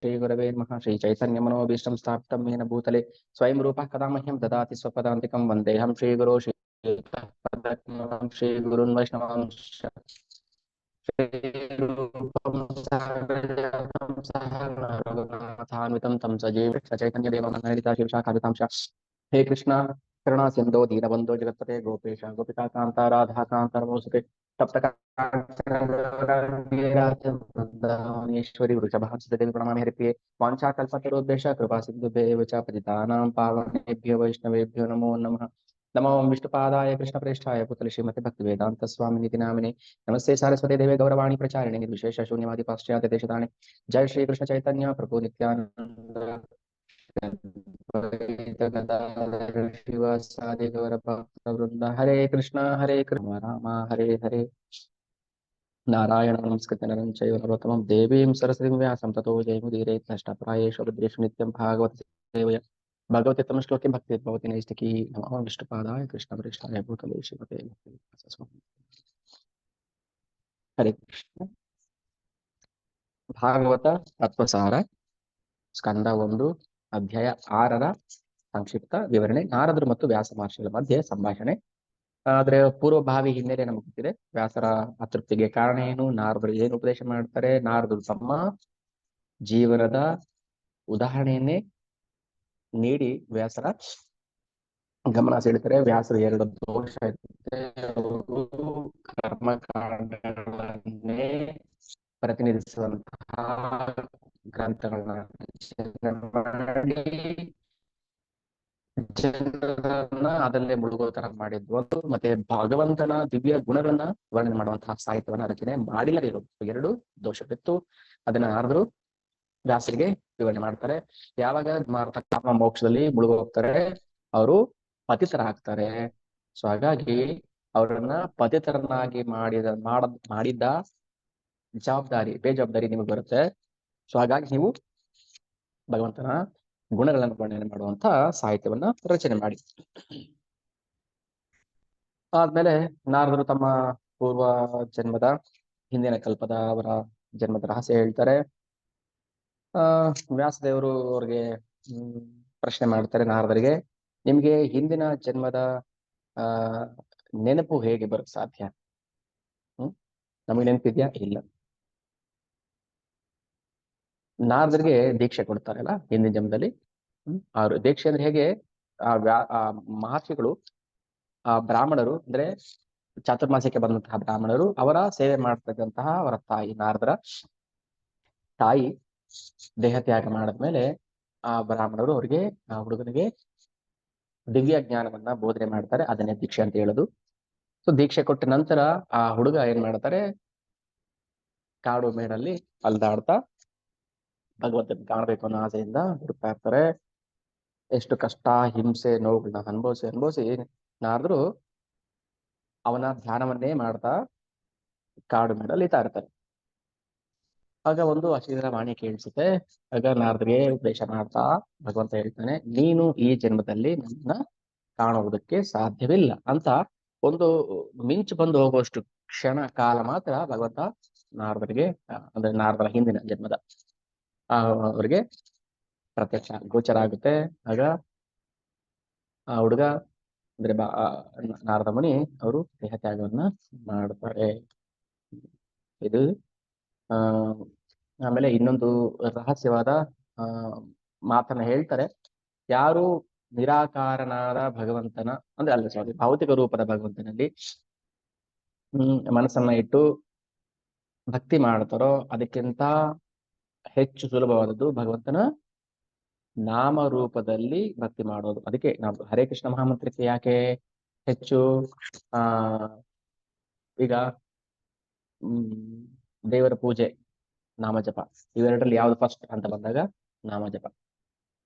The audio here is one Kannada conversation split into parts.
श्रीगुरवे नमः। श्रीचैतन्यमनोभीष्टं स्थापितं येन भूतले स्वयं रूपः कदा मह्यं ददाति स्वपदान्तिकं वन्देऽहं श्रीगुरो श्रीपदकमलं श्रीगुरुन् वैष्णवांश्च श्रीरूपं साग्रजातं सहगणा रघुनाथान्वितं तं सजीवं सचैतन्यदेवं नलिता शिवशाखादितांश। हे कृष्ण करुणा सिंधो दीनबंधो जगत्पते गोपेश गोपिका कांता राधा कांता नमोस्तुते तप्तकांचनेश्वरी वृषभांसते देवी प्रणमामि हरिप्रिये वाञ्छाकल्पतरुभ्यश्च कृपा सिन्धुभ्येव च पतितानां पावनेभ्यो वैष्णवेभ्यो नमो नमः। नमो विष्णुपादाय कृष्णप्रेष्ठाय पुतले श्रीमते भक्तिवेदांत स्वामिनिति नामिने नमस्ते सारस्वती देवे गौरवाणी प्रचारिणे निर्विशेष शून्यवादी पाश्चात्य देशताणे। जय श्री कृष्ण चैतन्य प्रभु नित्यानंद शिवासादि गौरभक्तवृंद हरे कृष्ण राम हरे हरे नारायण नमस्कृत्य नरं चैव नरोत्तमं देवीं सरस्वतीं व्यासं ततो जयमुदीरयेत् नष्टप्रायेषु भद्रेषु नित्यं भागवत सेवया भगवते तम श्लोके भक्ति भवति नैष्टिकी। नमः विष्णुपादाय कृष्णप्रेष्ठाय भूतले श्रीमते भक्तिवेदान्त हरे कृष्ण। ಭಾಗವತ ತತ್ವಸಾರ ಸ್ಕಂದ 1 ಅಧ್ಯಾಯ 6ರ ಸಂಕ್ಷಿಪ್ತ ವಿವರಣೆ. ನಾರದರು ಮತ್ತು ವ್ಯಾಸ ಮಹರ್ಷಿಗಳ ಮಧ್ಯೆ ಸಂಭಾಷಣೆ. ಆದ್ರೆ ಪೂರ್ವಭಾವಿ ಹಿನ್ನೆಲೆ ನಮಗೆ ಗೊತ್ತಿದೆ. ವ್ಯಾಸರ ಅತೃಪ್ತಿಗೆ ಕಾರಣ ಏನು, ನಾರದರು ಏನು ಉಪದೇಶ ಮಾಡ್ತಾರೆ, ನಾರದರು ತಮ್ಮ ಜೀವನದ ಉದಾಹರಣೆಯನ್ನೇ ನೀಡಿ ವ್ಯಾಸರ ಗಮನ ಸೆಳೆತಾರೆ. ವ್ಯಾಸರು 2 ದೋಷ ಇರುತ್ತೆ. ಕರ್ಮಕಾಂಡಗಳನ್ನೇ ಪ್ರತಿನಿಧಿಸುವಂತಹ ಗ್ರಂಥಗಳನ್ನ ಮಾಡಿ ಜನರನ್ನ ಅದಲ್ಲೇ ಮುಳುಗೋ ತರ ಮಾಡಿದ್ವು. ಮತ್ತೆ ಭಗವಂತನ ದಿವ್ಯ ಗುಣಗಳನ್ನ ವರ್ಣನೆ ಮಾಡುವಂತಹ ಸಾಹಿತ್ಯವನ್ನ ರಚನೆ ಮಾಡಿಲ್ಲದೆ ಇರೋದು 2 ದೋಷವಿತ್ತು. ಅದನ್ನ ನಾರದರು ವ್ಯಾಸರಿಗೆ ವಿವರಣೆ ಮಾಡ್ತಾರೆ. ಯಾವಾಗ ಕಾಮ ಮೋಕ್ಷದಲ್ಲಿ ಮುಳುಗು ಹೋಗ್ತಾರೆ, ಅವರು ಪತಿತರಾಗ್ತಾರೆ. ಸೊ ಹಾಗಾಗಿ ಅವರನ್ನ ಪತಿತರನ್ನಾಗಿ ಮಾಡಿದ್ದ ಬೇಜವಾಬ್ದಾರಿ ನಿಮಗೆ ಬರುತ್ತೆ. ಸೊ ಹಾಗಾಗಿ ನೀವು ಭಗವಂತನ ಗುಣಗಳನ್ನು ವರ್ಣನೆ ಮಾಡುವಂತ ಸಾಹಿತ್ಯವನ್ನ ರಚನೆ ಮಾಡಿ. ಆದ್ಮೇಲೆ ನಾರದರು ತಮ್ಮ ಪೂರ್ವ ಜನ್ಮದ ಹಿಂದಿನ ಕಲ್ಪದ ಅವರ ಜನ್ಮದ ರಹಸ್ಯ ಹೇಳ್ತಾರೆ. ವ್ಯಾಸದೇವರು ಅವ್ರಿಗೆ ಪ್ರಶ್ನೆ ಮಾಡ್ತಾರೆ ನಾರದರಿಗೆ, ನಿಮ್ಗೆ ಹಿಂದಿನ ಜನ್ಮದ ನೆನಪು ಹೇಗೆ ಬರಕ್ ಸಾಧ್ಯ? ನಮಗೆ ನೆನಪಿದ್ಯಾ? ಇಲ್ಲ. ನಾರದರಿಗೆ ದೀಕ್ಷೆ ಕೊಡ್ತಾರಲ್ಲ ಹಿಂದಿನ ಜನ್ಮದಲ್ಲಿ. ಅವ್ರು ದೀಕ್ಷೆ ಅಂದ್ರೆ ಹೇಗೆ, ಆ ಮಹರ್ಷಿಗಳು ಆ ಬ್ರಾಹ್ಮಣರು ಅಂದ್ರೆ ಚಾತುರ್ಮಾಸ್ಯಕ್ಕೆ ಬಂದಂತಹ ಬ್ರಾಹ್ಮಣರು ಅವರ ಸೇವೆ ಮಾಡ್ತಕ್ಕಂತಹ ಅವರ ತಾಯಿ, ನಾರದರ ತಾಯಿ ದೇಹ ತ್ಯಾಗ ಮಾಡಿದ್ಮೇಲೆ ಆ ಬ್ರಾಹ್ಮಣರು ಅವ್ರಿಗೆ ಆ ಹುಡುಗನಿಗೆ ದಿವ್ಯ ಜ್ಞಾನವನ್ನ ಬೋಧನೆ ಮಾಡ್ತಾರೆ. ಅದನ್ನೇ ದೀಕ್ಷೆ ಅಂತ ಹೇಳೋದು. ಸೊ ದೀಕ್ಷೆ ಕೊಟ್ಟ ನಂತರ ಆ ಹುಡುಗ ಏನ್ ಮಾಡ್ತಾರೆ, ಕಾಡು ಮೇಡಲ್ಲಿ ಅಲ್ದಾಡ್ತಾ ಭಗವಂತನ ಕಾಣಬೇಕು ಅನ್ನೋ ಆಸೆಯಿಂದ ಹುಡುಕ್ತಾ ಇರ್ತಾರೆ. ಎಷ್ಟು ಕಷ್ಟ, ಹಿಂಸೆ, ನೋವುಗಳನ್ನ ಅನುಭವಿಸಿ ನಾರದರು ಅವನ ಧ್ಯಾನವನ್ನೇ ಮಾಡ್ತಾ ಕಾಡು ಮೇಡಲ್ಲಿ ಇರ್ತಾ ಇರ್ತಾರೆ. ಆಗ ಒಂದು ಅಶರೀರ ವಾಣಿ ಕೇಳಿಸುತ್ತೆ. ಆಗ ನಾರದರಿಗೆ ಉಪದೇಶ ಮಾಡ್ತಾ ಭಗವಂತ ಹೇಳ್ತಾನೆ, ನೀನು ಈ ಜನ್ಮದಲ್ಲಿ ನನ್ನ ಕಾಣುವುದಕ್ಕೆ ಸಾಧ್ಯವಿಲ್ಲ ಅಂತ ಒಂದು ಮಿಂಚು ಬಂದು ಹೋಗುವಷ್ಟು ಕ್ಷಣ ಕಾಲ ಮಾತ್ರ ಭಗವಂತ ನಾರದರಿಗೆ ಅಂದ್ರೆ ನಾರದರ ಹಿಂದಿನ ಜನ್ಮದ ಅವರಿಗೆ ಪ್ರತ್ಯಕ್ಷ ಗೋಚರ ಆಗುತ್ತೆ. ಆಗ ಆ ಹುಡುಗ ಅಂದ್ರೆ ನಾರದ ಮುನಿ ಅವರು ದೇಹ ತ್ಯಾಗವನ್ನ ಮಾಡ್ತಾರೆ. ಇದು ಆಮೇಲೆ ಇನ್ನೊಂದು ರಹಸ್ಯವಾದ ಮಾತನ್ನ ಹೇಳ್ತಾರೆ. ಯಾರು ನಿರಾಕಾರನಾದ ಭಗವಂತನ ಅಂದ್ರೆ ಅಲ್ಲ ಸಾರಿ ಭೌತಿಕ ರೂಪದ ಭಗವಂತನಲ್ಲಿ ಮನಸ್ಸನ್ನ ಇಟ್ಟು ಭಕ್ತಿ ಮಾಡ್ತಾರೋ ಅದಕ್ಕಿಂತ ಹೆಚ್ಚು ಸುಲಭವಾದದ್ದು ಭಗವಂತನ ನಾಮರೂಪದಲ್ಲಿ ಭಕ್ತಿ ಮಾಡೋದು. ಅದಕ್ಕೆ ನಾವು ಹರೇ ಕೃಷ್ಣ ಮಹಾಮಂತ್ರಕ್ಕೆ ಯಾಕೆ ಹೆಚ್ಚು ಈಗ ದೇವರ ಪೂಜೆ, ನಾಮಜಪ, ಇವೆರಡರಲ್ಲಿ ಯಾವ್ದು ಫಸ್ಟ್ ಅಂತ ಬಂದಾಗ ನಾಮಜಪ.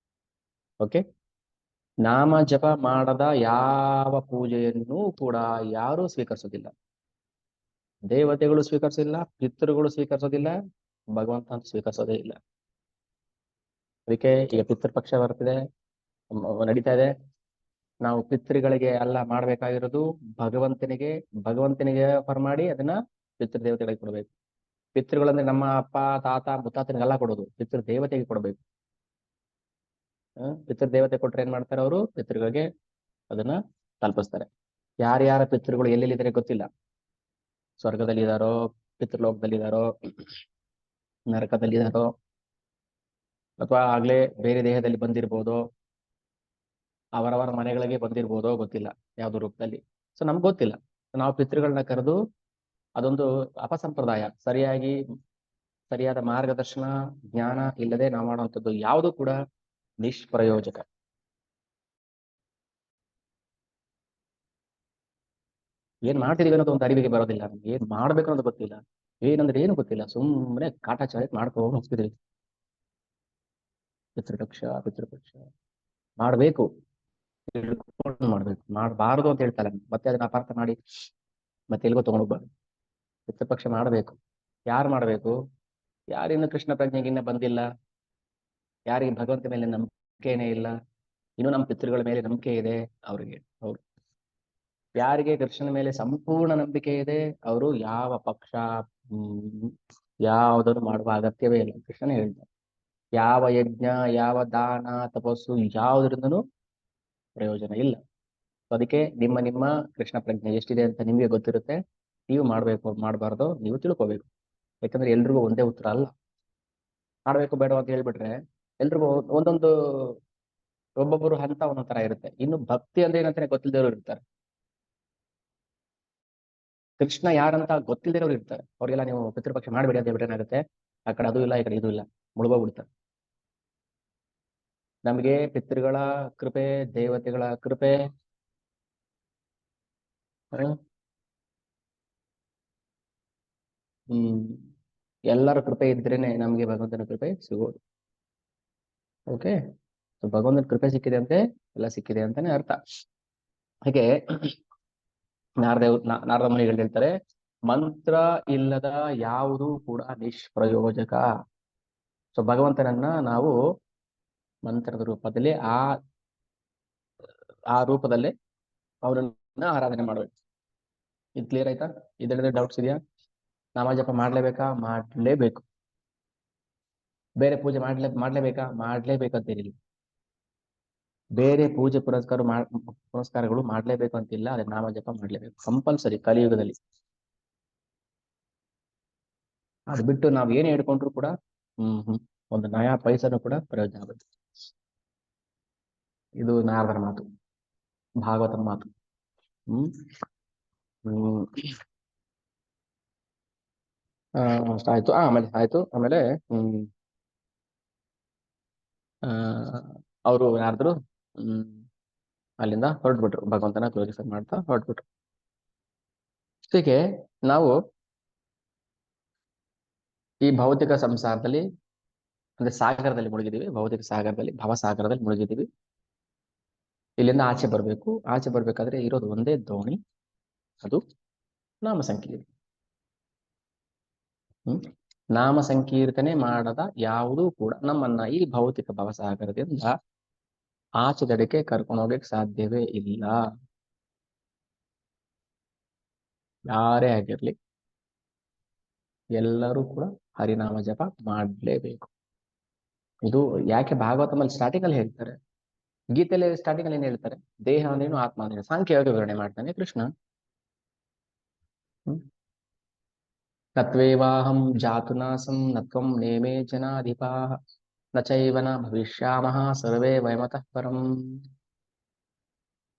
ಓಕೆ, ನಾಮಜಪ ಮಾಡದ ಯಾವ ಪೂಜೆಯನ್ನು ಕೂಡ ಯಾರೂ ಸ್ವೀಕರಿಸೋದಿಲ್ಲ. ದೇವತೆಗಳು ಸ್ವೀಕರಿಸಿಲ್ಲ, ಪಿತೃಗಳು ಸ್ವೀಕರಿಸೋದಿಲ್ಲ, ಭಗವಂತ ಅಂತ ಸ್ವೀಕರಿಸೋದೇ ಇಲ್ಲ. ಅದಕ್ಕೆ ಈಗ ಪಿತೃಪಕ್ಷ ಬರ್ತಿದೆ, ನಡೀತಾ ಇದೆ. ನಾವು ಪಿತೃಗಳಿಗೆ ಎಲ್ಲ ಮಾಡ್ಬೇಕಾಗಿರೋದು ಭಗವಂತನಿಗೆ ಆಫರ್ ಮಾಡಿ ಅದನ್ನ ಪಿತೃದೇವತೆಗಳಿಗೆ ಕೊಡ್ಬೇಕು. ಪಿತೃಗಳಂದ್ರೆ ನಮ್ಮ ಅಪ್ಪ ತಾತ ಮುತ್ತಾತನಿಗೆಲ್ಲ ಕೊಡೋದು, ಪಿತೃ ದೇವತೆಗೆ ಕೊಡಬೇಕು. ಪಿತೃ ದೇವತೆ ಕೊಟ್ರೆ ಏನ್ ಮಾಡ್ತಾರೆ ಅವರು? ಪಿತೃಗಳಿಗೆ ಅದನ್ನ ತಲುಪಿಸ್ತಾರೆ. ಯಾರ್ಯಾರ ಪಿತೃಗಳು ಎಲ್ಲೆಲ್ಲಿದ್ದಾರೆ ಗೊತ್ತಿಲ್ಲ. ಸ್ವರ್ಗದಲ್ಲಿದ್ದಾರೋ, ಪಿತೃಲೋಕದಲ್ಲಿದ್ದಾರೋ, ನರಕದಲ್ಲಿದ್ದಾರೋ, ಅಥವಾ ಆಗ್ಲೇ ಬೇರೆ ದೇಹದಲ್ಲಿ ಬಂದಿರ್ಬೋದು, ಅವರವರ ಮನೆಗಳಿಗೆ ಬಂದಿರ್ಬೋದೋ ಗೊತ್ತಿಲ್ಲ, ಯಾವ್ದು ರೂಪದಲ್ಲಿ. ಸೊ ನಮ್ಗೆ ಗೊತ್ತಿಲ್ಲ. ನಾವು ಪಿತೃಗಳನ್ನ ಕರೆದು, ಅದೊಂದು ಅಪಸಂಪ್ರದಾಯ. ಸರಿಯಾದ ಮಾರ್ಗದರ್ಶನ ಜ್ಞಾನ ಇಲ್ಲದೆ ನಾವು ಮಾಡುವಂಥದ್ದು ಯಾವುದು ಕೂಡ ನಿಷ್ಪ್ರಯೋಜಕ. ಏನ್ ಮಾಡ್ತಿದೀವಿ ಅನ್ನೋದು ಒಂದು ಅರಿವಿಗೆ ಬರೋದಿಲ್ಲ. ನಮ್ಗೆ ಏನ್ ಮಾಡ್ಬೇಕು ಅನ್ನೋದು ಗೊತ್ತಿಲ್ಲ. ಏನಂದ್ರೆ ಏನು ಗೊತ್ತಿಲ್ಲ, ಸುಮ್ಮನೆ ಕಾಟಾಚಾರ ಮಾಡ್ಕೊಂಡು ಹೋಗ್ತಿದ್ವಿ. ಪಿತೃಪಕ್ಷ ಮಾಡ್ಬೇಕು, ಮಾಡ್ಬೇಕು, ಮಾಡಬಾರದು ಅಂತ ಹೇಳ್ತಾರೆ. ಮತ್ತೆ ಅದನ್ನ ಅಪಾರ್ಥ ಮಾಡಿ ಮತ್ತೆ ಎಲ್ಗೋ ತಗೊಂಡೋಗ್ಬಾರ್ದು. ಪಿತೃಪಕ್ಷ ಮಾಡ್ಬೇಕು. ಯಾರು ಮಾಡ್ಬೇಕು? ಯಾರಿನ್ನು ಕೃಷ್ಣ ಪ್ರಜ್ಞೆಗಿನ್ನ ಬಂದಿಲ್ಲ, ಯಾರಿಗೆ ಭಗವಂತ ಮೇಲೆ ನಂಬಿಕೆನೇ ಇಲ್ಲ, ಇನ್ನು ನಮ್ಮ ಪಿತೃಗಳ ಮೇಲೆ ನಂಬಿಕೆ ಇದೆ, ಅವ್ರಿಗೆ ಅವ್ರು. ಯಾರಿಗೆ ಕೃಷ್ಣನ ಮೇಲೆ ಸಂಪೂರ್ಣ ನಂಬಿಕೆ ಇದೆ, ಅವರು ಯಾವ ಪಕ್ಷ ಯಾವುದನ್ನು ಮಾಡುವ ಅಗತ್ಯವೇ ಇಲ್ಲ. ಕೃಷ್ಣನೇ ಹೇಳ್ತಾರೆ, ಯಾವ ಯಜ್ಞ, ಯಾವ ದಾನ, ತಪಸ್ಸು ಯಾವುದರಿಂದನೂ ಪ್ರಯೋಜನ ಇಲ್ಲ. ಅದಕ್ಕೆ ನಿಮ್ಮ ಕೃಷ್ಣ ಪ್ರಜ್ಞೆ ಎಷ್ಟಿದೆ ಅಂತ ನಿಮಗೆ ಗೊತ್ತಿರುತ್ತೆ. ನೀವು ಮಾಡ್ಬೇಕು ಮಾಡಬಾರ್ದು ನೀವು ತಿಳ್ಕೋಬೇಕು. ಯಾಕಂದ್ರೆ ಎಲ್ರಿಗೂ ಒಂದೇ ಉತ್ತರ ಅಲ್ಲ. ಮಾಡ್ಬೇಕು ಬೇಡ ಅಂತ ಹೇಳ್ಬಿಟ್ರೆ ಎಲ್ರಿಗೂ ಒಂದೊಂದು, ಒಬ್ಬೊಬ್ಬರು ಹಂತ ಒಂದೊಂದ್ ತರ ಇರುತ್ತೆ. ಇನ್ನು ಭಕ್ತಿ ಅಂದ್ರೆ ಏನಂತಾನೆ ಗೊತ್ತಿಲ್ಲದವ್ರು ಇರ್ತಾರೆ. ಕೃಷ್ಣ ಯಾರಂತ ಗೊತ್ತಿಲ್ಲದಿರೋರು ಇರ್ತಾರೆ. ಅವ್ರಿಗೆಲ್ಲ ನೀವು ಪಿತೃಪಕ್ಷ ಮಾಡ್ಬೇಡಿ ಅಂತ ಹೇಳ್ಬಿಟ್ರೆ ಏನಾಗುತ್ತೆ? ಆ ಕಡೆ ಅದು ಇಲ್ಲ, ಈ ಕಡೆ ಇದು ಇಲ್ಲ, ಮುಳುಗೋಗ್ಬಿಡ್ತಾರೆ. ನಮಗೆ ಪಿತೃಗಳ ಕೃಪೆ, ದೇವತೆಗಳ ಕೃಪೆ, ಎಲ್ಲರ ಕೃಪೆ ಇದ್ರೇನೆ ನಮ್ಗೆ ಭಗವಂತನ ಕೃಪೆ ಸಿಗೋದು. ಓಕೆ, ಭಗವಂತನ ಕೃಪೆ ಸಿಕ್ಕಿದೆ ಅಂತೆ ಎಲ್ಲ ಸಿಕ್ಕಿದೆ ಅಂತಾನೆ ಅರ್ಥ. ಹಾಗೆ ನಾರದ ಮುನಿಗಳು ಹೇಳ್ತಾರೆ, ಮಂತ್ರ ಇಲ್ಲದ ಯಾವುದು ಕೂಡ ನಿಷ್ಪ್ರಯೋಜಕ. ಸೊ ಭಗವಂತನನ್ನ ನಾವು ಮಂತ್ರದ ರೂಪದಲ್ಲಿ ಆ ರೂಪದಲ್ಲೇ ಅವರನ್ನ ಆರಾಧನೆ ಮಾಡ್ಬೇಕು. ಇದು ಕ್ಲಿಯರ್ ಆಯ್ತಾ? ಇದರಲ್ಲಿ ಡೌಟ್ಸ್ ಇದೆಯಾ? ನಾಮ ಜಪ ಮಾಡ್ಲೇಬೇಕಾ? ಮಾಡ್ಲೇಬೇಕು. ಬೇರೆ ಪೂಜೆ ಮಾಡ್ಲೇಬೇಕಾ? ಮಾಡ್ಲೇಬೇಕಂತೇನಿಲ್ಲ. ಬೇರೆ ಪೂಜೆ ಪುರಸ್ಕಾರಗಳು ಮಾಡ್ಲೇಬೇಕು ಅಂತಿಲ್ಲ. ಅದೇ ನಾಮ ಜಪ ಮಾಡ್ಲೇಬೇಕು, ಕಂಪಲ್ಸರಿ ಕಲಿಯುಗದಲ್ಲಿ. ಅದು ಬಿಟ್ಟು ನಾವ್ ಏನೇ ಹಿಡ್ಕೊಂಡ್ರು ಕೂಡ ಒಂದು ನಯಾ ಪೈಸನು ಕೂಡ ಪ್ರಯೋಜನ ಆಗುತ್ತೆ. ಇದು ನಾರದರ ಮಾತು, ಭಾಗವತನ ಮಾತು. ಅಷ್ಟಾಯ್ತು. ಆಮೇಲೆ ಅವರು ಯಾರಾದ್ರು ಅಲ್ಲಿಂದ ಹೊರಟ್ಬಿಟ್ರು, ಭಗವಂತನ ಗ್ಲೋರಿಫೈ ಮಾಡ್ತಾ ಹೊರಟ್ಬಿಟ್ರು. ಹೀಗೆ ನಾವು ಈ ಭೌತಿಕ ಸಂಸಾರದಲ್ಲಿ ಅಂದ್ರೆ ಸಾಗರದಲ್ಲಿ ಮುಳುಗಿದೀವಿ. ಭೌತಿಕ ಸಾಗರದಲ್ಲಿ, ಭವಸಾಗರದಲ್ಲಿ ಮುಳುಗಿದೀವಿ. ಇಲ್ಲಿಂದ ಆಚೆ ಬರ್ಬೇಕು. ಆಚೆ ಬರ್ಬೇಕಾದ್ರೆ ಇರೋದು ಒಂದೇ ದೋಣಿ, ಅದು ನಾಮ ಸಂಕೀರ್ತನೆ. ನಾಮ ಸಂಕೀರ್ತನೆ ಮಾಡದ ಯಾವುದೂ ಕೂಡ ನಮ್ಮನ್ನ ಈ ಭೌತಿಕ ಭವಸಾಗರದಿಂದ ಆಚೆ ದಡಕ್ಕೆ ಕರ್ಕೊಂಡು ಹೋಗಕ್ಕೆ ಸಾಧ್ಯವೇ ಇಲ್ಲ. ಯಾರೇ ಆಗಿರ್ಲಿ, ಎಲ್ಲರೂ ಕೂಡ ಹರಿನಾಮ ಜಪ ಮಾಡ್ಲೇಬೇಕು. ಇದು ಯಾಕೆ ಭಾಗವತಮಲ್ಲಿ ಸ್ಟಾರ್ಟಿಂಗ್ ಅಲ್ಲಿ ಹೇಳ್ತಾರೆ, ಗೀತೆಯಲ್ಲಿ ಸ್ಟಾರ್ಟಿಂಗ್ ಅಲ್ಲಿ ಏನ್ ಹೇಳ್ತಾರೆ? ದೇಹ ಅಂದ್ರೇನು, ಆತ್ಮ ಅಂದ್ರೇನು ಸಾಂಖ್ಯವಾಗಿ ವಿವರಣೆ ಮಾಡ್ತಾನೆ ಕೃಷ್ಣ. ತತ್ವೇವಾಹಂ ಜಾತು ನಾಸಂ ನತ್ವಂ ನೇಮೇ ಜನಾಧಿಪಾಃ ನ ಚೈವ ನ ಭವಿಷ್ಯಾಮಃ ಸರ್ವೇ ವಯಮತಃ ಪರಂ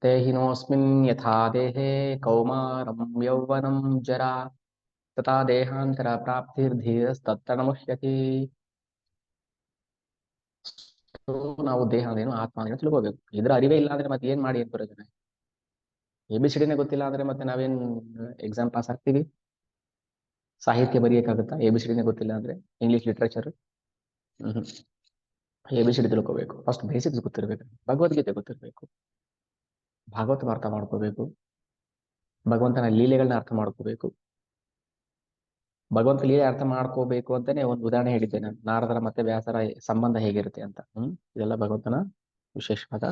ದೇಹಿನೋಸ್ಮಿನ್ ಯಥಾ ದೇಹೇ ಕೌಮಾರಂ ಯೌವನಂ ಜರಾ ತಥಾ ದೇಹಾಂತರ ಪ್ರಾಪ್ತಿರ್ಧೀರಸ್ತತ್ರ ಮುಹ್ಯತಿ. ನಾವು ದೇಹ ಅಂದ್ರೇನು, ಆತ್ಮ ಅಂದ್ರೇನು ತಿಳ್ಕೋಬೇಕು. ಇದ್ರ ಅರಿವೇ ಇಲ್ಲ ಅಂದ್ರೆ ಮತ್ತೆ ಏನ್ ಮಾಡಿ ಏನ್ ಪ್ರಯೋಜನ? ABCDನೇ ಗೊತ್ತಿಲ್ಲ ಅಂದ್ರೆ ಮತ್ತೆ ನಾವೇನ್ ಎಕ್ಸಾಮ್ ಪಾಸ್ ಆಗ್ತೀವಿ? ಸಾಹಿತ್ಯ ಬರೆಯಕ್ಕಾಗುತ್ತಾ ABCDನೇ ಗೊತ್ತಿಲ್ಲ ಅಂದ್ರೆ? ಇಂಗ್ಲಿಷ್ ಲಿಟ್ರೇಚರ್ ABCD ತಿಳ್ಕೋಬೇಕು. ಫಸ್ಟ್ ಬೇಸಿಕ್ಸ್ ಗೊತ್ತಿರ್ಬೇಕು, ಭಗವದ್ಗೀತೆ ಗೊತ್ತಿರ್ಬೇಕು, ಭಾಗವತ ಅರ್ಥ ಮಾಡ್ಕೋಬೇಕು, ಭಗವಂತನ ಲೀಲೆಗಳನ್ನ ಅರ್ಥ ಮಾಡ್ಕೋಬೇಕು. ಭಗವಂತ ಲೀಲೆ ಅರ್ಥ ಮಾಡ್ಕೋಬೇಕು ಅಂತಾನೆ ಒಂದು ಉದಾಹರಣೆ ಹೇಳಿದ್ದೆ ನಾನು, ನಾರದರ ಮತ್ತೆ ವ್ಯಾಸರ ಸಂಬಂಧ ಹೇಗಿರುತ್ತೆ ಅಂತ. ಇದೆಲ್ಲ ಭಗವಂತನ ವಿಶೇಷವಾದ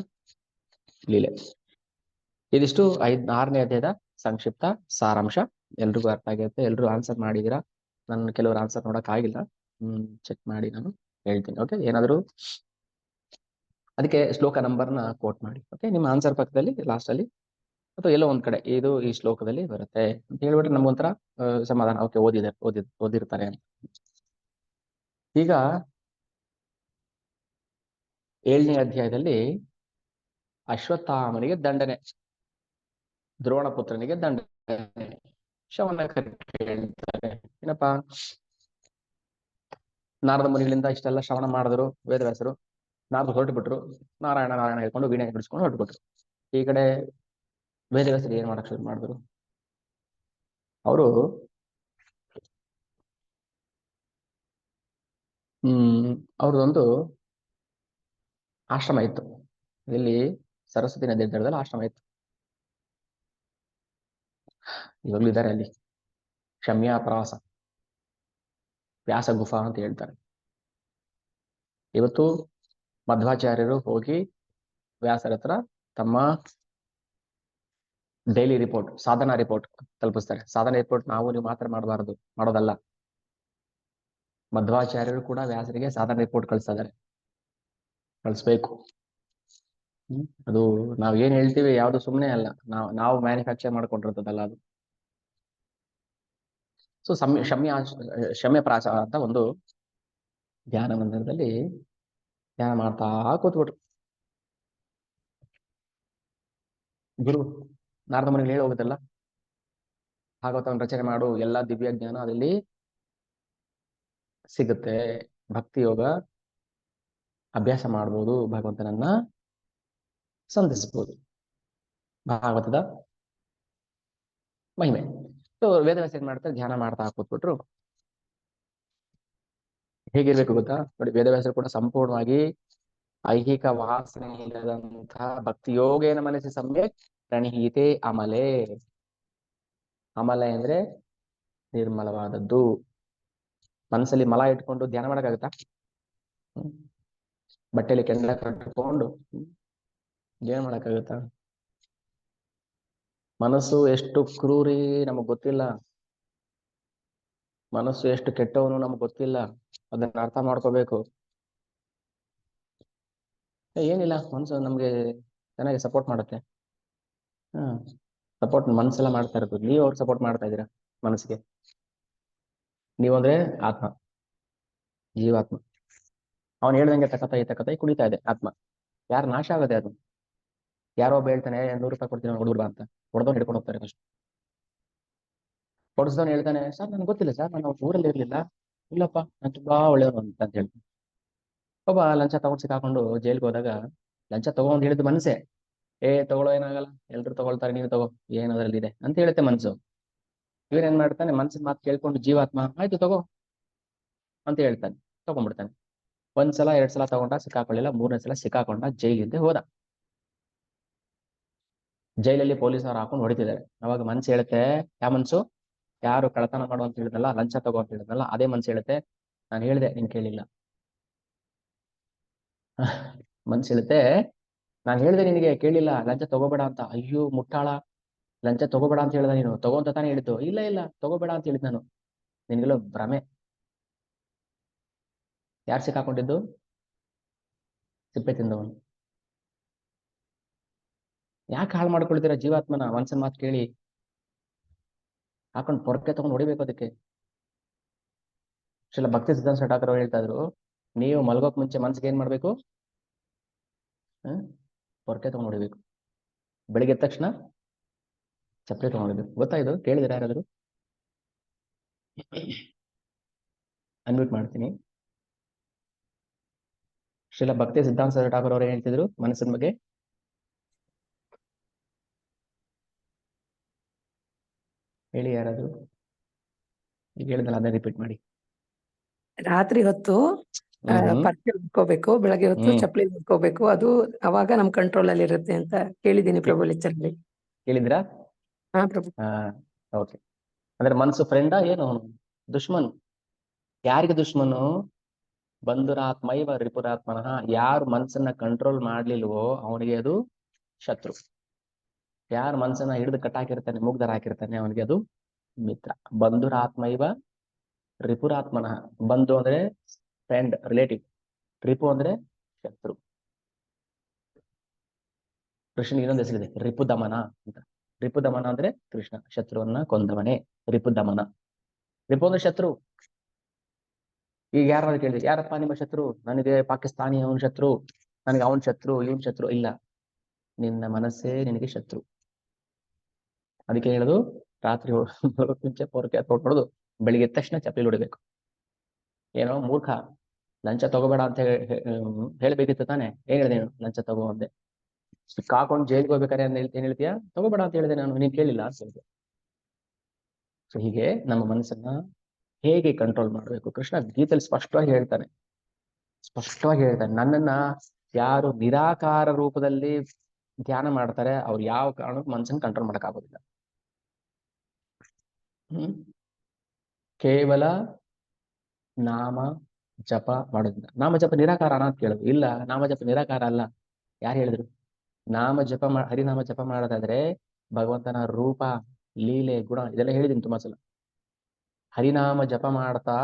ಲೀಲೆ. ಇದಿಷ್ಟು 6ನೇ ಅಧ್ಯಾಯದ ಸಂಕ್ಷಿಪ್ತ ಸಾರಾಂಶ. ಎಲ್ರಿಗೂ ಅರ್ಥ ಆಗಿರುತ್ತೆ, ಎಲ್ರು ಆನ್ಸರ್ ಮಾಡಿದೀರಾ. ನನ್ನ ಕೆಲವರು ಆನ್ಸರ್ ನೋಡಕ್ ಆಗಿಲ್ಲ, ಚೆಕ್ ಮಾಡಿ ನಾನು ಹೇಳ್ತೀನಿ. ಓಕೆ, ಏನಾದರೂ ಅದಕ್ಕೆ ಶ್ಲೋಕ ನಂಬರ್ನ ಕೋಟ್ ಮಾಡಿ. ಓಕೆ, ನಿಮ್ಮ ಆನ್ಸರ್ ಪಕ್ಕದಲ್ಲಿ ಲಾಸ್ಟ್ ಅಲ್ಲಿ ಅಥವಾ ಎಲ್ಲೋ ಒಂದ್ ಕಡೆ ಇದು ಈ ಶ್ಲೋಕದಲ್ಲಿ ಬರುತ್ತೆ ಅಂತ ಹೇಳ್ಬಿಟ್ರೆ ನಮ್ಗೊಂಥರ ಸಮಾಧಾನ. ಓಕೆ, ಓದಿರ್ತಾರೆ ಅಂತ. ಈಗ 7ನೇ ಅಧ್ಯಾಯದಲ್ಲಿ ಅಶ್ವತ್ಥಾಮನಿಗೆ ದಂಡನೆ, ದ್ರೋಣ ಪುತ್ರನಿಗೆ ದಂಡನೆ. ಶವನ ಹೇಳ್ತಾರೆ ಏನಪ್ಪಾ, ನಾರದ ಮುನಿಗಳಿಂದ ಇಷ್ಟೆಲ್ಲ ಶ್ರವಣ ಮಾಡಿದ್ರು ವೇದವ್ಯಾಸರು. ನಾರದ್ರು ಹೊರಟು ಬಿಟ್ರು, ನಾರಾಯಣ ನಾರಾಯಣ ಹೇಳ್ಕೊಂಡು ವೀಣೆ ಬಿಡಿಸ್ಕೊಂಡು ಹೊರಟು ಬಿಟ್ರು. ಈ ಕಡೆ ವೇದವ್ಯಾಸರು ಏನ್ ಮಾಡಕ್ ಶುರು ಮಾಡಿದ್ರು, ಅವರು ಅವ್ರದ್ದೊಂದು ಆಶ್ರಮ ಇತ್ತು. ಇಲ್ಲಿ ಸರಸ್ವತಿ ನದಿ ದಡದಲ್ಲಿ ಆಶ್ರಮ ಇತ್ತು. ಇವಾಗ್ಲೂ ಇದ್ದಾರೆ ಅಲ್ಲಿ, ಕ್ಷಮ್ಯಾಪ್ರಾಸ ವ್ಯಾಸ ಗುಫಾ ಅಂತ ಹೇಳ್ತಾರೆ. ಇವತ್ತು ಮಧ್ವಾಚಾರ್ಯರು ಹೋಗಿ ವ್ಯಾಸರ ಹತ್ರ ತಮ್ಮ ಡೈಲಿ ರಿಪೋರ್ಟ್, ಸಾಧನಾ ರಿಪೋರ್ಟ್ ತಲುಪಿಸ್ತಾರೆ. ಸಾಧನಾ ರಿಪೋರ್ಟ್ ನಾವು ನೀವು ಮಾತ್ರ ಮಾಡೋದಲ್ಲ. ಮಧ್ವಾಚಾರ್ಯರು ಕೂಡ ವ್ಯಾಸರಿಗೆ ಸಾಧನಾ ರಿಪೋರ್ಟ್ ಕಳಿಸ್ಬೇಕು. ಅದು ನಾವ್ ಏನ್ ಹೇಳ್ತೀವಿ ಯಾವ್ದು ಸುಮ್ಮನೆ ಅಲ್ಲ, ನಾವು ಮ್ಯಾನುಫ್ಯಾಕ್ಚರ್ ಮಾಡ್ಕೊಂಡಿರ್ತದಲ್ಲ ಅದು. ಸೊ ಶಮ್ಯ ಪ್ರಾಸ ಅಂತ ಒಂದು ಧ್ಯಾನ ಮಂದಿರದಲ್ಲಿ ಧ್ಯಾನ ಮಾಡ್ತಾ ಕೂತ್ಬಿಟ್ರು. ಗುರು ನಾರದ ಮುನಿಗಳು ಹೇಳಿ ಹೋಗುತ್ತಲ್ಲ, ಭಾಗವತವನ್ನು ರಚನೆ ಮಾಡು, ಎಲ್ಲಾ ದಿವ್ಯ ಜ್ಞಾನ ಅದರಲ್ಲಿ ಸಿಗುತ್ತೆ, ಭಕ್ತಿ ಯೋಗ ಅಭ್ಯಾಸ ಮಾಡ್ಬೋದು, ಭಗವಂತನನ್ನ ಸಂಧಿಸ್ಬೋದು, ಭಾಗವತದ ಮಹಿಮೆ. ಸೊ ವೇದವ್ಯಾಸ ಏನ್ ಮಾಡ್ತಾರೆ, ಧ್ಯಾನ ಮಾಡ್ತಾ ಕೂತ್ಬಿಟ್ರು. ಹೇಗಿರ್ಬೇಕು ಗೊತ್ತಾ ನೋಡಿ, ವೇದವ್ಯಾಸರು ಕೂಡ ಸಂಪೂರ್ಣವಾಗಿ ಐಹಿಕ ವಾಸನೆ ಇಲ್ಲದಂತಹ ಭಕ್ತಿಯೋಗೇನ ಮನಸ್ಸಿ ಸಮ್ಯಕ್ ಪ್ರಣೀತೆ ಅಮಲೆ. ಅಮಲೆ ಅಂದ್ರೆ ನಿರ್ಮಲವಾದದ್ದು. ಮನಸ್ಸಲ್ಲಿ ಮಲ ಇಟ್ಕೊಂಡು ಧ್ಯಾನ ಮಾಡಕ್ಕಾಗತ್ತಾ? ಬಟ್ಟೆಯಲ್ಲಿ ಕೆಂಡ ಕಟ್ಟಿಕೊಂಡು ಧ್ಯಾನ ಮಾಡಕ್ಕಾಗತ್ತಾ? ಮನಸ್ಸು ಎಷ್ಟು ಕ್ರೂರಿ ನಮಗ್ ಗೊತ್ತಿಲ್ಲ, ಮನಸ್ಸು ಎಷ್ಟು ಕೆಟ್ಟವನು ನಮಗ್ ಗೊತ್ತಿಲ್ಲ. ಅದನ್ನ ಅರ್ಥ ಮಾಡ್ಕೋಬೇಕು. ಏನಿಲ್ಲ, ಮನಸ್ಸು ನಮ್ಗೆ ಚೆನ್ನಾಗಿ ಸಪೋರ್ಟ್ ಮಾಡುತ್ತೆ. ಸಪೋರ್ಟ್ ಮನಸ್ಸೆಲ್ಲ ಮಾಡ್ತಾ ಇರೋದು, ನೀವು ಅವ್ರಿಗೆ ಸಪೋರ್ಟ್ ಮಾಡ್ತಾ ಇದ್ದೀರಾ ಮನಸ್ಸಿಗೆ. ನೀವಂದ್ರೆ ಆತ್ಮ, ಜೀವಾತ್ಮ. ಅವನು ಹೇಳ್ದಂಗೆ ತಕತಾಯಿ ಕುಣಿತಾ ಇದೆ ಆತ್ಮ. ಯಾರು ನಾಶ ಆಗದೆ ಅದು. ಯಾರೋ ಒಬ್ಬ ಹೇಳ್ತಾನೆ 100 ರೂಪಾಯಿ ಕೊಡ್ತೀನಿ ಹುಡುಗರು ಅಂತ, ಹೊಡೆದವ್ನು ಹಿಡ್ಕೊಂಡು ಹೋಗ್ತಾರೆ ಫಸ್ಟ್. ಹೊಡೆಸ್ದವ್ನು ಹೇಳ್ತಾನೆ, ಸರ್ ನನ್ಗೆ ಗೊತ್ತಿಲ್ಲ ಸರ್, ನಾನು ಊರಲ್ಲಿ ಇರ್ಲಿಲ್ಲ. ಇಲ್ಲಪ್ಪ ನಾನು ತುಂಬಾ ಒಳ್ಳೆಯವನು ಅಂತ ಹೇಳ್ತೀನಿ. ಒಬ್ಬ ಲಂಚ ತಗೊಂಡು ಸಿಕ್ಕಾಕೊಂಡು ಜೈಲ್ಗೆ ಹೋದಾಗ, ಲಂಚ ತಗೊಂಡು ಹೇಳಿದ್ದು ಮನಸ್ಸೇ, ತಗೊಳ್ಳೋ ಏನಾಗಲ್ಲ, ಎಲ್ರು ತಗೊಳ್ತಾರೆ, ನೀನು ತಗೋ, ಏನದ್ರಲ್ಲಿ ಇದೆ ಅಂತ ಹೇಳುತ್ತೆ ಮನ್ಸು. ಇವನೇನ್ ಮಾಡ್ತಾನೆ, ಮನ್ಸಿನ ಮಾತು ಕೇಳ್ಕೊಂಡು ಜೀವಾತ್ಮ ಆಯ್ತು ತಗೋ ಅಂತ ಹೇಳ್ತಾನೆ, ತಗೊಂಡ್ಬಿಡ್ತಾನೆ. 1 ಸಲ 2 ಸಲ ತಗೊಂಡ, ಸಿಕ್ಕಾಕೊಳ್ಳಿಲ್ಲ. 3ನೇ ಸಲ ಸಿಕ್ಕಾಕೊಂಡ, ಜೈಲಿಂದ ಹೋದ. ಜೈಲಲ್ಲಿ ಪೊಲೀಸರು ಹಾಕೊಂಡು ಹೊಡಿತಿದ್ದಾರೆ. ಅವಾಗ ಮನ್ಸು ಹೇಳುತ್ತೆ, ಯಾವ ಮನ್ಸು, ಯಾರು ಕಳ್ಳತನ ಮಾಡು ಅಂತ ಹೇಳಿದ್ನಲ್ಲ, ಲಂಚ ತಗೋ ಅಂತ ಹೇಳಿದ್ನಲ್ಲ, ಅದೇ ಮನ್ಸು ಹೇಳುತ್ತೆ, ನಾನು ಹೇಳಿದೆ ನೀನ್ ಕೇಳಿಲ್ಲ. ಮನ್ಸು ಹೇಳುತ್ತೆ, ನಾನು ಹೇಳಿದೆ ನಿನಗೆ ಕೇಳಿಲ್ಲ, ಲಂಚ ತಗೋಬೇಡ ಅಂತ. ಅಯ್ಯೋ ಮುಟ್ಟಾಳ, ಲಂಚ ತಗೋಬೇಡ ಅಂತ ಹೇಳ್ದ, ನೀನು ತಗೋಂತ ತಾನೇ ಹೇಳಿದ್ದು. ಇಲ್ಲ ತಗೋಬೇಡ ಅಂತ ಹೇಳಿದ್ ನಾನು, ನಿನ್ಗೆಲ್ಲೋ ಭ್ರಮೆ. ಯಾರು ಸಿಕ್ಕಾಕೊಂಡಿದ್ದು? ಸಿಪ್ಪೆ ತಿಂದವನು. ಯಾಕೆ ಹಾಳು ಮಾಡ್ಕೊಳ್ತೀರಾ ಜೀವಾತ್ಮನ? ಮನ್ಸನ್ ಮಾತು ಕೇಳಿ. ಹಾಕೊಂಡು ಪೊರಕೆ ತಗೊಂಡು ಹೊಡಿಬೇಕು ಅದಕ್ಕೆ. ಭಕ್ತಿ ಸಿದ್ಧಾಂತ ಠಾಕೂರ್ ಅವರು ಹೇಳ್ತಾ ಇದ್ರು, ನೀವು ಮಲ್ಗೋಕ್ ಮುಂಚೆ ಮನ್ಸಿಗೆ ಏನ್ ಮಾಡ್ಬೇಕು? ಪೊರಕೆ ತಗೊಂಡು ಹೊಡಿಬೇಕು. ಬೆಳಿಗ್ಗೆ ಎದ್ದ ತಕ್ಷಣ ಚಪ್ಪಲಿ ತಗೊಂಡಿರ್ಬೇಕು. ಗೊತ್ತಾ ಇದು? ಕೇಳಿದ್ರೆ ಯಾರಾದ್ರು? ಅನ್ಮ್ಯೂಟ್ ಮಾಡ್ತೀನಿ. ಭಕ್ತಿ ಸಿದ್ಧಾಂತ ಠಾಕೂರ್ ಅವರು ಏನ್ ಹೇಳ್ತಿದ್ರು ಮನಸ್ಸಿನ ಬಗ್ಗೆ? ಹೇಳಿ ಯಾರಾದ್ರು. ಈಗ ಹೇಳಿದ್ನಲ್ಲ ಅದನ್ನ ರಿಪೀಟ್ ಮಾಡಿ. ರಾತ್ರಿ ಹೊತ್ತು ಪರ್ಕೆ ಉಟ್ಕೋಬೇಕು, ಬೆಳಗ್ಗೆ ಹೊತ್ತು ಚಪ್ಪಲಿ ಉಟ್ಕೋಬೇಕು, ಅದು ಅವಾಗ ನಮ್ ಕಂಟ್ರೋಲ್ ಅಲ್ಲಿ ಇರುತ್ತೆ ಅಂತ ಕೇಳಿದೀನಿ ಪ್ರಭು ಲೆಕ್ಚರ್ ಅಲ್ಲಿ. ಕೇಳಿದ್ರಾ? ಹಾ ಪ್ರಭು. ಓಕೆ. ಅಂದ್ರೆ ಮನ್ಸು ಫ್ರೆಂಡಾ ಏನು ದುಶ್ಮನ್? ಯಾರಿಗೆ ದುಶ್ಮನು? ಬಂಧುರಾತ್ಮೈವ ರಿಪುರಾತ್ಮನಃ. ಯಾರು ಮನ್ಸನ್ನ ಕಂಟ್ರೋಲ್ ಮಾಡ್ಲಿಲ್ವೋ ಅವನಿಗೆ ಅದು ಶತ್ರು. ಯಾರು ಮನ್ಸನ್ನ ಹಿಡಿದು ಕಟ್ಟಾಕಿರ್ತಾನೆ, ಮುಗ್ಧರ ಹಾಕಿರ್ತಾನೆ, ಅವನಿಗೆ ಅದು ಮಿತ್ರ. ಬಂಧುರಾತ್ಮೈವ ರಿಪುರಾತ್ಮನಃ. ಬಂಧು ಅಂದ್ರೆ ಫ್ರೆಂಡ್, ರಿಲೇಟಿವ್. ರಿಪು ಅಂದ್ರೆ ಶತ್ರು. ಕೃಷ್ಣನಿಗೆ ಇನ್ನೊಂದು ಹೆಸರಿದೆ, ರಿಪುದಮನ ಅಂತ. ರಿಪುದಮನ ಅಂದ್ರೆ ಕೃಷ್ಣ ಶತ್ರುವನ್ನ ಕೊಂದವನೇ ರಿಪುದಮನ. ರಿಪು ಅಂದ್ರೆ ಶತ್ರು. ಈಗ ಯಾರು ಕೇಳಿದ್ರೆ, ಯಾರಪ್ಪ ನಿಮ್ಮ ಶತ್ರು? ನನಗೆ ಪಾಕಿಸ್ತಾನಿ ಅವನ ಶತ್ರು, ನನಗೆ ಅವನ್ ಶತ್ರು, ಇವನ್ ಶತ್ರು. ಇಲ್ಲ, ನಿನ್ನ ಮನಸ್ಸೇ ನಿನಗೆ ಶತ್ರು. ಅದಕ್ಕೆ ಹೇಳುದು, ರಾತ್ರಿ ಮಲಗೋಕ್ ಮುಂಚೆ ಪೊರಕೆ ಹೊಡೆದು ಬೆಳಿಗ್ಗೆ ಎದ್ದ ತಕ್ಷಣ ಚಪ್ಪಲಿ ಹೊಡಿಬೇಕು. ಏನೋ ಮೂರ್ಖ, ಲಂಚ ತಗೋಬೇಡ ಅಂತ ಹೇಳ್ಬೇಕಿತ್ತು ತಾನೆ, ಏನ್ ಹೇಳಿದೆ ನೀನು? ಲಂಚ ತಗೋ ಅಂದೆ. ಸಿಕ್ಕಾಕೊಂಡು ಜೈಲ್ಗೆ ಹೋಗ್ಬೇಕಾರೆ ಏನ್ ಹೇಳ್ತೀಯಾ? ತಗೋಬೇಡ ಅಂತ ಹೇಳಿದೆ ನಾನು, ನೀನ್ ಕೇಳಿಲ್ಲ ಅಂತ ಹೇಳಿದೆ. ಸೊ ಹೀಗೆ ನಮ್ಮ ಮನಸ್ಸನ್ನ ಹೇಗೆ ಕಂಟ್ರೋಲ್ ಮಾಡಬೇಕು? ಕೃಷ್ಣ ಗೀತೆಯಲ್ಲಿ ಸ್ಪಷ್ಟವಾಗಿ ಹೇಳ್ತಾನೆ. ನನ್ನನ್ನ ಯಾರು ನಿರಾಕಾರ ರೂಪದಲ್ಲಿ ಧ್ಯಾನ ಮಾಡ್ತಾರೆ, ಅವ್ರು ಯಾವ ಕಾರಣಕ್ಕೂ ಮನಸ್ಸನ್ನು ಕಂಟ್ರೋಲ್ ಮಾಡಕ್ ಆಗೋದಿಲ್ಲ. ಕೇವಲ ನಾಮ ಜಪ ಮಾಡೋದಿಲ್ಲ. ನಾಮ ಜಪ ನಿರಾಕಾರ ಅಂತ ಕೇಳುದು. ಇಲ್ಲ, ನಾಮ ಜಪ ನಿರಾಕಾರ ಅಲ್ಲ. ಯಾರು ಹೇಳಿದ್ರು? ನಾಮ ಜಪ ಹರಿನಾಮ ಜಪ ಮಾಡೋದಾದ್ರೆ ಭಗವಂತನ ರೂಪ, ಲೀಲೆ, ಗುಣ ಇದೆಲ್ಲ ಹೇಳಿದೀನಿ ತುಂಬಾ ಸಲ. ಹರಿನಾಮ ಜಪ ಮಾಡ್ತಾ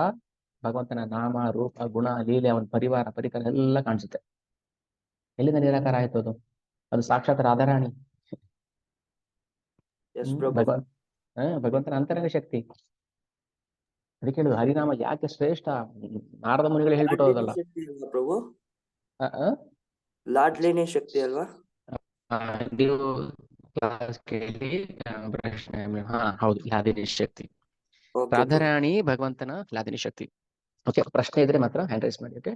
ಭಗವಂತನ ನಾಮ, ರೂಪ, ಗುಣ, ಲೀಲೆ, ಅವನ ಪರಿವಾರ, ಪರಿಕರ ಎಲ್ಲ ಕಾಣಿಸುತ್ತೆ. ಎಲ್ಲಿಂದ ನಿರಾಕಾರ ಆಯ್ತು ಅದು? ಅದು ಸಾಕ್ಷಾತ್ ರಾಧಾರಾಣಿ. ಭಗವಂತನ ಅಂತರಂಗ ಶಕ್ತಿ. ಅದಕ್ಕೆ ಹೇಳುದು ಹರಿನಾಮ ಯಾಕೆ ಶ್ರೇಷ್ಠ. ನಾರದ ಮುನಿಗಳು ಹೇಳ್ಬಿಟ್ಟು ಹೋದಲ್ಲ ಪ್ರಭು, ಲಾಡ್ಲೇನೆ ಶಕ್ತಿ ಅಲ್ವಾ? ನೀವು ಕ್ಲಾಸ್ ಕೇಳಿ ಪ್ರಶ್ನೆ. ಹಾ ಹೌದು, ಲಾದಿನಿ ಶಕ್ತಿ. ರಾಧಾರಾಣಿ ಭಗವಂತನ ಲಾದಿನಿ ಶಕ್ತಿ. ಓಕೆ, ಪ್ರಶ್ನೆ ಇದ್ರೆ ಮಾತ್ರ ಹ್ಯಾಂಡ್ ರೈಸ್ ಮಾಡಿ. ಓಕೆ,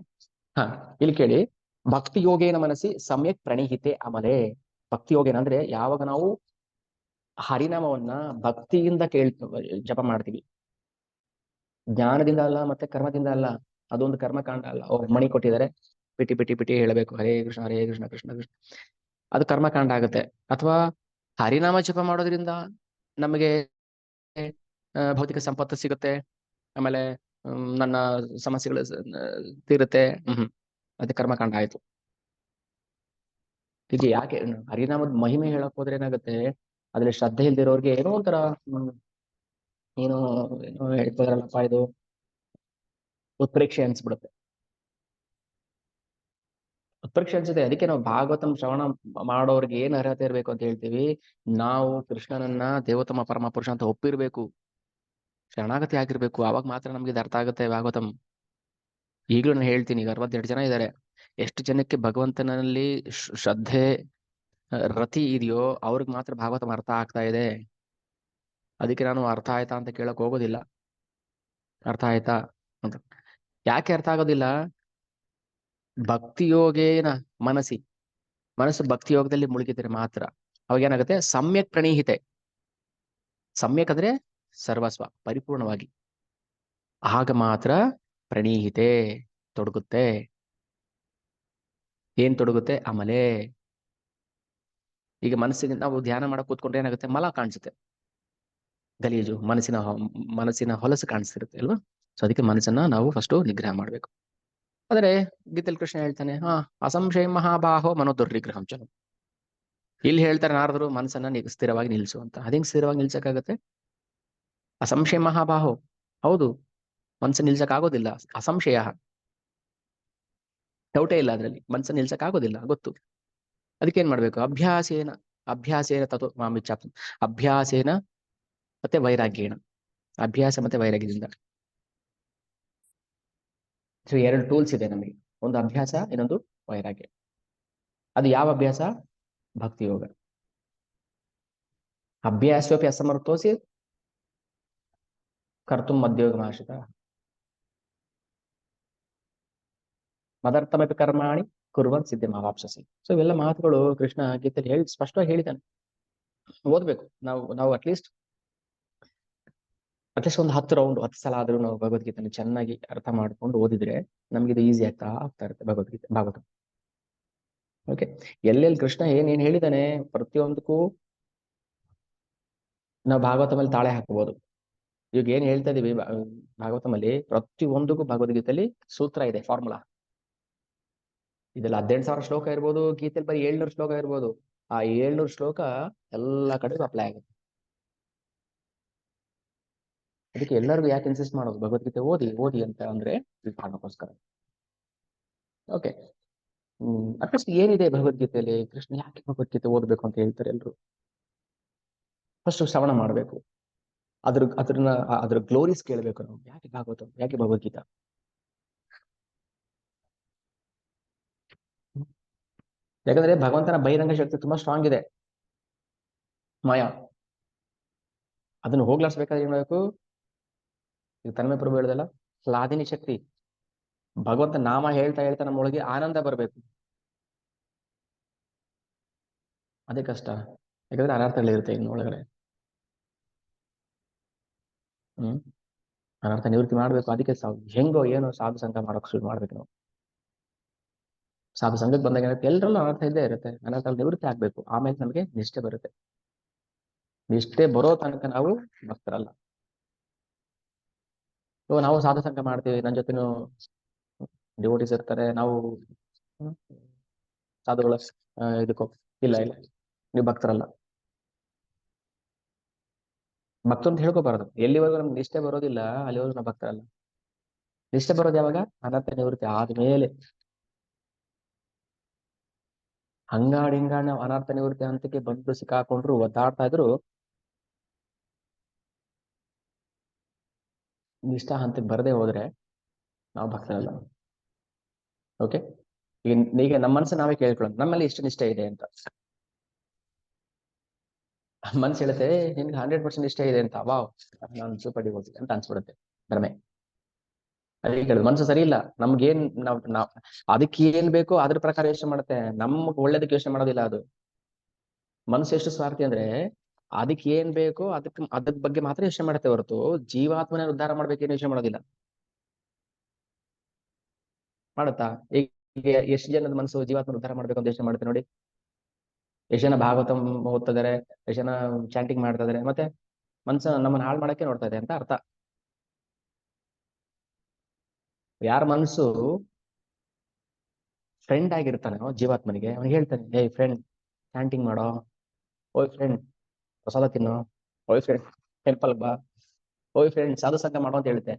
ಹಾ, ಇಲ್ಲಿ ಕೇಳಿ. ಭಕ್ತಿ ಯೋಗೇನ ಮನಸ್ಸಿ ಸಮ್ಯಕ್ ಪ್ರಣೀಹಿತೆ ಅಮಲೆ. ಭಕ್ತಿ ಯೋಗೇನ ಅಂದ್ರೆ ಯಾವಾಗ ನಾವು ಹರಿನಾಮವನ್ನ ಭಕ್ತಿಯಿಂದ ಜಪ ಮಾಡ್ತೀವಿ, ಜ್ಞಾನದಿಂದ ಅಲ್ಲ, ಮತ್ತೆ ಕರ್ಮದಿಂದ ಅಲ್ಲ. ಅದೊಂದು ಕರ್ಮಕಾಂಡ ಅಲ್ಲ. ಮಣಿ ಕೊಟ್ಟಿದ್ದಾರೆ, ಪಿಟಿ ಪಿಟಿ ಪಿಟಿ ಹೇಳಬೇಕು, ಹರೇ ಕೃಷ್ಣ ಹರೇ ಕೃಷ್ಣ ಕೃಷ್ಣ ಕೃಷ್ಣ, ಅದು ಕರ್ಮಕಾಂಡ ಆಗುತ್ತೆ. ಅಥವಾ ಹರಿನಾಮ ಜಪ ಮಾಡೋದ್ರಿಂದ ನಮಗೆ ಭೌತಿಕ ಸಂಪತ್ತು ಸಿಗುತ್ತೆ, ಆಮೇಲೆ ನನ್ನ ಸಮಸ್ಯೆಗಳು ತೀರುತ್ತೆ. ಅದು ಕರ್ಮಕಾಂಡ ಆಯ್ತು. ಹೀಗೆ ಯಾಕೆ ಹರಿನಾಮದ ಮಹಿಮೆ ಹೇಳಕ್ ಹೋದ್ರೆ ಏನಾಗುತ್ತೆ, ಅದ್ರಲ್ಲಿ ಶ್ರದ್ಧೆ ಇಲ್ದಿರೋರ್ಗೆ ಏನೋ ಒಂಥರ ಏನೋ ಏನೋ ಹೇಳ್ತಾರಲ್ಲಪ್ಪ, ಇದು ಉತ್ಪ್ರೇಕ್ಷೆ ಅನ್ಸ್ಬಿಡುತ್ತೆ. ಉತ್ಪ್ರೇಕ್ಷೆ ಅನ್ಸುತ್ತೆ. ಅದಕ್ಕೆ ನಾವು ಭಾಗವತಂ ಶ್ರವಣ ಮಾಡೋರ್ಗೆ ಏನ್ ಅರ್ಹತೆ ಇರ್ಬೇಕು ಅಂತ ಹೇಳ್ತೀವಿ. ನಾವು ಕೃಷ್ಣನನ್ನ ದೇವೋತ್ತಮ ಪರಮ ಪುರುಷ ಅಂತ ಒಪ್ಪಿರ್ಬೇಕು, ಶರಣಾಗತಿ ಆಗಿರ್ಬೇಕು. ಅವಾಗ ಮಾತ್ರ ನಮ್ಗೆ ಇದು ಅರ್ಥ ಆಗುತ್ತೆ ಭಾಗವತಂ. ಈಗಲೂ ನಾನು ಹೇಳ್ತೀನಿ, ಈಗ 62 ಜನ ಇದ್ದಾರೆ. ಎಷ್ಟು ಜನಕ್ಕೆ ಭಗವಂತನಲ್ಲಿ ಶ್ರದ್ಧೆ ರತಿ ಇದೆಯೋ ಅವ್ರಿಗೆ ಮಾತ್ರ ಭಾಗವತಂ ಅರ್ಥ ಆಗ್ತಾ ಇದೆ. ಅದಕ್ಕೆ ನಾನು ಅರ್ಥ ಆಯ್ತಾ ಅಂತ ಕೇಳಕ್ ಹೋಗೋದಿಲ್ಲ. ಅರ್ಥ ಆಯ್ತಾ ಅಂತ ಯಾಕೆ ಅರ್ಥ ಆಗೋದಿಲ್ಲ? ಭಕ್ತಿಯೋಗೇನ ಮನಸ್ಸು ಭಕ್ತಿ ಯೋಗದಲ್ಲಿ ಮುಳುಗಿದ್ರೆ ಮಾತ್ರ ಅವಾಗ ಏನಾಗುತ್ತೆ, ಸಮ್ಯಕ್ ಪ್ರಣೀಹಿತೆ. ಸಮ್ಯಕ್ ಅಂದ್ರೆ ಸರ್ವಸ್ವ, ಪರಿಪೂರ್ಣವಾಗಿ. ಆಗ ಮಾತ್ರ ಪ್ರಣೀಹಿತೆ ತೊಡಗುತ್ತೆ. ಏನ್ ತೊಡಗುತ್ತೆ? ಅಮಲೆ. ಈಗ ಮನಸ್ಸಿಗೆ ನಾವು ಧ್ಯಾನ ಮಾಡಕ್ ಕೂತ್ಕೊಂಡ್ರೆ ಏನಾಗುತ್ತೆ, ಮಲ ಕಾಣಿಸುತ್ತೆ, ಗಲೀಜು, ಮನಸ್ಸಿನ ಹೊಲಸು ಕಾಣಿಸ್ತಿರುತ್ತೆ ಅಲ್ವಾ? ಸೊ ಅದಕ್ಕೆ ಮನಸ್ಸನ್ನ ನಾವು ಫಸ್ಟ್ ನಿಗ್ರಹ ಮಾಡ್ಬೇಕು. ಆದ್ರೆ ಗೀತೆಯಲ್ಲಿ ಕೃಷ್ಣ ಹೇಳ್ತಾನೆ, ಅಸಂಶಯ ಮಹಾಬಾಹೋ ಮನೋದುರ್ನಿಗ್ರಹಂ ಚಲು. ಇಲ್ಲಿ ಹೇಳ್ತಾರೆ ನಾರದರು, ಮನಸ್ಸನ್ನ ಸ್ಥಿರವಾಗಿ ನಿಲ್ಸು ಅಂತ. ಅದೇಂಗ್ ಸ್ಥಿರವಾಗಿ ನಿಲ್ಸಕ್ಕಾಗತ್ತೆ? ಅಸಂಶಯ ಮಹಾಬಾಹೋ, ಹೌದು, ಮನಸ್ಸನ್ನ ನಿಲ್ಸಕ್ ಆಗೋದಿಲ್ಲ. ಅಸಂಶಯ, ಡೌಟೇ ಇಲ್ಲ ಅದ್ರಲ್ಲಿ, ಮನಸ್ಸನ್ನ ನಿಲ್ಸಕ್ ಆಗೋದಿಲ್ಲ, ಗೊತ್ತು. ಅದಕ್ಕೆ ಏನ್ ಮಾಡ್ಬೇಕು? ಅಭ್ಯಾಸೇನ ತತ್ವ ಮಾಮಿಚ್ಛಾಪ್ತಂ. ಅಭ್ಯಾಸೇನ ಮತ್ತೆ ವೈರಾಗ್ಯೇನ. ಅಭ್ಯಾಸ ಮತ್ತೆ ವೈರಾಗ್ಯದಿಂದ. ಸೊ 2 ಟೂಲ್ಸ್ ಇದೆ ನಮಗೆ, ಒಂದು ಅಭ್ಯಾಸ, ಇನ್ನೊಂದು ವೈರಾಗ್ಯ. ಅದು ಯಾವ ಅಭ್ಯಾಸ? ಭಕ್ತಿ ಯೋಗ. ಅಭ್ಯಾಸೋಪಿ ಅಸಮರ್ಥೋಸಿ ಕರ್ತುಂ ಮಧ್ಯೋಗಮಾಶ್ರಿತ ಮದರ್ಥಮಪಿ ಕರ್ಮಾಣಿ ಕುರ್ವನ್ ಸಿದ್ಧಿಮಾವಾಪ್ಸ್ಯಸಿ. ಸೊ ಇವೆಲ್ಲ ಮಾತುಗಳು ಕೃಷ್ಣ ಗೀತೆಯಲ್ಲಿ ಸ್ಪಷ್ಟವಾಗಿ ಹೇಳಿದ್ದಾನೆ. ಓದ್ಬೇಕು ನಾವು ಅಟ್ಲೀಸ್ಟ್ ಒಂದು 10 ಸಲ ಆದ್ರೂ ನಾವು ಭಗವದ್ಗೀತೆನ ಚೆನ್ನಾಗಿ ಅರ್ಥ ಮಾಡ್ಕೊಂಡು ಓದಿದ್ರೆ ನಮ್ಗೆ ಇದು ಈಸಿ ಆಗ್ತಾ ಇರುತ್ತೆ ಭಾಗವತ. ಓಕೆ, ಎಲ್ಲೆಲ್ಲಿ ಕೃಷ್ಣ ಏನೇನ್ ಹೇಳಿದಾನೆ ಪ್ರತಿಯೊಂದಕ್ಕೂ ನಾವು ಭಾಗವತಮಲ್ಲಿ ತಾಳೆ ಹಾಕಬಹುದು. ಈಗ ಏನ್ ಹೇಳ್ತಾ ಇದೀವಿ ಭಾಗವತಮಲ್ಲಿ, ಪ್ರತಿಯೊಂದಕ್ಕೂ ಭಗವದ್ಗೀತೆಯಲ್ಲಿ ಸೂತ್ರ ಇದೆ, ಫಾರ್ಮುಲಾ. ಇದೆಲ್ಲ 18,000 ಶ್ಲೋಕ ಇರ್ಬೋದು, ಗೀತೆಯಲ್ಲಿ ಬರೀ 700 ಶ್ಲೋಕ ಇರ್ಬೋದು. ಆ 700 ಶ್ಲೋಕ ಎಲ್ಲ ಕಡೆಗೂ ಅಪ್ಲೈ ಆಗುತ್ತೆ. ಅದಕ್ಕೆ ಎಲ್ಲರಿಗೂ ಯಾಕೆ ಇನ್ಸಿಸ್ಟ್ ಮಾಡೋದು ಭಗವದ್ಗೀತೆ ಓದಿ ಓದಿ ಅಂತ ಅಂದ್ರೆ ಈ ಕಾರಣಕ್ಕೋಸ್ಕರ. ಓಕೆ. ಅಟ್ಲೀಸ್ಟ್ ಏನಿದೆ ಭಗವದ್ಗೀತೆಯಲ್ಲಿ, ಕೃಷ್ಣ ಯಾಕೆ ಭಗವದ್ಗೀತೆ ಓದ್ಬೇಕು ಅಂತ ಹೇಳ್ತಾರೆ ಎಲ್ರು. ಫಸ್ಟ್ ಶ್ರವಣ ಮಾಡ್ಬೇಕು, ಅದ್ರ ಗ್ಲೋರೀಸ್ ಕೇಳಬೇಕು ನಾವು. ಯಾಕೆ ಭಾಗವತ, ಯಾಕೆ ಭಗವದ್ಗೀತಾ? ಯಾಕಂದ್ರೆ ಭಗವಂತನ ಬಹಿರಂಗ ಶಕ್ತಿ ತುಂಬಾ ಸ್ಟ್ರಾಂಗ್ ಇದೆ, ಮಾಯಾ. ಅದನ್ನು ಹೋಗ್ಲಾಡ್ಸ್ಬೇಕಾದ್ರೆ ಏನ್ ಮಾಡ್ಬೇಕು? ಈಗ ತನ್ಮಯ ಪ್ರಭು ಹೇಳ್ದಲ್ಲ, ಹ್ಲಾದಿನಿ ಶಕ್ತಿ. ಭಗವಂತ ನಾಮ ಹೇಳ್ತಾ ಹೇಳ್ತಾ ನಮ್ಮೊಳಗೆ ಆನಂದ ಬರಬೇಕು, ಅದೇ ಕಷ್ಟ. ಯಾಕಂದ್ರೆ ಅನರ್ಥಗಳಿರುತ್ತೆ ಇನ್ನು ಒಳಗಡೆ. ಅನರ್ಥ ನಿವೃತ್ತಿ ಮಾಡ್ಬೇಕು. ಅದಕ್ಕೆ ಹೆಂಗೋ ಏನೋ ಸಾಧು ಸಂಘ ಮಾಡೋಕೆ ಶುರು ಮಾಡ್ಬೇಕು ನಾವು. ಸಾಧು ಸಂಘಕ್ಕೆ ಬಂದಾಗ ಏನಾಗುತ್ತೆ, ಎಲ್ಲರಲ್ಲೂ ಅನರ್ಥ ಇದ್ದೇ ಇರುತ್ತೆ. ಅನರ್ಥ ನಿವೃತ್ತಿ ಆಗ್ಬೇಕು, ಆಮೇಲೆ ನಮಗೆ ನಿಷ್ಠೆ ಬರುತ್ತೆ. ನಿಷ್ಠೆ ಬರೋ ತನಕ ನಾವು ಭಕ್ತರಲ್ಲ. ನಾವು ಸಾಧು ಸಂಘ ಮಾಡ್ತೀವಿ, ನನ್ನ ಜೊತೆನೂ ಡಿವೋಟೀಸ್ ಇರ್ತಾರೆ, ನಾವು ಸಾಧುಗಳ ಇದಕ್ಕೋ ಇಲ್ಲ ಇಲ್ಲ, ನೀವು ಭಕ್ತರಲ್ಲ. ಭಕ್ತರು ಅಂತ ಹೇಳ್ಕೋಬಾರದು. ಎಲ್ಲಿವರೆಗೂ ನಮ್ಗೆ ನಿಷ್ಠೆ ಬರೋದಿಲ್ಲ ಅಲ್ಲಿವರೆಗೂ ನಾವು ಭಕ್ತರಲ್ಲ. ನಿಷ್ಠೆ ಬರೋದು ಯಾವಾಗ? ಅನರ್ಥ ನಿವೃತ್ತಿ ಆದ್ಮೇಲೆ. ಹಂಗಾಡ್ ನಾವು ಅನರ್ಥ ನಿವೃತ್ತಿ ಹಂತಕ್ಕೆ ಬಂದು ಸಿಕ್ಕಾಕೊಂಡ್ರು, ಒದ್ದಾಡ್ತಾ ಇದ್ರು, ನಿಷ್ಠಾ ಹಂತಕ್ಕೆ ಬರದೇ ಹೋದ್ರೆ ನಾವು ಭಕ್ತರಲ್ಲ. ಓಕೆ. ಈಗ ನಮ್ಮ ಮನಸ್ಸು ನಾವೇ ಕೇಳ್ಕೊಳ್ಳೋದು, ನಮ್ಮಲ್ಲಿ ಎಷ್ಟು ನಿಷ್ಠೆ ಇದೆ ಅಂತ. ಮನ್ಸು ಹೇಳುತ್ತೆ ನಿನ್ಗೆ 100% ನಿಷ್ಠೆ ಇದೆ ಅಂತ, ವಾವ್ ನಾನು ಸೂಪರ್ ಡಿವೋಟಿ ಅಂತ ಅನ್ಸ್ಬಿಡುತ್ತೆ. ಭ್ರಮೆ. ಅದಕ್ಕೆ ಹೇಳುದು, ಮನ್ಸು ಸರಿ ಇಲ್ಲ. ನಮ್ಗೇನ್ ನಾವ್ ಅದಕ್ಕೆ ಏನ್ ಬೇಕೋ ಅದ್ರ ಪ್ರಕಾರ ಯೋಚನೆ ಮಾಡುತ್ತೆ, ನಮ್ಗೆ ಒಳ್ಳೇದಕ್ಕೆ ಯೋಚನೆ ಮಾಡೋದಿಲ್ಲ ಅದು. ಮನಸ್ಸು ಎಷ್ಟು ಸ್ವಾರ್ಥಿ ಅಂದ್ರೆ ಅದಕ್ಕೆ ಏನ್ ಬೇಕೋ ಅದ್ರ ಬಗ್ಗೆ ಮಾತ್ರ ಯೋಚನೆ ಮಾಡುತ್ತೆ ಹೊರತು ಜೀವಾತ್ಮನ ಉದ್ಧಾರ ಮಾಡ್ಬೇಕೇನು ಯೋಚನೆ ಮಾಡೋದಿಲ್ಲ. ಮಾಡುತ್ತಾ? ಈಗ ಎಷ್ಟು ಜನದ ಮನಸ್ಸು ಜೀವಾತ್ಮನ ಉದ್ಧಾರ ಮಾಡ್ಬೇಕು ಅಂತ ಯೋಚನೆ ಮಾಡುತ್ತೆ ನೋಡಿ. ಎಷ್ಟು ಜನ ಭಾಗವತ ಓದ್ತಾ ಇದಾರೆ, ಎಷ್ಟು ಜನ ಚಾಂಟಿಂಗ್ ಮಾಡ್ತಾ ಇದಾರೆ, ಮತ್ತೆ ಮನ್ಸ ನಮ್ಮನ್ನ ಹಾಳು ಮಾಡಕ್ಕೆ ನೋಡ್ತಾ ಇದೆ ಅಂತ ಅರ್ಥ. ಯಾರ ಮನಸ್ಸು ಫ್ರೆಂಡ್ ಆಗಿರ್ತಾನೆ ಜೀವಾತ್ಮನಿಗೆ, ಅವ್ನಿಗೆ ಹೇಳ್ತಾನೆ, ಏಯ್ ಫ್ರೆಂಡ್ ಚಾಂಟಿಂಗ್ ಮಾಡೋ, ಓಯ್ ಫ್ರೆಂಡ್ ಪ್ರಸಾದ ತಿನ್ನೋ, ಓಯ್ ಫ್ರೆಂಡ್ ಟೆಂಪಲ್ ಬಾ, ಓಯ್ ಫ್ರೆಂಡ್ ಸಾಧು ಸಂಘ ಮಾಡೋ ಅಂತ ಹೇಳುತ್ತೆ.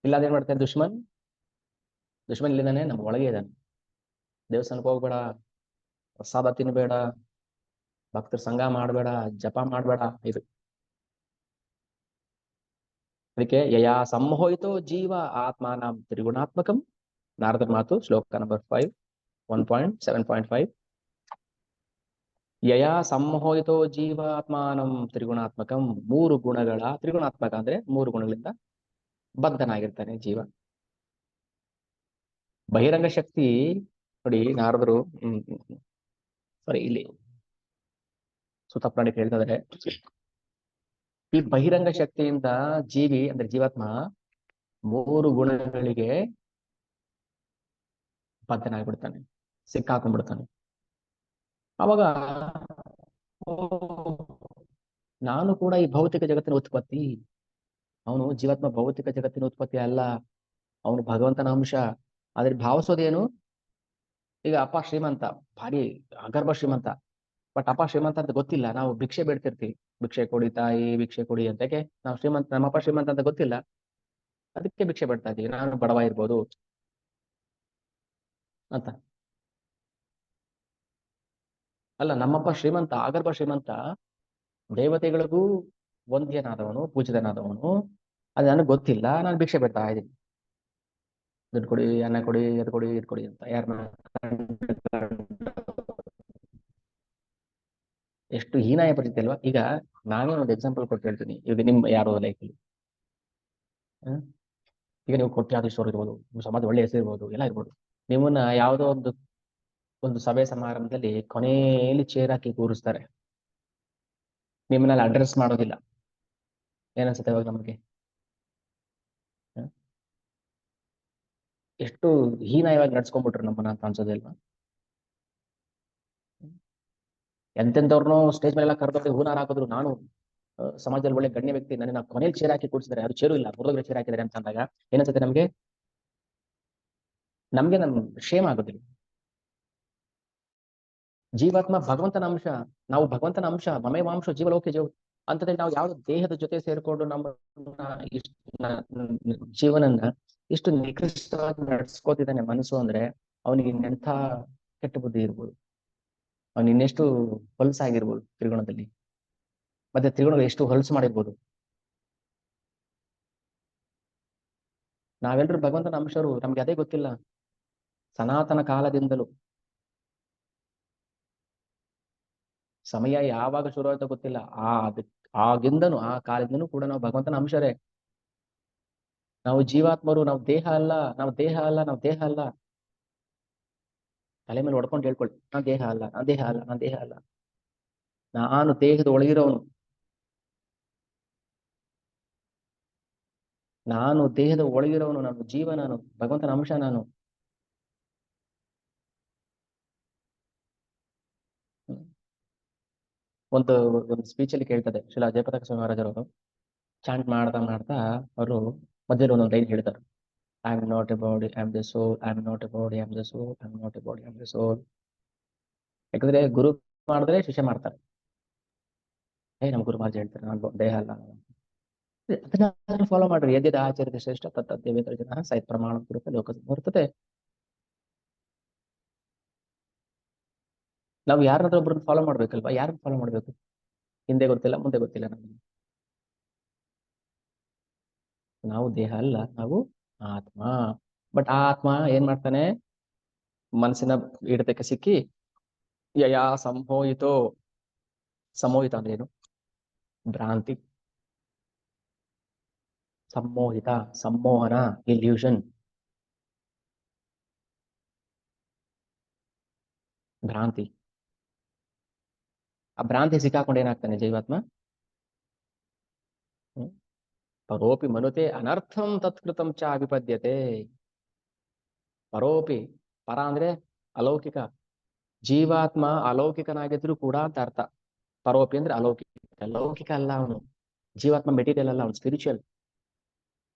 ಇಲ್ಲ ಅದೇನ್ ಮಾಡ್ತಾನೆ ದುಶ್ಮನ್ ಇಲ್ಲಿದ್ದಾನೆ, ನಮ್ಮ ಒಳಗೆ ಇದ್ದಾನೆ. ದೇವಸ್ಥಾನಕ್ಕೆ ಹೋಗ್ಬೇಡ, ಪ್ರಸಾದ ತಿನ್ಬೇಡ, ಭಕ್ತರ ಸಂಘ ಮಾಡಬೇಡ, ಜಪ ಮಾಡಬೇಡ. ಇದು ಅದಕ್ಕೆ ಯಯಾ ಸಂಮೋಹಿತೋ ಜೀವ ಆತ್ಮಾನಂ ತ್ರಿಗುಣಾತ್ಮಕಂ. ನಾರದರ ಮಾತು, ಶ್ಲೋಕ ನಂಬರ್ 5, 1.7.5. ಯಯಾ ಸಂಮೋಹಿತೋ ಜೀವ ಆತ್ಮಾನಂ ತ್ರಿಗುಣಾತ್ಮಕಂ. ತ್ರಿಗುಣಾತ್ಮಕ ಅಂದ್ರೆ 3 ಗುಣಗಳಿಂದ ಬದ್ಧನಾಗಿರ್ತಾನೆ ಜೀವ. ಬಹಿರಂಗ ಶಕ್ತಿ ನೋಡಿ, ನಾರದರು ಸಾರಿ ಇಲ್ಲಿ ಸುತ ಪ್ರಾಣಿ ಹೇಳ್ತಾ ಇದ್ದಾರೆ, ಈ ಬಹಿರಂಗ ಶಕ್ತಿಯಿಂದ ಜೀವಿ ಅಂದ್ರೆ ಜೀವಾತ್ಮ 3 ಗುಣಗಳಿಗೆ ಬದ್ಧನಾಗ್ಬಿಡ್ತಾನೆ, ಸಿಕ್ಕಾಕೊಂಡ್ಬಿಡ್ತಾನೆ. ಅವಾಗ ನಾನು ಕೂಡ ಈ ಭೌತಿಕ ಜಗತ್ತಿನ ಉತ್ಪತ್ತಿ, ಅವನು ಜೀವಾತ್ಮ ಭೌತಿಕ ಜಗತ್ತಿನ ಉತ್ಪತ್ತಿ ಅಲ್ಲ, ಅವನು ಭಗವಂತನ ಅಂಶ. ಆದ್ರೆ ಭಾವಿಸೋದೇನು? ಈಗ ಅಪ್ಪ ಶ್ರೀಮಂತ, ಭಾರಿ ಅಗರ್ಭ ಶ್ರೀಮಂತ, ಬಟ್ ಅಪ್ಪ ಶ್ರೀಮಂತ ಅಂತ ಗೊತ್ತಿಲ್ಲ. ನಾವು ಭಿಕ್ಷೆ ಬೇಡ್ತಿರ್ತೀವಿ, ಭಿಕ್ಷೆ ಕೊಡಿ ತಾಯಿ, ಭಿಕ್ಷೆ ಕೊಡಿ ಅಂತ. ಯಾಕೆ? ನಾವು ನಮ್ಮಪ್ಪ ಶ್ರೀಮಂತ ಅಂತ ಗೊತ್ತಿಲ್ಲ, ಅದಕ್ಕೆ ಭಿಕ್ಷೆ ಬೇಡ್ತಾ ಇದೀವಿ. ನಾನು ಬಡವ ಇರ್ಬೋದು ಅಂತ ಅಲ್ಲ. ನಮ್ಮಪ್ಪ ಶ್ರೀಮಂತ, ಅಗರ್ಭ ಶ್ರೀಮಂತ, ದೇವತೆಗಳಿಗೂ ವಂದ್ಯನಾದವನು, ಪೂಜಿತನಾದವನು. ಅದು ನನಗೆ ಗೊತ್ತಿಲ್ಲ, ನಾನು ಭಿಕ್ಷೆ ಬೇಡ್ತಾ ಇದ್ದೀನಿ. ದುಡ್ಡು ಕೊಡಿ, ಅನ್ನ ಕೊಡಿ, ಅದು ಕೊಡಿ, ಇದು ಕೊಡಿ ಅಂತ. ಯಾರನ್ನ ಎಷ್ಟು ಹೀನಾಯ ಪರಿಸ್ಥಿತಿ ಅಲ್ವಾ? ಈಗ ನಾನೇ ಒಂದು ಎಕ್ಸಾಂಪಲ್ ಕೊಟ್ಟು ಹೇಳ್ತೀನಿ. ಈಗ ನಿಮ್ ಯಾರೋ ಲೈಫಲ್ಲಿ ಈಗ ನೀವು ಕೋಟ್ಯಾಧೀಶ್ವರ ಇರ್ಬೋದು, ನಿಮ್ಮ ಸಮಾಜ ಒಳ್ಳೆ ಹೆಸರು ಇರ್ಬೋದು, ಎಲ್ಲ ಇರ್ಬೋದು. ನಿಮ್ಮನ್ನ ಯಾವುದೋ ಒಂದು ಸಭೆ ಸಮಾರಂಭದಲ್ಲಿ ಕೊನೆಯಲ್ಲಿ ಚೇರ್ ಹಾಕಿ ಕೂರಿಸ್ತಾರೆ, ನಿಮ್ಮನ್ನೆಲ್ಲ ಅಡ್ರೆಸ್ ಮಾಡೋದಿಲ್ಲ. ಏನನ್ಸುತ್ತೆ ಇವಾಗ ನಮಗೆ? ಎಷ್ಟು ಹೀನಾಯವಾಗಿ ನಡ್ಸ್ಕೊಂಡ್ಬಿಟ್ರು ನಮ್ಮನ್ನ ಅಂತ ಅನ್ಸೋದಿಲ್ವಾ? ಎಂತೆಂಥವ್ರನ್ನೋ ಸ್ಟೇಜ್ ಮೇಲೆಲ್ಲ ಕರೆದೋಗಿ ಹೂನಾರ ಹಾಕಿದ್ರು, ನಾನು ಸಮಾಜದಲ್ಲಿ ಒಳ್ಳೆ ಗಣ್ಯ ವ್ಯಕ್ತಿ, ನನ್ನ ಕೊನೆಯಲ್ಲಿ ಚೇರ್ ಹಾಕಿ ಕೂರಿಸಿದ್ದಾರೆ, ಅದು ಚೇರು ಇಲ್ಲ, ಮುರಿದೋಗ್ರೆ ಚೇರ್ ಹಾಕಿದ್ದಾರೆ ಅಂತ ಅಂದಾಗ ಏನನ್ಸುತ್ತೆ ನಮ್ಗೆ? ನಮ್ ಕ್ಷೇಮ ಆಗೋದಿಲ್ಲ. ಜೀವಾತ್ಮ ಭಗವಂತನ ಅಂಶ, ನಾವು ಭಗವಂತನ ಅಂಶ. ಮಮೇವಾಂಶ ಜೀವಲೋಕೆ ಅಂತದ್ರಲ್ಲಿ ನಾವು ಯಾವ ದೇಹದ ಜೊತೆ ಸೇರಿಕೊಂಡು ನಮ್ಮ ಜೀವನನ್ನ ಇಷ್ಟು ನಿಕೃಷ್ಟವಾಗಿ ನಡೆಸ್ಕೋತಿದ್ದಾನೆ ಮನಸ್ಸು ಅಂದ್ರೆ ಅವನಿಗೆ ಇನ್ನೆಂಥ ಕೆಟ್ಟ ಬುದ್ಧಿ ಇರ್ಬೋದು, ಅವನು ಇನ್ನೆಷ್ಟು ಹೊಲಸಾಗಿರ್ಬೋದು ತ್ರಿಗುಣದಲ್ಲಿ, ಮತ್ತೆ ತ್ರಿಗುಣಗಳು ಎಷ್ಟು ಹೊಲಸು ಮಾಡಿರ್ಬೋದು. ನಾವೆಲ್ಲರೂ ಭಗವಂತನ ಅಂಶರು, ನಮ್ಗೆ ಅದೇ ಗೊತ್ತಿಲ್ಲ. ಸನಾತನ ಕಾಲದಿಂದಲೂ ಸಮಯ ಯಾವಾಗ ಶುರು ಆಯ್ತೋ ಗೊತ್ತಿಲ್ಲ, ಆಗಿಂದನು ಆ ಕಾಲದಿಂದನೂ ಕೂಡ ನಾವು ಭಗವಂತನ ಅಂಶರೇ. ನಾವು ಜೀವಾತ್ಮರು, ನಾವು ದೇಹ ಅಲ್ಲ, ನಾವು ದೇಹ ಅಲ್ಲ, ನಾವು ದೇಹ ಅಲ್ಲ. ತಲೆ ಮೇಲೆ ಹೊಡ್ಕೊಂಡು ಹೇಳ್ಕೊಳ್ಳಿ, ನಾನ್ ದೇಹ ಅಲ್ಲ, ನಾನ್ ದೇಹ ಅಲ್ಲ, ನಾನ್ ದೇಹ ಅಲ್ಲ. ನಾನು ದೇಹದ ಒಳಗಿರೋನು, ನಾನು ದೇಹದ ಒಳಗಿರೋನು, ನಾನು ಜೀವ, ನಾನು ಭಗವಂತನ ಅಂಶ ನಾನು. ಒಂದು ಒಂದು ಸ್ಪೀಚ್ ಅಲ್ಲಿ ಕೇಳ್ತದೆ, ಶ್ರೀಲ ಜಯಪತಾಕ ಸ್ವಾಮಿ ಮಹಾರಾಜರವರು ಚಾಂಟ್ ಮಾಡ್ತಾ ಮಾಡ್ತಾ ಅವರು ಮಧ್ಯದಲ್ಲಿ ಒಂದೊಂದು ಲೈನ್ ಹೇಳ್ತಾರೆ. I am not a body, I am the soul, I am not a body, I am the soul, I am not a body, I am the soul. ಯಾಕಂದ್ರೆ ಗುರು ಮಾಡಿದ್ರೆ ಶಿಷ್ಯ ಮಾಡ್ತಾರೆ. ನಮ್ ಗುರು ಮಹಾರಾಜ್ ಹೇಳ್ತಾರೆ ನಾನು ದೇಹ ಅಲ್ಲ. ಅದನ್ನ ಫಾಲೋ ಮಾಡ್ರಿ. ಯದ್ಯದ ಆಚರಿತ ಶ್ರೇಷ್ಠ ತತ್ತದ್ಯವೇತರ ಜನ ಸಾಹಿತ್ಯ ಪ್ರಮಾಣ ಕುರಿತ ಲೋಕ ಬರ್ತದೆ. ನಾವು ಯಾರಾದ್ರೂ ಒಬ್ರನ್ನ ಫಾಲೋ ಮಾಡ್ಬೇಕಲ್ವಾ? ಯಾರನ್ನ ಫಾಲೋ ಮಾಡ್ಬೇಕು? ಹಿಂದೆ ಗೊತ್ತಿಲ್ಲ, ಮುಂದೆ ಗೊತ್ತಿಲ್ಲ ನಮ್ಗೆ. ನಾವು ದೇಹ ಅಲ್ಲ, ನಾವು ಆತ್ಮ. ಬಟ್ ಆ ಆತ್ಮ ಏನ್ ಮಾಡ್ತಾನೆ? ಮನಸ್ಸಿನ ಹಿಡಿತಕ್ಕೆ ಸಿಕ್ಕಿ ಯಯಾ ಸಂಮೋಹಿತೋ. ಸಂಮೋಹಿತ ಅಂದ್ರೆ ಏನು? ಭ್ರಾಂತಿ. ಸಂಮೋಹಿತ, ಸಂಮೋಹನ, ಇಲ್ಯೂಷನ್, ಭ್ರಾಂತಿ. ಆ ಭ್ರಾಂತಿ ಸಿಕ್ಕಾಕೊಂಡು ಏನಾಗ್ತಾನೆ ಜೀವಾತ್ಮ? ಪರೋಪಿ ಮನುತೆ ಅನರ್ಥಂ ತತ್ಕೃತಂ ಚ ವಿಪದ್ಯತೆ. ಪರೋಪಿ, ಪರ ಅಂದ್ರೆ ಅಲೌಕಿಕ. ಜೀವಾತ್ಮ ಅಲೌಕಿಕನಾಗಿದ್ರು ಕೂಡ ಅಂತ ಅರ್ಥ. ಪರೋಪಿ ಅಂದ್ರೆ ಅಲೌಕಿಕ. ಲೌಕಿಕ ಅಲ್ಲ ಅವನು. ಜೀವಾತ್ಮ ಮೆಟೀರಿಯಲ್ ಅಲ್ಲ, ಅವನು ಸ್ಪಿರಿಚುವಲ್.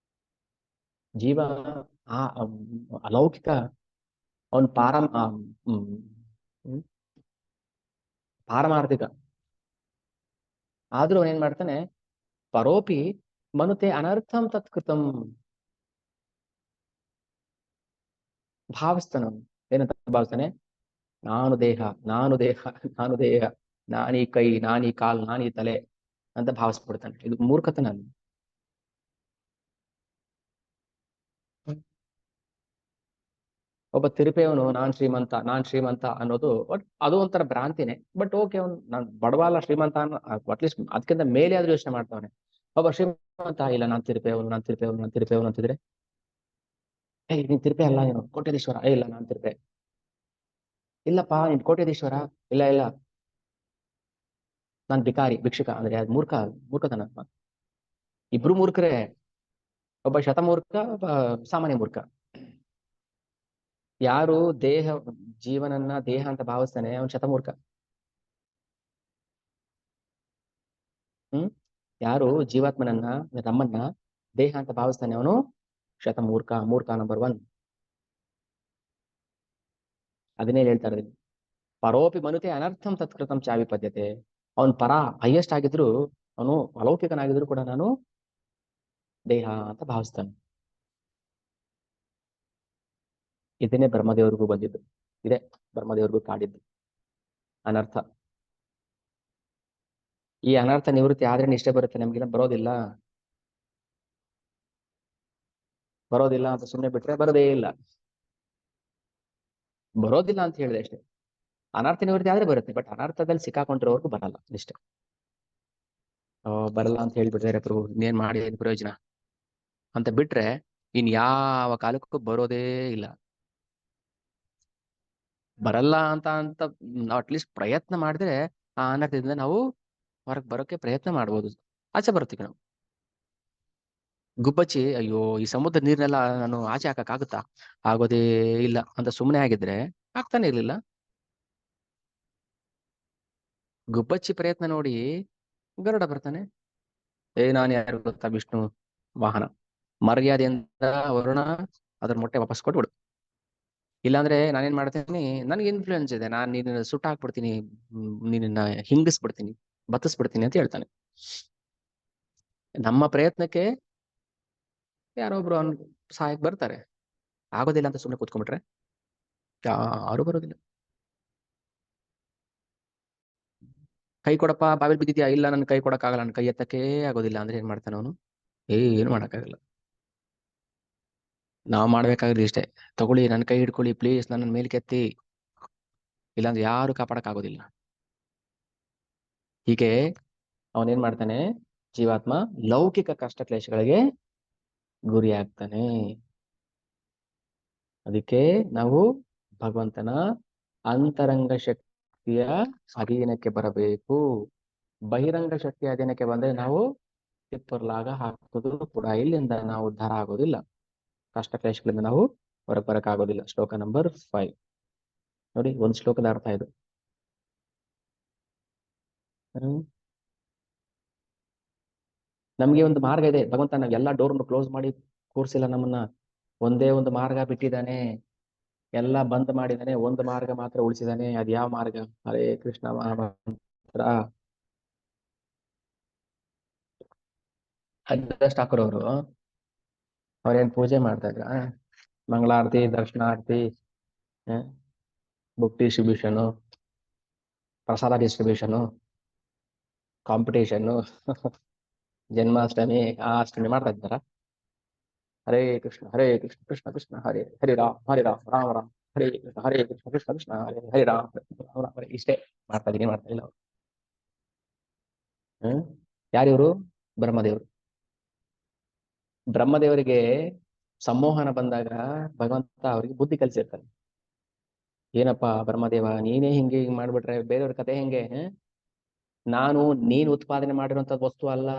ಜೀವ ಆ ಅಲೌಕಿಕ, ಅವನು ಪಾರಮಾರ್ಥಿಕ. ಆದ್ರೂ ಅವನೇನ್ ಮಾಡ್ತಾನೆ? ಪರೋಪಿ ಮನುತೆ ಅನರ್ಥಂ ತತ್ಕೃತಂ. ಭಾವಿಸ್ತಾನ. ಏನಂತ ಭಾವಿಸ್ತಾನೆ? ನಾನು ದೇಹ, ನಾನು ದೇಹ, ನಾನು ದೇಹ, ನಾನೀ ಕೈ, ನಾನೀ ಕಾಲ್, ನಾನೀ ತಲೆ ಅಂತ ಭಾವಿಸ್ಬಿಡ್ತಾನೆ. ಇದು ಮೂರ್ಖತನ. ಒಬ್ಬ ತಿರುಪೆಯವನು ನಾನ್ ಶ್ರೀಮಂತ, ನಾನ್ ಶ್ರೀಮಂತ ಅನ್ನೋದು ಅದು ಒಂಥರ ಭ್ರಾಂತಿನೇ. ಬಟ್ ಓಕೆ, ಅವ್ನು ನಾನ್ ಬಡವಲ್ಲ, ಶ್ರೀಮಂತ ಅನ್ನೋ ಅಟ್ಲೀಸ್ಟ್ ಅದಕ್ಕಿಂತ ಮೇಲೆ ಆದ್ರೂ ಯೋಚನೆ ಮಾಡ್ತಾವನೆ. ಒಬ್ಬ ಶ್ರೀಮಂತ, ಇಲ್ಲ ನಾನ್ ತಿರುಪೆಯವನು, ನಾನ್ ತಿರುಪೆಯವನು, ನಾನ್ ತಿರುಪೆಯವನು ಅಂತಿದ್ರೆ, ನೀನ್ ತಿರುಪೆ ಅಲ್ಲ, ನೀನು ಕೋಟ್ಯಾಧೀಶ್ವರ. ಇಲ್ಲ ನಾನ್ ತಿರುಪೆ. ಇಲ್ಲಪ್ಪ ನೀನ್ ಕೋಟ್ಯಾಧೀಶ್ವರ. ಇಲ್ಲ ಇಲ್ಲ, ನಾನ್ ಭಿಕಾರಿ, ಭಿಕ್ಷುಕ. ಅಂದ್ರೆ ಅದು ಮೂರ್ಖತನ. ಇಬ್ರು ಮೂರ್ಖರೇ. ಒಬ್ಬ ಶತಮೂರ್ಖ, ಒಬ್ಬ ಸಾಮಾನ್ಯ ಮೂರ್ಖ. ಯಾರು ದೇಹ ಜೀವನನ್ನ ದೇಹ ಅಂತ ಭಾವಿಸ್ತಾನೆ ಅವನು ಶತಮೂರ್ಖ. ಯಾರು ಜೀವಾತ್ಮನನ್ನ, ನಮ್ಮನ್ನ ದೇಹ ಅಂತ ಭಾವಿಸ್ತಾನೆ ಅವನು ಶತಮೂರ್ಖ, ಮೂರ್ಖ ನಂಬರ್ 1. ಅದನ್ನೇ ಹೇಳ್ತಾರೆ, ಪರೋಪಿ ಮನುತೆ ಅನರ್ಥಂ ತತ್ಕೃತಂ ಚಾವಿ ಪದ್ಯತೆ. ಅವನ್ ಪರ ಹೈಯೆಸ್ಟ್ ಆಗಿದ್ರು, ಅವನು ಅಲೌಕಿಕನಾಗಿದ್ರು ಕೂಡ ನಾನು ದೇಹ ಅಂತ ಭಾವಿಸ್ತಾನೆ. ಇದನ್ನೇ ಬ್ರಹ್ಮದೇವರಿಗೂ ಬಂದಿದ್ದು, ಇದೇ ಬ್ರಹ್ಮದೇವರಿಗೂ ಕಾಡಿದ್ದು ಅನರ್ಥ. ಈ ಅನರ್ಥ ನಿವೃತ್ತಿ ಆದ್ರೆ ನಿಷ್ಠೆ ಬರುತ್ತೆ. ನಮ್ಗೆಲ್ಲ ಬರೋದಿಲ್ಲ. ಬರೋದಿಲ್ಲ ಅಂತ ಸುಮ್ಮನೆ ಬಿಟ್ರೆ ಬರೋದೇ ಇಲ್ಲ. ಬರೋದಿಲ್ಲ ಅಂತ ಹೇಳಿದೆ ಅಷ್ಟೇ. ಅನರ್ಥ ನಿವೃತ್ತಿ ಆದ್ರೆ ಬರುತ್ತೆ, ಬಟ್ ಅನರ್ಥದಲ್ಲಿ ಸಿಕ್ಕಾಕೊಂಡಿರೋರ್ಗು ಬರಲ್ಲ ನಿಷ್ಠೆ. ಬರಲ್ಲ ಅಂತ ಹೇಳ್ಬಿಟ್ರೆ ಪ್ರಭು ಇನ್ನೇನ್ ಮಾಡಿ ಏನ್ ಪ್ರಯೋಜನ ಅಂತ ಬಿಟ್ರೆ ಇನ್ ಯಾವ ಕಾಲಕ್ಕೂ ಬರೋದೇ ಇಲ್ಲ. ಬರಲ್ಲ ಅಂತ ನಾವು ಅಟ್ಲೀಸ್ಟ್ ಪ್ರಯತ್ನ ಮಾಡಿದ್ರೆ ಆ ಅನರ್ಥದಿಂದ ನಾವು ಹೊರಗೆ ಬರೋಕೆ ಪ್ರಯತ್ನ ಮಾಡ್ಬೋದು. ಆಚೆ ಬರ್ತೀವಿ ನಾವು. ಗುಬ್ಬಚ್ಚಿ ಅಯ್ಯೋ ಈ ಸಮುದ್ರ ನೀರ್ನೆಲ್ಲ ನಾನು ಆಚೆ ಹಾಕಕ್ಕಾಗುತ್ತಾ? ಆಗೋದೇ ಇಲ್ಲ ಅಂತ ಸುಮ್ಮನೆ ಆಗಿದ್ರೆ ಆಗ್ತಾನೆ ಇರ್ಲಿಲ್ಲ. ಗುಬ್ಬಚ್ಚಿ ಪ್ರಯತ್ನ ನೋಡಿ ಗರುಡ ಬರ್ತಾನೆ. ನಾನು ಯಾರು ಗೊತ್ತಾ? ವಿಷ್ಣು ವಾಹನ. ಮರ್ಯಾದೆಯಿಂದ ವರುಣ ಅದ್ರ ಮೊಟ್ಟೆ ವಾಪಸ್ ಕೊಟ್ಬಿಡು. ಇಲ್ಲಾಂದ್ರೆ ನಾನೇನ್ ಮಾಡ್ತೀನಿ, ನನಗೆ ಇನ್ಫ್ಲೂಯೆನ್ಸ್ ಇದೆ, ನಾನು ನಿನ್ನ ಸುಟ್ಟು ಹಾಕ್ಬಿಡ್ತೀನಿ, ನಿನ್ನ ಹಿಂಗಿಸ್ಬಿಡ್ತೀನಿ, ಬತ್ತಿಸ್ಬಿಡ್ತೀನಿ ಅಂತ ಹೇಳ್ತಾನೆ. ನಮ್ಮ ಪ್ರಯತ್ನಕ್ಕೆ ಯಾರೊಬ್ರು ಅವ್ನ್ ಸಹಾಯಕ್ ಬರ್ತಾರೆ. ಆಗೋದಿಲ್ಲ ಅಂತ ಸುಮ್ಮನೆ ಕೂತ್ಕೊಂಡ್ಬಿಟ್ರೆ ಯಾರು ಬರೋದಿಲ್ಲ. ಕೈ ಕೊಡಪ್ಪ, ಬಾವಿಲ್ ಬಿದ್ದಿದ್ಯಾ? ಇಲ್ಲ, ನನ್ ಕೈ ಕೊಡಕ್ಕಾಗಲ್ಲ, ನನ್ ಕೈ ಎತ್ತಕ್ಕೆ ಆಗೋದಿಲ್ಲ ಅಂದ್ರೆ ಏನ್ ಮಾಡ್ತಾನೆ ಅವನು? ಏನು ಮಾಡಕ್ಕಾಗಲ್ಲ. ನಾವ್ ಮಾಡ್ಬೇಕಾಗಿರೋದು ಇಷ್ಟೇ, ತಗೊಳ್ಳಿ, ನನ್ನ ಕೈ ಹಿಡ್ಕೊಳ್ಳಿ ಪ್ಲೀಸ್, ನನ್ನ ಮೇಲ್ಕೆತ್ತಿ, ಇಲ್ಲಾಂದ್ರೆ ಯಾರು ಕಾಪಾಡಕ್ ಆಗೋದಿಲ್ಲ. ಹೀಗೆ ಅವನೇನ್ ಮಾಡ್ತಾನೆ, ಜೀವಾತ್ಮ ಲೌಕಿಕ ಕಷ್ಟ ಕ್ಲೇಶಗಳಿಗೆ ಗುರಿ ಆಗ್ತಾನೆ. ಅದಕ್ಕೆ ನಾವು ಭಗವಂತನ ಅಂತರಂಗ ಶಕ್ತಿಯ ಅಧೀನಕ್ಕೆ ಬರಬೇಕು. ಬಹಿರಂಗ ಶಕ್ತಿಯ ಅಧೀನಕ್ಕೆ ಬಂದ್ರೆ ನಾವು ತಿಪ್ಪರ್ಲಾಗ ಹಾಕೋದು ಕೂಡ ಇಲ್ಲಿಂದ ನಾವು ಉದ್ಧಾರ ಆಗೋದಿಲ್ಲ, ಕಷ್ಟ ಕ್ಲೇಶಗಳಿಂದ ನಾವು ಹೊರಗೆ ಬರಕ್ಕಾಗೋದಿಲ್ಲ. ಶ್ಲೋಕ ನಂಬರ್ 5 ನೋಡಿ, ಒಂದು ಶ್ಲೋಕದ ಅರ್ಥ ಇದು. ನಮ್ಗೆ ಒಂದು ಮಾರ್ಗ ಇದೆ. ಭಗವಂತ ನಾವ್ ಎಲ್ಲಾ ಡೋರ್ನು ಕ್ಲೋಸ್ ಮಾಡಿ ಕೂರ್ಸಿಲ್ಲ ನಮ್ಮನ್ನ, ಒಂದೇ ಒಂದು ಮಾರ್ಗ ಬಿಟ್ಟಿದ್ದಾನೆ, ಎಲ್ಲ ಬಂದ್ ಮಾಡಿದಾನೆ, ಒಂದು ಮಾರ್ಗ ಮಾತ್ರ ಉಳಿಸಿದಾನೆ. ಅದ್ ಯಾವ ಮಾರ್ಗ? ಹರೇ ಕೃಷ್ಣ ಮಹಾಮಂತ್ರ. ಹರಿದಾಸ್ ಠಾಕೂರ್ ಅವರು ಅವ್ರೇನ್ ಪೂಜೆ ಮಾಡ್ತಾ ಇದ್ರ? ಮಂಗಳಾರತಿ, ದರ್ಶನಾರತಿ, ಬುಕ್ ಡಿಸ್ಟ್ರಿಬ್ಯೂಷನ್, ಪ್ರಸಾದ ಡಿಸ್ಟ್ರಿಬ್ಯೂಷನ್, ಕಾಂಪಿಟೇಷನ್, ಜನ್ಮಾಷ್ಟಮಿ, ಆ ಅಷ್ಟಮಿ ಮಾಡ್ತಾ ಇದ್ದಾರ? ಹರೇ ಕೃಷ್ಣ ಕೃಷ್ಣ ಕೃಷ್ಣ ಹರೇ ಹರೇ ರಾಮ್ ರಾಮ ರಾಮ ಹರೇ ಕೃಷ್ಣ ಕೃಷ್ಣ ಕೃಷ್ಣ ಹರೇ ಹರೇ ರಾಮ್ ರಾಮ ಹರೇ, ಇಷ್ಟೇ ಮಾಡ್ತಾ ಇದೀನಿ, ಮಾಡ್ತಾ ಇಲ್ಲ ಅವ್ರು. ಯಾರಿವರು? ಬ್ರಹ್ಮದೇವರು. ಬ್ರಹ್ಮದೇವರಿಗೆ ಸಂಮೋಹನ ಬಂದಾಗ ಭಗವಂತ ಅವರಿಗೆ ಬುದ್ಧಿ ಕಲಿಸಿರ್ತಾನೆ. ಏನಪ್ಪಾ ಬ್ರಹ್ಮದೇವ, ನೀನೇ ಹಿಂಗೆ ಹಿಂಗ್ ಮಾಡ್ಬಿಟ್ರೆ ಬೇರೆಯವ್ರ ಕತೆ ಹೆಂಗೆ? ನೀನು ಉತ್ಪಾದನೆ ಮಾಡಿರುವಂತ ವಸ್ತು ಅಲ್ಲ,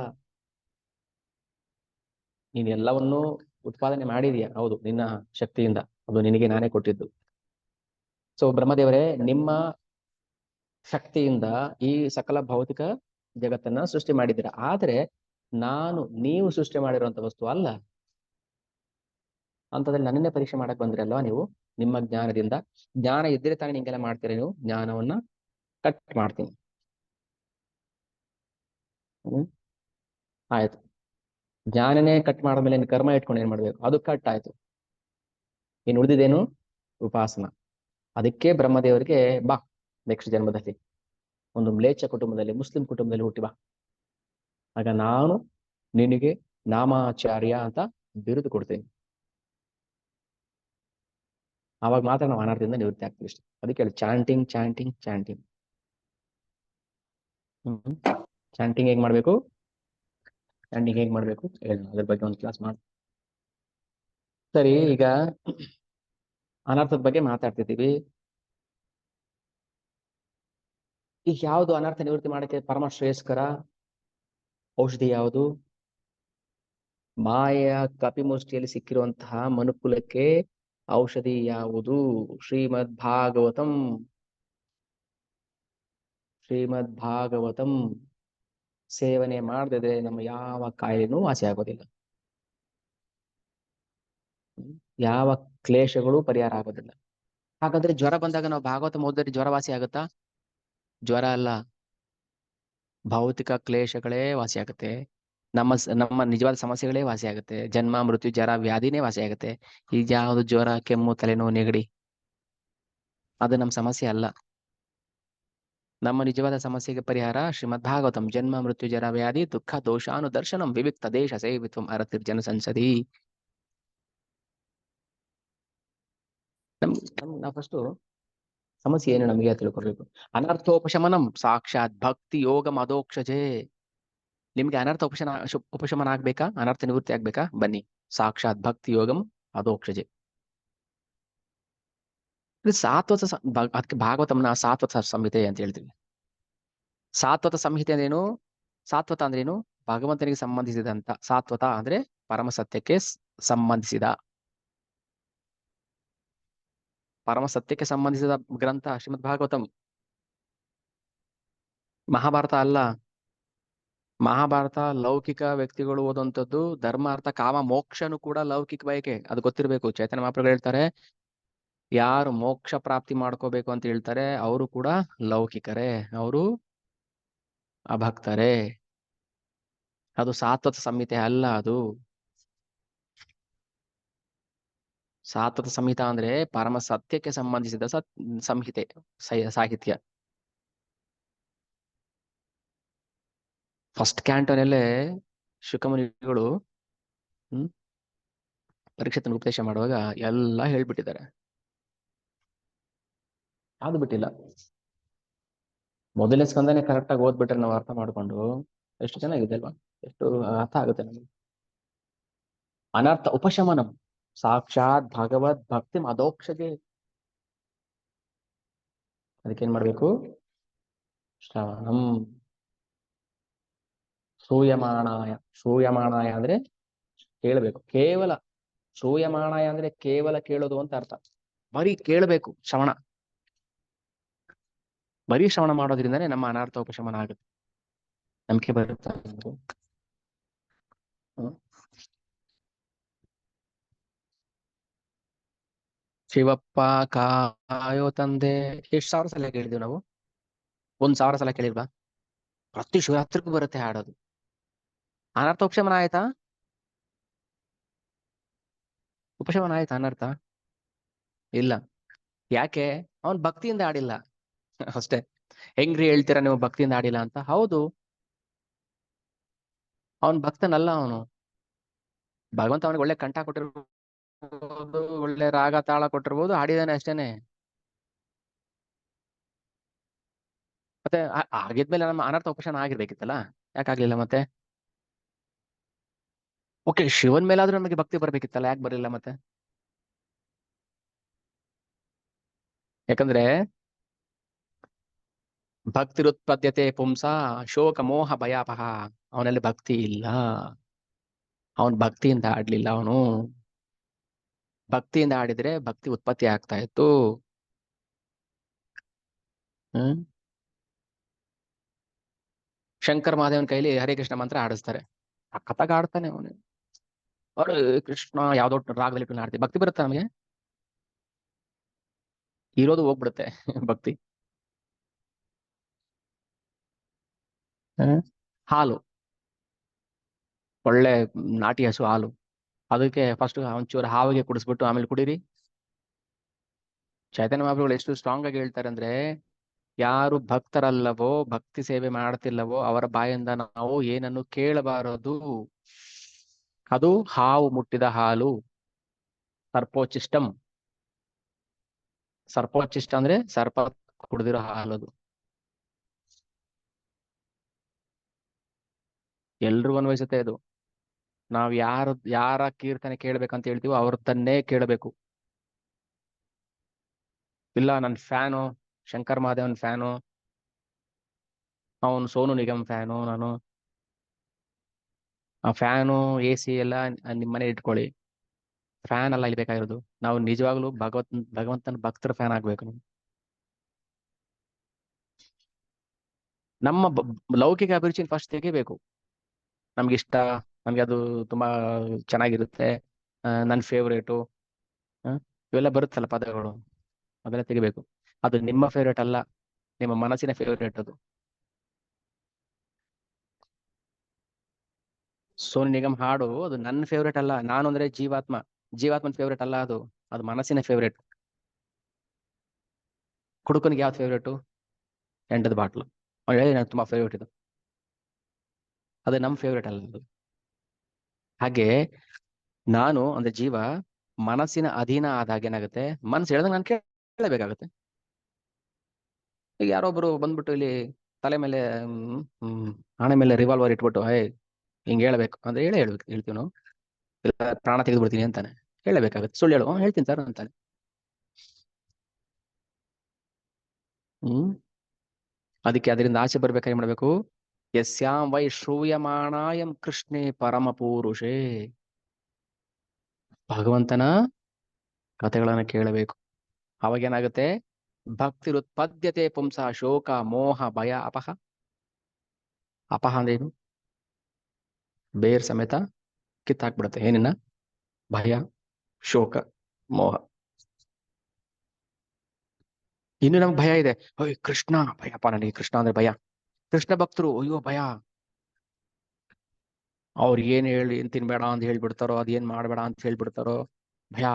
ನೀನ್ ಎಲ್ಲವನ್ನೂ ಉತ್ಪಾದನೆ ಮಾಡಿದೀಯ, ಹೌದು, ನಿನ್ನ ಶಕ್ತಿಯಿಂದ, ಅದು ನಿನಗೆ ನಾನೇ ಕೊಟ್ಟಿದ್ದು. ಸೊ ಬ್ರಹ್ಮದೇವರೇ, ನಿಮ್ಮ ಶಕ್ತಿಯಿಂದ ಈ ಸಕಲ ಭೌತಿಕ ಜಗತ್ತನ್ನ ಸೃಷ್ಟಿ ಮಾಡಿದ್ದೀರ, ಆದ್ರೆ ನೀವು ಸೃಷ್ಟಿ ಮಾಡಿರುವಂತ ವಸ್ತು ಅಲ್ಲ. ಅಂತದ್ರಲ್ಲಿ ನನ್ನನ್ನೇ ಪರೀಕ್ಷೆ ಮಾಡಕ್ ಬಂದ್ರಲ್ವಾ ನೀವು? ನಿಮ್ಮ ಜ್ಞಾನದಿಂದ, ಜ್ಞಾನ ಇದ್ದರೆ ತಾನೇ ನಿಂಗೆಲ್ಲ ಮಾಡ್ತೀರ ನೀವು. ಜ್ಞಾನವನ್ನ ಕಟ್ ಮಾಡ್ತೀನಿ. ಆಯ್ತು, ಜ್ಞಾನನೇ ಕಟ್ ಮಾಡಿದ್ಮೇಲೆ ಕರ್ಮ ಇಟ್ಕೊಂಡು ಏನ್ ಮಾಡ್ಬೇಕು? ಅದು ಕಟ್ ಆಯ್ತು. ಇನ್ನು ಉಳಿದಿದ್ದೇನು? ಉಪಾಸನ. ಅದಕ್ಕೆ ಬ್ರಹ್ಮದೇವರಿಗೆ, ಬಾ ನೆಕ್ಸ್ಟ್ ಜನ್ಮದಲ್ಲಿ ಒಂದು ಮ್ಲೇಚ್ಛ ಕುಟುಂಬದಲ್ಲಿ, ಮುಸ್ಲಿಂ ಕುಟುಂಬದಲ್ಲಿ ಹುಟ್ಟಿ ಬಾ, ಆಗ ನಾನು ನಿನಗೆ ನಾಮಾಚಾರ್ಯ ಅಂತ ಬಿರುದು ಕೊಡ್ತೇನೆ. ಆವಾಗ ಮಾತ್ರ ನಾವು ಅನರ್ಥದಿಂದ ನಿವೃತ್ತಿ ಆಗ್ತೀವಿ ಇಷ್ಟ. ಅದಕ್ಕೆ ಹೇಳಿ ಚಾಂಟಿಂಗ್ ಚಾಂಟಿಂಗ್ ಚಾಂಟಿಂಗ್. ಚಾಂಟಿಂಗ್ ಹೇಗ್ ಮಾಡ್ಬೇಕು, ಚಾಂಟಿಂಗ್ ಹೇಗ್ ಮಾಡ್ಬೇಕು ಹೇಳಿ, ಅದ್ರ ಬಗ್ಗೆ ಒಂದು ಕ್ಲಾಸ್ ಮಾಡಿ. ಸರಿ, ಈಗ ಅನರ್ಥದ ಬಗ್ಗೆ ಮಾತಾಡ್ತಿದ್ದೀವಿ. ಈಗ ಯಾವುದು ಅನರ್ಥ ನಿವೃತ್ತಿ ಮಾಡಕ್ಕೆ ಪರಮ ಶ್ರೇಯಸ್ಕರ ಔಷಧಿ ಯಾವುದು? ಮಾಯೆಯ ಕಪಿಮುಷ್ಟಿಯಲ್ಲಿ ಸಿಕ್ಕಿರುವಂತಹ ಮನುಕುಲಕ್ಕೆ ಔಷಧಿ ಯಾವುದು? ಶ್ರೀಮದ್ ಭಾಗವತಂ ಸೇವನೆ ಮಾಡದಿದ್ರೆ ನಮ್ಮ ಯಾವ ಕಾಯಿಲೆನೂ ವಾಸಿ ಆಗೋದಿಲ್ಲ, ಯಾವ ಕ್ಲೇಶಗಳು ಪರಿಹಾರ ಆಗೋದಿಲ್ಲ. ಹಾಗಾದ್ರೆ ಜ್ವರ ಬಂದಾಗ ನಾವು ಭಾಗವತ ಓದಿದ್ರೆ ಜ್ವರ ವಾಸಿ ಆಗುತ್ತಾ? ಜ್ವರ ಅಲ್ಲ, ಭೌತಿಕ ಕ್ಲೇಶಗಳೇ ವಾಸಿ ಆಗುತ್ತೆ. ನಮ್ಮ ನಿಜವಾದ ಸಮಸ್ಯೆಗಳೇ ವಾಸಿ ಆಗುತ್ತೆ. ಜನ್ಮ, ಮೃತ್ಯು, ಜರ, ವ್ಯಾಧಿನೇ ವಾಸಿ ಆಗುತ್ತೆ. ಈಗ ಯಾವುದು ಜ್ವರ, ಕೆಮ್ಮು, ತಲೆನೋವು, ನೆಗಡಿ, ಅದು ನಮ್ಮ ಸಮಸ್ಯೆ ಅಲ್ಲ. ನಮ್ಮ ನಿಜವಾದ ಸಮಸ್ಯೆಗೆ ಪರಿಹಾರ ಶ್ರೀಮದ್ ಭಾಗವತಂ. ಜನ್ಮ, ಮೃತ್ಯು, ಜರ, ವ್ಯಾಧಿ, ದುಃಖ, ದೋಷಾನು ದರ್ಶನಂ, ವಿವಿಕ್ತ ದೇಶ ಸೇವಿತ್ವಂ ಅರತಿರ್ ಜನ ಸಂಸದಿ. ನಾವು ಫಸ್ಟ್ ಸಮಸ್ಯೆ ಏನು ನಮಗೆ ತಿಳ್ಕೊಳ್ಬೇಕು. ಅನರ್ಥೋಪಶಮನಂ ಸಾಕ್ಷಾತ್ ಭಕ್ತಿ ಯೋಗ ಮದೋಕ್ಷಜೆ. ನಿಮ್ಗೆ ಅನರ್ಥ ಉಪಶಮನ ಆಗ್ಬೇಕಾ? ಅನರ್ಥ ನಿವೃತ್ತಿ ಆಗ್ಬೇಕಾ? ಬನ್ನಿ, ಸಾಕ್ಷಾತ್ ಭಕ್ತಿ ಯೋಗಂ ಅದೋಕ್ಷಜೆ. ಸಾತ್ವತ ಅದಕ್ಕೆ ಭಾಗವತಂನ ಸಾತ್ವತ ಸಂಹಿತೆ ಅಂತ ಹೇಳ್ತೀವಿ. ಸಾತ್ವತ ಸಂಹಿತೆ ಅಂದ್ರೇನು? ಸಾತ್ವತ ಅಂದ್ರೇನು? ಭಗವಂತನಿಗೆ ಸಂಬಂಧಿಸಿದಂತ. ಸಾತ್ವತ ಅಂದ್ರೆ ಪರಮ ಸತ್ಯಕ್ಕೆ ಸಂಬಂಧಿಸಿದ, ಪರಮ ಸತ್ಯಕ್ಕೆ ಸಂಬಂಧಿಸಿದ ಗ್ರಂಥ ಶ್ರೀಮದ್ ಭಾಗವತಂ. ಮಹಾಭಾರತ ಅಲ್ಲ. ಮಹಾಭಾರತ ಲೌಕಿಕ ವ್ಯಕ್ತಿಗಳು ಓದುವಂಥದ್ದು. ಧರ್ಮ, ಅರ್ಥ, ಕಾಮ, ಮೋಕ್ಷನು ಕೂಡ ಲೌಕಿಕ ಬಯಕೆ, ಅದು ಗೊತ್ತಿರಬೇಕು. ಚೈತನ್ಯ ಮಹಾಪ್ರಭುಗಳು ಹೇಳ್ತಾರೆ, ಯಾರು ಮೋಕ್ಷ ಪ್ರಾಪ್ತಿ ಮಾಡ್ಕೋಬೇಕು ಅಂತ ಹೇಳ್ತಾರೆ ಅವರು ಕೂಡ ಲೌಕಿಕರೇ, ಅವರು ಅಭಕ್ತರೇ. ಅದು ಸಾತ್ವತ ಸಂಹಿತೆ ಅಲ್ಲ. ಅದು ಸಾತ್ವತ ಸಂಹಿತ ಅಂದ್ರೆ ಪರಮ ಸತ್ಯಕ್ಕೆ ಸಂಬಂಧಿಸಿದ ಸಂಹಿತೆ, ಸಾಹಿತ್ಯ. ಫಸ್ಟ್ ಕ್ಯಾಂಟೋನಲ್ಲೇ ಶುಕಮುನಿಗಳು ಪರೀಕ್ಷಿತನ ಉಪದೇಶ ಮಾಡುವಾಗ ಎಲ್ಲ ಹೇಳ್ಬಿಟ್ಟಿದ್ದಾರೆ. ಯಾವ್ದು ಬಿಟ್ಟಿಲ್ಲ. ಮೊದಲನೇ ಸ್ಕಂದನೆ ಕರೆಕ್ಟ್ ಆಗಿ ಓದ್ಬಿಟ್ರೆ ನಾವು ಅರ್ಥ ಮಾಡ್ಕೊಂಡು ಎಷ್ಟು ಚೆನ್ನಾಗಿದೆ ಅಲ್ವಾ, ಎಷ್ಟು ಅರ್ಥ ಆಗುತ್ತೆ ನಮಗೆ. ಅನರ್ಥ ಉಪಶಮನಂ ಸಾಕ್ಷಾತ್ ಭಗವದ್ ಭಕ್ತಿ ಅದೋಕ್ಷಜೆ. ಅದಕ್ಕೇನ್ ಮಾಡ್ಬೇಕು? ಶ್ರವಣಂ. ಶ್ರೂಯಮಾಣಾಯ. ಶ್ರೂಯಮಾಣಾಯ ಅಂದ್ರೆ ಕೇಳಬೇಕು. ಕೇವಲ ಶ್ರೂಯಮಾಣಾಯ ಅಂದ್ರೆ ಕೇವಲ ಕೇಳೋದು ಅಂತ ಅರ್ಥ. ಬರೀ ಕೇಳಬೇಕು. ಶ್ರವಣ, ಬರೀ ಶ್ರವಣ ಮಾಡೋದ್ರಿಂದನೇ ನಮ್ಮ ಅನರ್ಥ ಉಪಶಮನ ಆಗುತ್ತೆ. ನಂಬಿಕೆ ಬರುತ್ತೆ. ಶಿವಪ್ಪ ಕಾಯೋ ತಂದೆ ಎಷ್ಟು ಸಾವಿರ ಸಲ ಕೇಳಿದೀವಿ ನಾವು? 1,000 ಸಲ ಕೇಳಿಲ್ವಾ? ಪ್ರತಿ ಶಿವರಾತ್ರಿಗೂ ಬರುತ್ತೆ ಹಾಡೋದು. ಅನರ್ಥ ಉಪಶಮನ ಆಯ್ತಾ? ಉಪಶಮನ ಆಯ್ತಾ ಅನರ್ಥ? ಇಲ್ಲ. ಯಾಕೆ? ಅವನ್ ಭಕ್ತಿಯಿಂದ ಆಡಿಲ್ಲ ಅಷ್ಟೇ. ಹೆಂಗ್ರಿ ಹೇಳ್ತೀರಾ ನೀವು ಭಕ್ತಿಯಿಂದ ಆಡಿಲ್ಲ ಅಂತ? ಹೌದು, ಅವನ್ ಭಕ್ತನಲ್ಲ. ಅವನು ಭಗವಂತ ಅವನಿಗೆ ಒಳ್ಳೆ ಕಂಠ ಕೊಟ್ಟಿರ್ಬೋದು, ಒಳ್ಳೆ ರಾಗ ತಾಳ ಕೊಟ್ಟಿರ್ಬೋದು, ಆಡಿದಾನೆ ಅಷ್ಟೇನೆ. ಮತ್ತೆ ಆಗಿದ್ಮೇಲೆ ನಮ್ಮ ಅನರ್ಥ ಉಪಶಮನ ಆಗಿರ್ಬೇಕಿತ್ತಲ್ಲ, ಯಾಕಾಗ್ಲಿಲ್ಲ ಮತ್ತೆ? ಓಕೆ, ಶಿವನ್ ಮೇಲಾದ್ರೂ ನಮಗೆ ಭಕ್ತಿ ಬರ್ಬೇಕಿತ್ತಲ್ಲ, ಯಾಕೆ ಬರಲಿಲ್ಲ ಮತ್ತೆ? ಯಾಕಂದ್ರೆ ಭಕ್ತಿರುತ್ಪದ್ಯತೆ ಪುಂಸ ಶೋಕ ಮೋಹ ಭಯಾಪಹ. ಅವನಲ್ಲಿ ಭಕ್ತಿ ಇಲ್ಲ. ಅವನ್ ಭಕ್ತಿಯಿಂದ ಆಡ್ಲಿಲ್ಲ. ಅವನು ಭಕ್ತಿಯಿಂದ ಆಡಿದ್ರೆ ಭಕ್ತಿ ಉತ್ಪತ್ತಿ ಆಗ್ತಾ ಇತ್ತು. ಶಂಕರ್ ಮಹಾದೇವನ ಕೈಲಿ ಹರೇ ಕೃಷ್ಣ ಮಂತ್ರ ಆಡಿಸ್ತಾರೆ, ಸಖತ್ತಾಗಿ ಆಡ್ತಾನೆ ಅವನು. ಹರೇ ಕೃಷ್ಣ ಯಾವ್ದೋ ರಾಗದಲ್ಲಿ ಆಡ್ತೀವಿ, ಭಕ್ತಿ ಬರುತ್ತೆ ನಮಗೆ? ಇರೋದು ಹೋಗ್ಬಿಡುತ್ತೆ ಭಕ್ತಿ. ಹಾಲು, ಒಳ್ಳೆ ನಾಟಿ ಹಸು ಹಾಲು, ಅದಕ್ಕೆ ಫಸ್ಟ್ ಒಂಚೂರು ಹಾವಿಗೆ ಕುಡಿಸ್ಬಿಟ್ಟು ಆಮೇಲೆ ಕುಡೀರಿ. ಚೈತನ್ಯ ಮಹಾಪ್ರಭುಗಳು ಎಷ್ಟು ಸ್ಟ್ರಾಂಗ್ ಆಗಿ ಹೇಳ್ತಾರೆ ಅಂದ್ರೆ, ಯಾರು ಭಕ್ತರಲ್ಲವೋ, ಭಕ್ತಿ ಸೇವೆ ಮಾಡ್ತಿಲ್ಲವೋ ಅವರ ಬಾಯಿಂದ ನಾವು ಏನನ್ನು ಕೇಳಬಾರದು. ಅದು ಹಾವು ಮುಟ್ಟಿದ ಹಾಲು, ಸರ್ಪೋಚಿಷ್ಟಂ. ಸರ್ಪೋಚಿಷ್ಟ ಅಂದ್ರೆ ಸರ್ಪ ಕುಡಿದಿರೋ ಹಾಲದು. ಎಲ್ರಿಗೂ ಅನ್ವಯಿಸುತ್ತೆ ಅದು. ನಾವ್ ಯಾರ ಕೀರ್ತನೆ ಕೇಳ್ಬೇಕಂತ ಹೇಳ್ತೀವೋ ಅವ್ರದ್ದನ್ನೇ ಕೇಳಬೇಕು. ಇಲ್ಲ ನನ್ ಫ್ಯಾನು, ಶಂಕರ್ ಮಹಾದೇವನ್ ಫ್ಯಾನು, ಅವನು ಸೋನು ನಿಗಮ್ ಫ್ಯಾನು, ನಾನು ಆ ಫ್ಯಾನು AC ಎಲ್ಲ ನಿಮ್ಮನೆ ಇಟ್ಕೊಳ್ಳಿ. ಫ್ಯಾನ್ ಅಲ್ಲ ಇಲ್ಲಿ ಬೇಕಾಗಿರೋದು. ನಾವು ನಿಜವಾಗ್ಲೂ ಭಗವಂತನ ಭಕ್ತರ ಫ್ಯಾನ್ ಆಗ್ಬೇಕು. ನಮ್ಮ ಲೌಕಿಕ ಅಭಿರುಚಿನ ಫಸ್ಟ್ ತೆಗಿಬೇಕು. ನಮ್ಗಿಷ್ಟ, ನಮ್ಗೆ ಅದು ತುಂಬಾ ಚೆನ್ನಾಗಿರುತ್ತೆ, ನನ್ನ ಫೇವ್ರೇಟು, ಇವೆಲ್ಲ ಬರುತ್ತಲ್ಲ ಪದಗಳು, ಅದೆಲ್ಲ ತೆಗಿಬೇಕು. ಅದು ನಿಮ್ಮ ಫೇವ್ರೇಟ್ ಅಲ್ಲ, ನಿಮ್ಮ ಮನಸ್ಸಿನ ಫೇವ್ರೇಟ್ ಅದು. ಸೋನು ನಿಗಮ್ ಹಾಡು ಅದು ನನ್ನ ಫೇವ್ರೇಟ್ ಅಲ್ಲ. ನಾನು ಅಂದ್ರೆ ಜೀವಾತ್ಮನ ಫೇವ್ರೇಟ್ ಅಲ್ಲ ಅದು, ಅದು ಮನಸ್ಸಿನ ಫೇವ್ರೇಟ್. ಕುಡುಕನಿಗೆ ಯಾವ್ದು ಫೇವ್ರೇಟು? ಎಂಟದ ಬಾಟ್ಲು. ಅವ್ನು ಹೇಳಿ ನನಗೆ ತುಂಬಾ ಫೇವ್ರೇಟ್ ಇದು, ಅದು ನಮ್ಮ ಫೇವ್ರೇಟ್ ಅಲ್ಲ ಅದು. ಹಾಗೆ ನಾನು ಅಂದ್ರೆ ಜೀವ ಮನಸ್ಸಿನ ಅಧೀನ ಆದಾಗ ಏನಾಗುತ್ತೆ, ಮನಸ್ಸು ಹೇಳ್ದಂಗೆ ನಾನು ಕೇಳಬೇಕಾಗುತ್ತೆ. ಈಗ ಯಾರೊಬ್ರು ಬಂದ್ಬಿಟ್ಟು ಇಲ್ಲಿ ತಲೆ ಮೇಲೆ ಹಣೆ ಮೇಲೆ ರಿವಾಲ್ವರ್ ಇಟ್ಬಿಟ್ಟು ಹಿಂಗ್ ಹೇಳ್ಬೇಕು ಅಂದ್ರೆ ಹೇಳ್ತೀವಿ ನಾವು. ಪ್ರಾಣ ತೆಗೆದು ಬಿಡ್ತೀನಿ ಅಂತಾನೆ, ಹೇಳಬೇಕಾಗುತ್ತೆ. ಸುಳ್ಳು ಹೇಳು, ಹೇಳ್ತೀನಿ ಸರ್ ಅಂತಾನೆ. ಅದಕ್ಕೆ ಅದರಿಂದ ಆಚೆ ಬರ್ಬೇಕಾದ್ರೆ ಏನ್ ಮಾಡ್ಬೇಕು? ಯಸ್ಯಾಂ ವೈ ಶ್ರೂಯಮಾಣಾಯಂ ಕೃಷ್ಣೇ ಪರಮ ಪೂರುಷೇ. ಭಗವಂತನ ಕಥೆಗಳನ್ನ ಕೇಳಬೇಕು. ಅವಾಗೇನಾಗುತ್ತೆ? ಭಕ್ತಿರುತ್ಪದ್ಯತೆ ಪುಂಸ ಶೋಕ ಮೋಹ ಭಯ ಅಪಹ. ಅಪಹ ಅಂದ್ರೇನು? ಬೇರ್ ಸಮೇತ ಕಿತ್ತಾಕ್ಬಿಡುತ್ತೆ. ಏನಿನ್ನ? ಭಯ, ಶೋಕ, ಮೋಹ. ಇನ್ನು ನಮ್ಗೆ ಭಯ ಇದೆ. ಅಯ್ಯೋ ಕೃಷ್ಣ, ಭಯಪ್ಪ ನನಗೆ ಕೃಷ್ಣ ಅಂದ್ರೆ ಭಯ. ಕೃಷ್ಣ ಭಕ್ತರು, ಅಯ್ಯೋ ಭಯ. ಅವ್ರು ಏನ್ ತಿನ್ಬೇಡ ಅಂತ ಹೇಳ್ಬಿಡ್ತಾರೋ, ಅದೇನ್ ಮಾಡ್ಬೇಡ ಅಂತ ಹೇಳ್ಬಿಡ್ತಾರೋ, ಭಯ.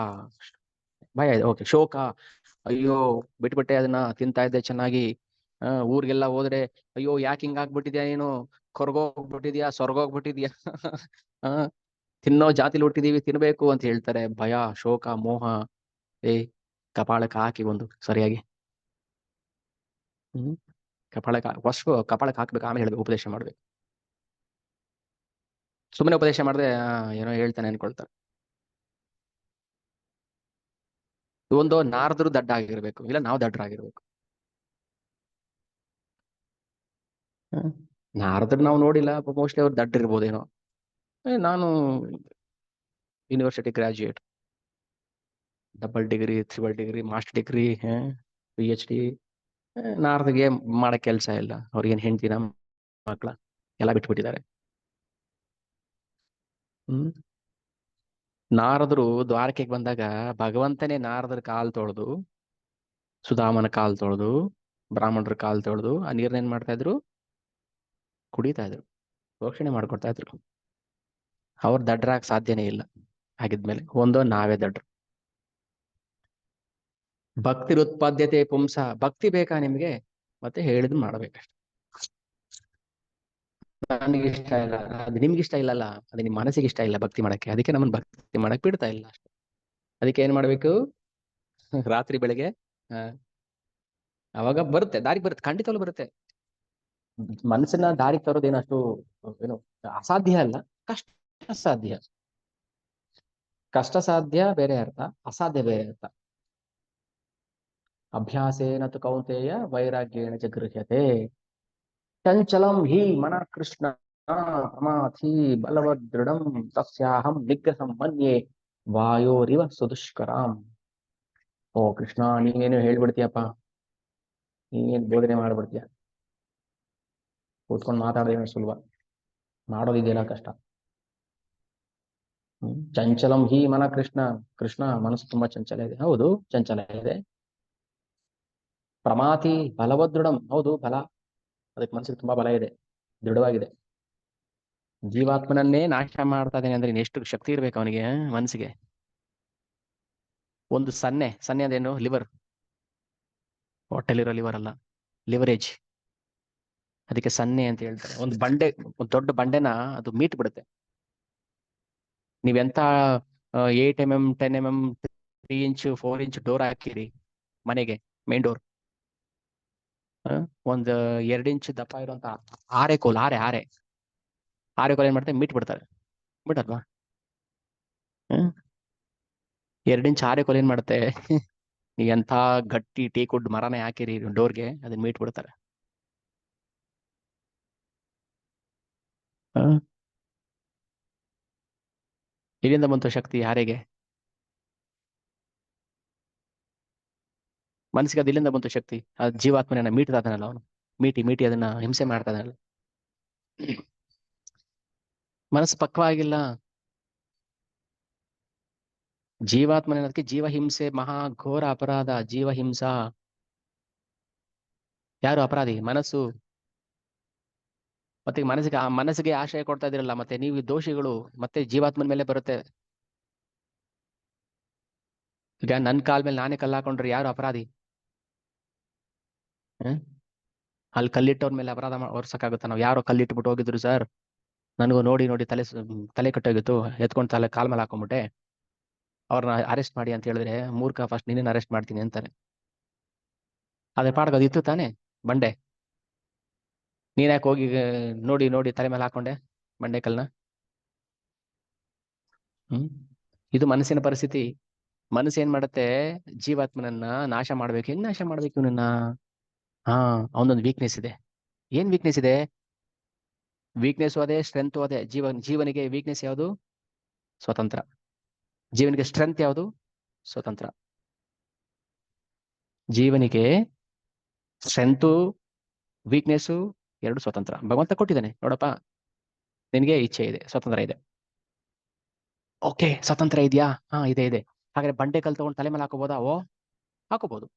ಭಯ ಇದೆ. ಓಕೆ, ಶೋಕ, ಅಯ್ಯೋ ಬಿಟ್ಬಿಟ್ಟೆ ಅದನ್ನ, ತಿಂತಾ ಇದ್ದೆ ಚೆನ್ನಾಗಿ. ಊರಿಗೆಲ್ಲ ಹೋದ್ರೆ, ಅಯ್ಯೋ ಯಾಕೆ ಹಿಂಗ್ ಆಗ್ಬಿಟ್ಟಿದ್ಯಾ, ನೀನು ಕೊರ್ಗೋಗ್ಬಿಟ್ಟಿದ್ಯಾ, ಸ್ವರ್ಗೋಗ್ಬಿಟ್ಟಿದ್ಯಾ. ಆ ತಿನ್ನೋ ಜಾತಿಲಿ ಹುಟ್ಟಿದೀವಿ, ತಿನ್ಬೇಕು ಅಂತ ಹೇಳ್ತಾರೆ. ಭಯ, ಶೋಕ, ಮೋಹ. ಏ ಕಪಾಳಕ್ಕೆ ಹಾಕಿ ಒಂದು ಸರಿಯಾಗಿ. ಹ್ಮ್ ಫಸ್ಟ್ ಕಪಾಳಕ್ಕೆ ಹಾಕ್ಬೇಕು, ಆಮೇಲೆ ಹೇಳ್ಬೇಕು, ಉಪದೇಶ ಮಾಡ್ಬೇಕು. ಸುಮ್ಮನೆ ಉಪದೇಶ ಮಾಡಿದ್ರೆ ಏನೋ ಹೇಳ್ತಾನೆ ಅನ್ಕೊಳ್ತಾರೆ. ಒಂದು ನಾರದರು ದಡ್ಡ ಆಗಿರ್ಬೇಕು, ಇಲ್ಲ ನಾವು ದಡ್ಡರಾಗಿರ್ಬೇಕು. ನಾರದ್ರು ನಾವು ನೋಡಿಲ್ಲ, ಮೋಸ್ಟ್ಲಿ ಅವ್ರು ದಡ್ಡ ಇರ್ಬೋದೇನೋ. ನಾನು university graduate, double degree, triple degree, master degree, PhD. ನಾರದಿಗೆ ಮಾಡಕ್ ಕೆಲ್ಸ ಇಲ್ಲ, ಅವ್ರಿಗೇನ್ ಹೆಂಡ್ತಿನ ಮಕ್ಳ ಎಲ್ಲ ಬಿಟ್ಬಿಟ್ಟಿದ್ದಾರೆ. ಹ್ಮ್ ನಾರದರು ದ್ವಾರಕೆಗೆ ಬಂದಾಗ ಭಗವಂತನೇ ನಾರದರ ಕಾಲ್ ತೊಳೆದು, ಸುಧಾಮನ ಕಾಲ್ ತೊಳೆದು, ಬ್ರಾಹ್ಮಣರ ಕಾಲ್ ತೊಳೆದು ಆ ನೀರ್ನ ಏನ್ ಮಾಡ್ತಾ ಇದ್ರು, ಕುಡಿತಾ ಇದ್ರು, ಪೋಷಣೆ ಮಾಡ್ಕೊಡ್ತಾ ಇದ್ರು. ಅವ್ರ ದಡ್ಡರಾಗ ಸಾಧ್ಯನೇ ಇಲ್ಲ. ಹಾಗಿದ್ಮೇಲೆ ನಾವೇ ದಡ್ರು. ಭಕ್ತಿರುತ್ಪಾದ್ಯತೆ ಪುಂಸ, ಭಕ್ತಿ ಬೇಕಾ ನಿಮ್ಗೆ, ಮತ್ತೆ ಹೇಳಿದ್ ಮಾಡ್ಬೇಕಷ್ಟೆ. ನನಗೆ ಇಷ್ಟ ಇಲ್ಲ, ಅದು ನಿಮ್ಗೆ ಇಷ್ಟ ಇಲ್ಲಲ್ಲ, ಅದು ನಿಮ್ ಮನಸ್ಸಿಗೆ ಇಷ್ಟ ಇಲ್ಲ ಭಕ್ತಿ ಮಾಡಕ್ಕೆ, ಅದಕ್ಕೆ ನಮ್ಮನ್ನ ಭಕ್ತಿ ಮಾಡಕ್ ಬಿಡ್ತಾ ಇಲ್ಲ ಅಷ್ಟೆ. ಅದಕ್ಕೆ ಏನ್ ಮಾಡ್ಬೇಕು, ರಾತ್ರಿ ಬೆಳಗ್ಗೆ ಅವಾಗ ಬರುತ್ತೆ, ದಾರಿ ಬರುತ್ತೆ, ಖಂಡಿತವಾಗ್ಲೂ ಬರುತ್ತೆ. ಮನಸ್ಸನ್ನ ದಾರಿ ತರೋದೇನು ಅಷ್ಟು ಏನು ಅಸಾಧ್ಯ ಅಲ್ಲ, ಕಷ್ಟ ಸಾಧ್ಯ. ಕಷ್ಟ ಸಾಧ್ಯ ಬೇರೆ ಅರ್ಥ, ಅಸಾಧ್ಯ ಬೇರೆ ಅರ್ಥ. ಅಭ್ಯಾಸೇನ ತು ಕೌಂತೆಯ ವೈರಾಗ್ಯೇಣ ಚ ಗೃಹ್ಯತೆ. ಚಂಚಲಂ ಹಿ ಮನ ಕೃಷ್ಣ ಪ್ರಮಾಥಿ ಬಲವದೃಢಂ ತಸ್ಯಾಹಂ ನಿಗ್ರಹಂ ಮನ್ಯೆ ವಾಯೋರಿವ ಸುದುಷ್ಕರಾಂ. ಓ ಕೃಷ್ಣ, ನೀನೇನು ಹೇಳ್ಬಿಡ್ತೀಯಪ್ಪ, ನೀನೇನ್ ಬೋಧನೆ ಮಾಡ್ಬಿಡ್ತೀಯ. ಕೂತ್ಕೊಂಡು ಮಾತಾಡೋದೇನೋ ಸುಲಭ, ಮಾಡೋದಿದೆಯಲ್ಲ ಕಷ್ಟ. ಚಂಚಲಂ ಹಿ ಮನ ಕೃಷ್ಣ, ಕೃಷ್ಣ ಮನಸ್ಸು ತುಂಬಾ ಚಂಚಲ ಇದೆ. ಹೌದು, ಚಂಚಲ ಇದೆ. ಪ್ರಮಾತಿ ಬಲವದೃಢಂ, ಹೌದು ಬಲ, ಅದಕ್ಕೆ ಮನಸ್ಸಿಗೆ ತುಂಬಾ ಬಲ ಇದೆ, ದೃಢವಾಗಿದೆ. ಜೀವಾತ್ಮನನ್ನೇ ನಾಶ ಮಾಡ್ತಾ ಇದ್ದೇನೆ ಅಂದ್ರೆ ಎಷ್ಟು ಶಕ್ತಿ ಇರ್ಬೇಕು ಅವನಿಗೆ, ಮನಸ್ಸಿಗೆ. ಒಂದು ಸನ್ನೆ ಅದೇನು, ಲಿವರ್, ಹೊಟ್ಟೆಲಿರೋ ಲಿವರ್ ಅಲ್ಲ, ಲಿವರೇಜ್. ಅದಕ್ಕೆ ಸನ್ನೆ ಅಂತ ಹೇಳ್ತಾರೆ. ಒಂದು ಬಂಡೆ, ಒಂದು ದೊಡ್ಡ ಬಂಡೆನ ಅದು ಮೀಟ್ ಬಿಡುತ್ತೆ. ನೀವೆಂತ 8 mm 10 mm 3 inch 4 inch door ಹಾಕಿರಿ ಮನೆಗೆ, ಮೇನ್ ಡೋರ್, ಒಂದು 2 ಇಂಚ್ ದಪ್ಪ ಇರುವಂತ ಆರೆಕೋಲ್, ಆರೆಕೋಲ್ ಏನ್ ಮಾಡ್ತಾರೆ, ಮೀಟ್ ಬಿಡ್ತಾರೆ, ಬಿಡಲ್ವಾ? 2 ಇಂಚ್ ಆರೆಕೋಲ್ ಏನ್ ಮಾಡುತ್ತೆ, ನೀವು ಎಂಥ ಗಟ್ಟಿ ಟೀಕುಡ್ ಮರನೇ ಹಾಕಿರಿ ಡೋರ್ಗೆ, ಅದನ್ನ ಮೀಟ್ ಬಿಡ್ತಾರೆ. ಇಲ್ಲಿಂದ ಬಂತು ಶಕ್ತಿ ಯಾರಿಗೆ, ಮನಸ್ಸಿಗೆ. ಅದು ಇಲ್ಲಿಂದ ಬಂತು ಶಕ್ತಿ, ಆ ಜೀವಾತ್ಮನ ಮೀಟ್ತಾ ಇದ್ದಾನಲ್ಲ ಅವನು, ಮೀಟಿ ಅದನ್ನ ಹಿಂಸೆ ಮಾಡ್ತಾ ಇದ್ದಾನಲ್ಲ. ಮನಸ್ಸು ಪಕ್ವಾಗಿಲ್ಲ. ಜೀವಾತ್ಮನಕ್ಕೆ ಜೀವಹಿಂಸೆ ಮಹಾ ಘೋರ ಅಪರಾಧ, ಜೀವಹಿಂಸಾ. ಯಾರು ಅಪರಾಧಿ? ಮನಸ್ಸು. ಮತ್ತೆ ಮನಸ್ಸಿಗೆ ಆಶ್ರಯ ಕೊಡ್ತಾ ಇದಿರಲ್ಲ, ಮತ್ತೆ ನೀವು ದೋಷಿಗಳು, ಮತ್ತೆ ಜೀವಾತ್ಮನ ಮೇಲೆ ಬರುತ್ತೆ. ಈಗ ನನ್ನ ಕಾಲ್ ಮೇಲೆ ನಾನೇ ಕಲ್ಲು ಹಾಕೊಂಡ್ರೆ ಯಾರು ಅಪರಾಧಿ? ಅಲ್ಲಿ ಕಲ್ಲಿಟ್ಟವ್ರ ಮೇಲೆ ಅಪರಾಧ ಹೊರ್ಸಕ್ಕಾಗುತ್ತ? ನಾವು ಯಾರೋ ಕಲ್ಲಿಟ್ಬಿಟ್ಟು ಹೋಗಿದ್ರು ಸರ್, ನನಗೂ ನೋಡಿ ತಲೆ ಕಟ್ಟೋಗಿತ್ತು, ಎತ್ಕೊಂಡು ಕಾಲ್ ಮೇಲೆ ಹಾಕೊಂಡ್ಬಿಟ್ಟೆ, ಅವ್ರನ್ನ ಅರೆಸ್ಟ್ ಮಾಡಿ ಅಂತ ಹೇಳಿದ್ರೆ, ಮೂರ್ಖ, ಫಸ್ಟ್ ನಿನ್ನ ಅರೆಸ್ಟ್ ಮಾಡ್ತೀನಿ ಅಂತಾರೆ. ಅದೇ ಪಾಡ್ಗೆ ಅದು ಇತ್ತು ತಾನೆ ಬಂಡೆ, ನೀನ್ ಯಾಕೆ ಹೋಗಿ ನೋಡಿ ತಲೆ ಮೇಲೆ ಹಾಕೊಂಡೆ ಬಂಡೆ ಕಲ್ನ? ಇದು ಮನಸ್ಸಿನ ಪರಿಸ್ಥಿತಿ. ಮನಸ್ಸು ಏನ್ ಮಾಡುತ್ತೆ, ಜೀವಾತ್ಮನನ್ನ ನಾಶ ಮಾಡ್ಬೇಕು. ಹೆಂಗ್ ನಾಶ ಮಾಡ್ಬೇಕು ಇವನನ್ನ? ಅವನೊಂದು ವೀಕ್ನೆಸ್ ಇದೆ. ಏನ್ ವೀಕ್ನೆಸ್ ಇದೆ? ವೀಕ್ನೆಸ್ ಅದೇ, ಸ್ಟ್ರೆಂತ್ ಅದೇ. ಜೀವನಿಗೆ ವೀಕ್ನೆಸ್ ಯಾವುದು? ಸ್ವತಂತ್ರ. ಜೀವನಿಗೆ ಸ್ಟ್ರೆಂತ್ ಯಾವುದು? ಸ್ವತಂತ್ರ. ಜೀವನಿಗೆ ಸ್ಟ್ರೆಂತು, ವೀಕ್ನೆಸ್ಸು ಎರಡು ಸ್ವತಂತ್ರ ಭಗವಂತ ಕೊಟ್ಟಿದ್ದಾನೆ. ನೋಡಪ್ಪ, ನಿನಗೆ ಇಚ್ಛೆ ಇದೆ, ಸ್ವತಂತ್ರ ಇದೆ. ಓಕೆ, ಸ್ವತಂತ್ರ ಇದೆಯಾ? ಇದೆ. ಹಾಗಾದ್ರೆ ಬಂಡೆ ಕಲ್ ತಗೊಂಡು ತಲೆ ಮೇಲೆ ಹಾಕೋಬೋದಾ? ಹಾಕೋಬಹುದು.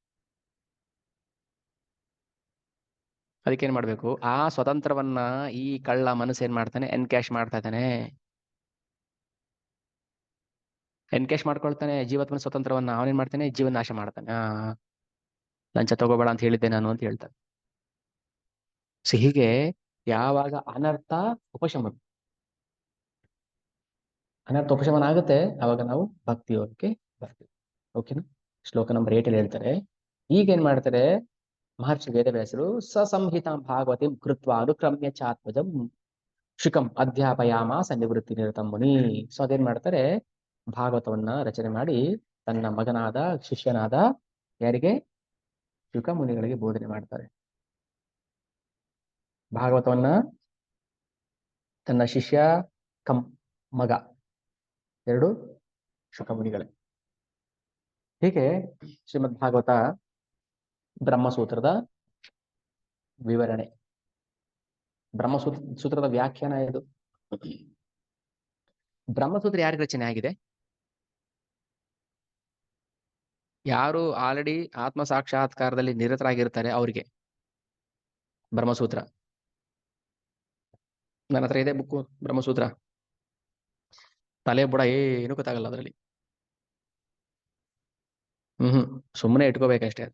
ಅದಕ್ಕೆ ಏನ್ ಮಾಡ್ಬೇಕು, ಆ ಸ್ವತಂತ್ರವನ್ನ ಈ ಕಳ್ಳ ಮನಸ್ಸು ಏನ್ ಮಾಡ್ತಾನೆ, ಎನ್ಕ್ಯಾಶ್ ಮಾಡ್ತಾ ಇದ್ದಾನೆ, ಎನ್ಕ್ಯಾಶ್ ಮಾಡ್ಕೊಳ್ತಾನೆ ಜೀವಾತ್ಮನ ಸ್ವತಂತ್ರವನ್ನ. ಅವನೇನ್ ಮಾಡ್ತಾನೆ, ಜೀವನ ನಾಶ ಮಾಡ್ತಾನೆ. ಲಂಚ ತಗೋಬೇಡ ಅಂತ ಹೇಳಿದ್ದೆ ನಾನು ಅಂತ ಹೇಳ್ತಾನೆ. ಸೊ ಹೀಗೆ ಯಾವಾಗ ಅನರ್ಥ ಉಪಶಮನ ಆಗುತ್ತೆ, ಅವಾಗ ನಾವು ಭಕ್ತಿಯೋಗಕ್ಕೆ ಬರ್ತೀವಿ. ಓಕೆನಾ? ಶ್ಲೋಕ ನಂಬರ್ 8 ಅಲ್ಲಿ ಹೇಳ್ತಾರೆ, ಈಗ ಏನ್ ಮಾಡ್ತಾರೆ ಮಹರ್ಷಿ ವೇದವ್ಯಾಸರು, ಸಸಂಹಿತಾಂ ಭಾಗವತಿಂ ಕೃತ್ವ ಅನುಕ್ರಮ್ಯ ಚಾತ್ಮಜಂ ಶುಕಂ ಅಧ್ಯಾಪಯಾಮಾಸ ನಿವೃತ್ತಿ ನಿರತಂ ಮುನಿ. ಸೊ ಅದೇನ್ ಮಾಡ್ತಾರೆ, ಭಾಗವತವನ್ನ ರಚನೆ ಮಾಡಿ ತನ್ನ ಮಗನಾದ ಶಿಷ್ಯನಾದ ಯಾರಿಗೆ, ಶುಕ ಮುನಿಗಳಿಗೆ ಬೋಧನೆ ಮಾಡ್ತಾರೆ. ಭಾಗವತವನ್ನ ತನ್ನ ಶಿಷ್ಯ ಮಗ ಎರಡು ಶುಕ ಮುನಿಗಳೇ. ಹೀಗೆ ಶ್ರೀಮದ್ ಭಾಗವತ ಬ್ರಹ್ಮಸೂತ್ರದ ವಿವರಣೆ, ಬ್ರಹ್ಮಸೂತ್ರದ ವ್ಯಾಖ್ಯಾನ ಇದು. ಬ್ರಹ್ಮಸೂತ್ರ ಯಾರಿಗೆ ರಚನೆ ಆಗಿದೆ? ಯಾರು ಆಲ್ರೆಡಿ ಆತ್ಮ ಸಾಕ್ಷಾತ್ಕಾರದಲ್ಲಿ ನಿರತರಾಗಿರ್ತಾರೆ ಅವರಿಗೆ ಬ್ರಹ್ಮಸೂತ್ರ. ನನ್ನ ಹತ್ರ ಇದೆ ಬುಕ್ಕು ಬ್ರಹ್ಮಸೂತ್ರ. ತಲೆ ಬುಡ ಏನು ಗೊತ್ತಾಗಲ್ಲ ಅದರಲ್ಲಿ. ಸುಮ್ಮನೆ ಇಟ್ಕೋಬೇಕಷ್ಟೇ.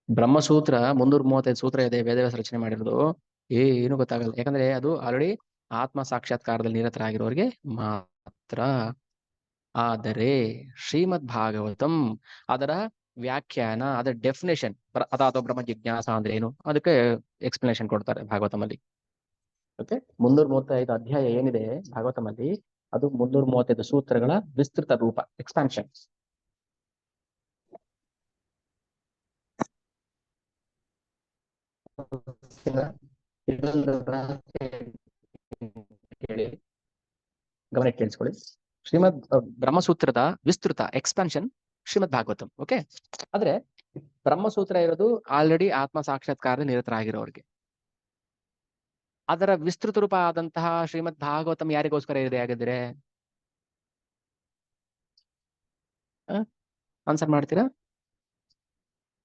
ಬ್ರಹ್ಮಸೂತ್ರ 335 ಸೂತ್ರ ಇದೆ, ವೇದವ್ಯಾಸ ರಚನೆ ಮಾಡಿರೋದು. ಏನು ಗೊತ್ತಾಗಲ್ಲ, ಯಾಕಂದ್ರೆ ಅದು ಆಲ್ರೆಡಿ ಆತ್ಮ ಸಾಕ್ಷಾತ್ಕಾರದಲ್ಲಿ ನಿರತರಾಗಿರೋರಿಗೆ ಮಾತ್ರ. ಆದರೆ ಶ್ರೀಮದ್ ಭಾಗವತಂ ಅದರ ವ್ಯಾಖ್ಯಾನ, ಅದರ ಡೆಫಿನೇಷನ್, ಅಥವಾ ಬ್ರಹ್ಮ ಜಿಜ್ಞಾಸ ಅಂದ್ರೆ ಏನು, ಅದಕ್ಕೆ ಎಕ್ಸ್ಪ್ಲನೇಷನ್ ಕೊಡ್ತಾರೆ ಭಾಗವತಮಲ್ಲಿ. ಓಕೆ, 335 ಅಧ್ಯಾಯ ಏನಿದೆ ಭಾಗವತಮಲ್ಲಿ, ಅದು 335 ಸೂತ್ರಗಳ ವಿಸ್ತೃತ ರೂಪ, ಎಕ್ಸ್ಪಾನ್ಷನ್. ಗಮನ ಕೇಳಿಸ್ಕೊಳ್ಳಿ. ಶ್ರೀಮದ್ ಬ್ರಹ್ಮಸೂತ್ರದ ವಿಸ್ತೃತ ಎಕ್ಸ್ಪಾನ್ಷನ್ ಶ್ರೀಮದ್ ಭಾಗವತಂ. ಓಕೆ, ಆದ್ರೆ ಬ್ರಹ್ಮಸೂತ್ರ ಇರೋದು ಆಲ್ರೆಡಿ ಆತ್ಮ ಸಾಕ್ಷಾತ್ಕಾರದ ನಿರತರಾಗಿರೋರಿಗೆ. ಅದರ ವಿಸ್ತೃತ ರೂಪ ಆದಂತಹ ಶ್ರೀಮದ್ ಭಾಗವತಂ ಯಾರಿಗೋಸ್ಕರ ಇದೆ ಹಾಗಾದ್ರೆ? ಆನ್ಸರ್ ಮಾಡ್ತೀರಾ?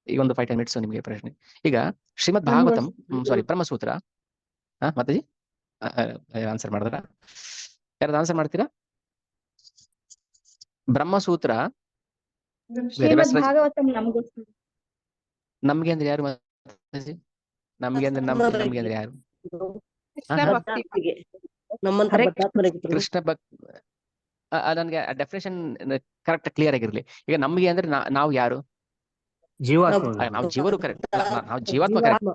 ಈಗ ಒಂದು 5-10 ಮಿನಿಟ್ಸ್ ನಿಮಗೆ ಪ್ರಶ್ನೆ. ಈಗ ಶ್ರೀಮದ್ ಭಾಗವತಂ, ಸಾರಿ ಬ್ರಹ್ಮಸೂತ್ರ, ಮಾತಾಜಿ ಆನ್ಸರ್ ಮಾಡಿದ್ರ? ಯಾರಾದ್ರು ಆನ್ಸರ್ ಮಾಡ್ತೀರಾ? ಬ್ರಹ್ಮಸೂತ್ರ ನಮ್ಗೆ ಅಂದ್ರೆ ಯಾರು ಮಾತಾಜಿ? ನಮ್ಗೆ ಅಂದ್ರೆ ಯಾರು? ಕೃಷ್ಣ ಭಕ್ತಿ. ನನ್ಗೆ ಡೆಫಿನೇಷನ್ ಕರೆಕ್ಟ್ ಕ್ಲಿಯರ್ ಆಗಿರ್ಲಿ. ಈಗ ನಮ್ಗೆ ಅಂದ್ರೆ ನಾವು ಯಾರು? ನಾವು ಜೀವರು ಕರೆಕ್ಟ್. ನಾವು ಜೀವಾತ್ಮ ಕರೆಕ್ಟ್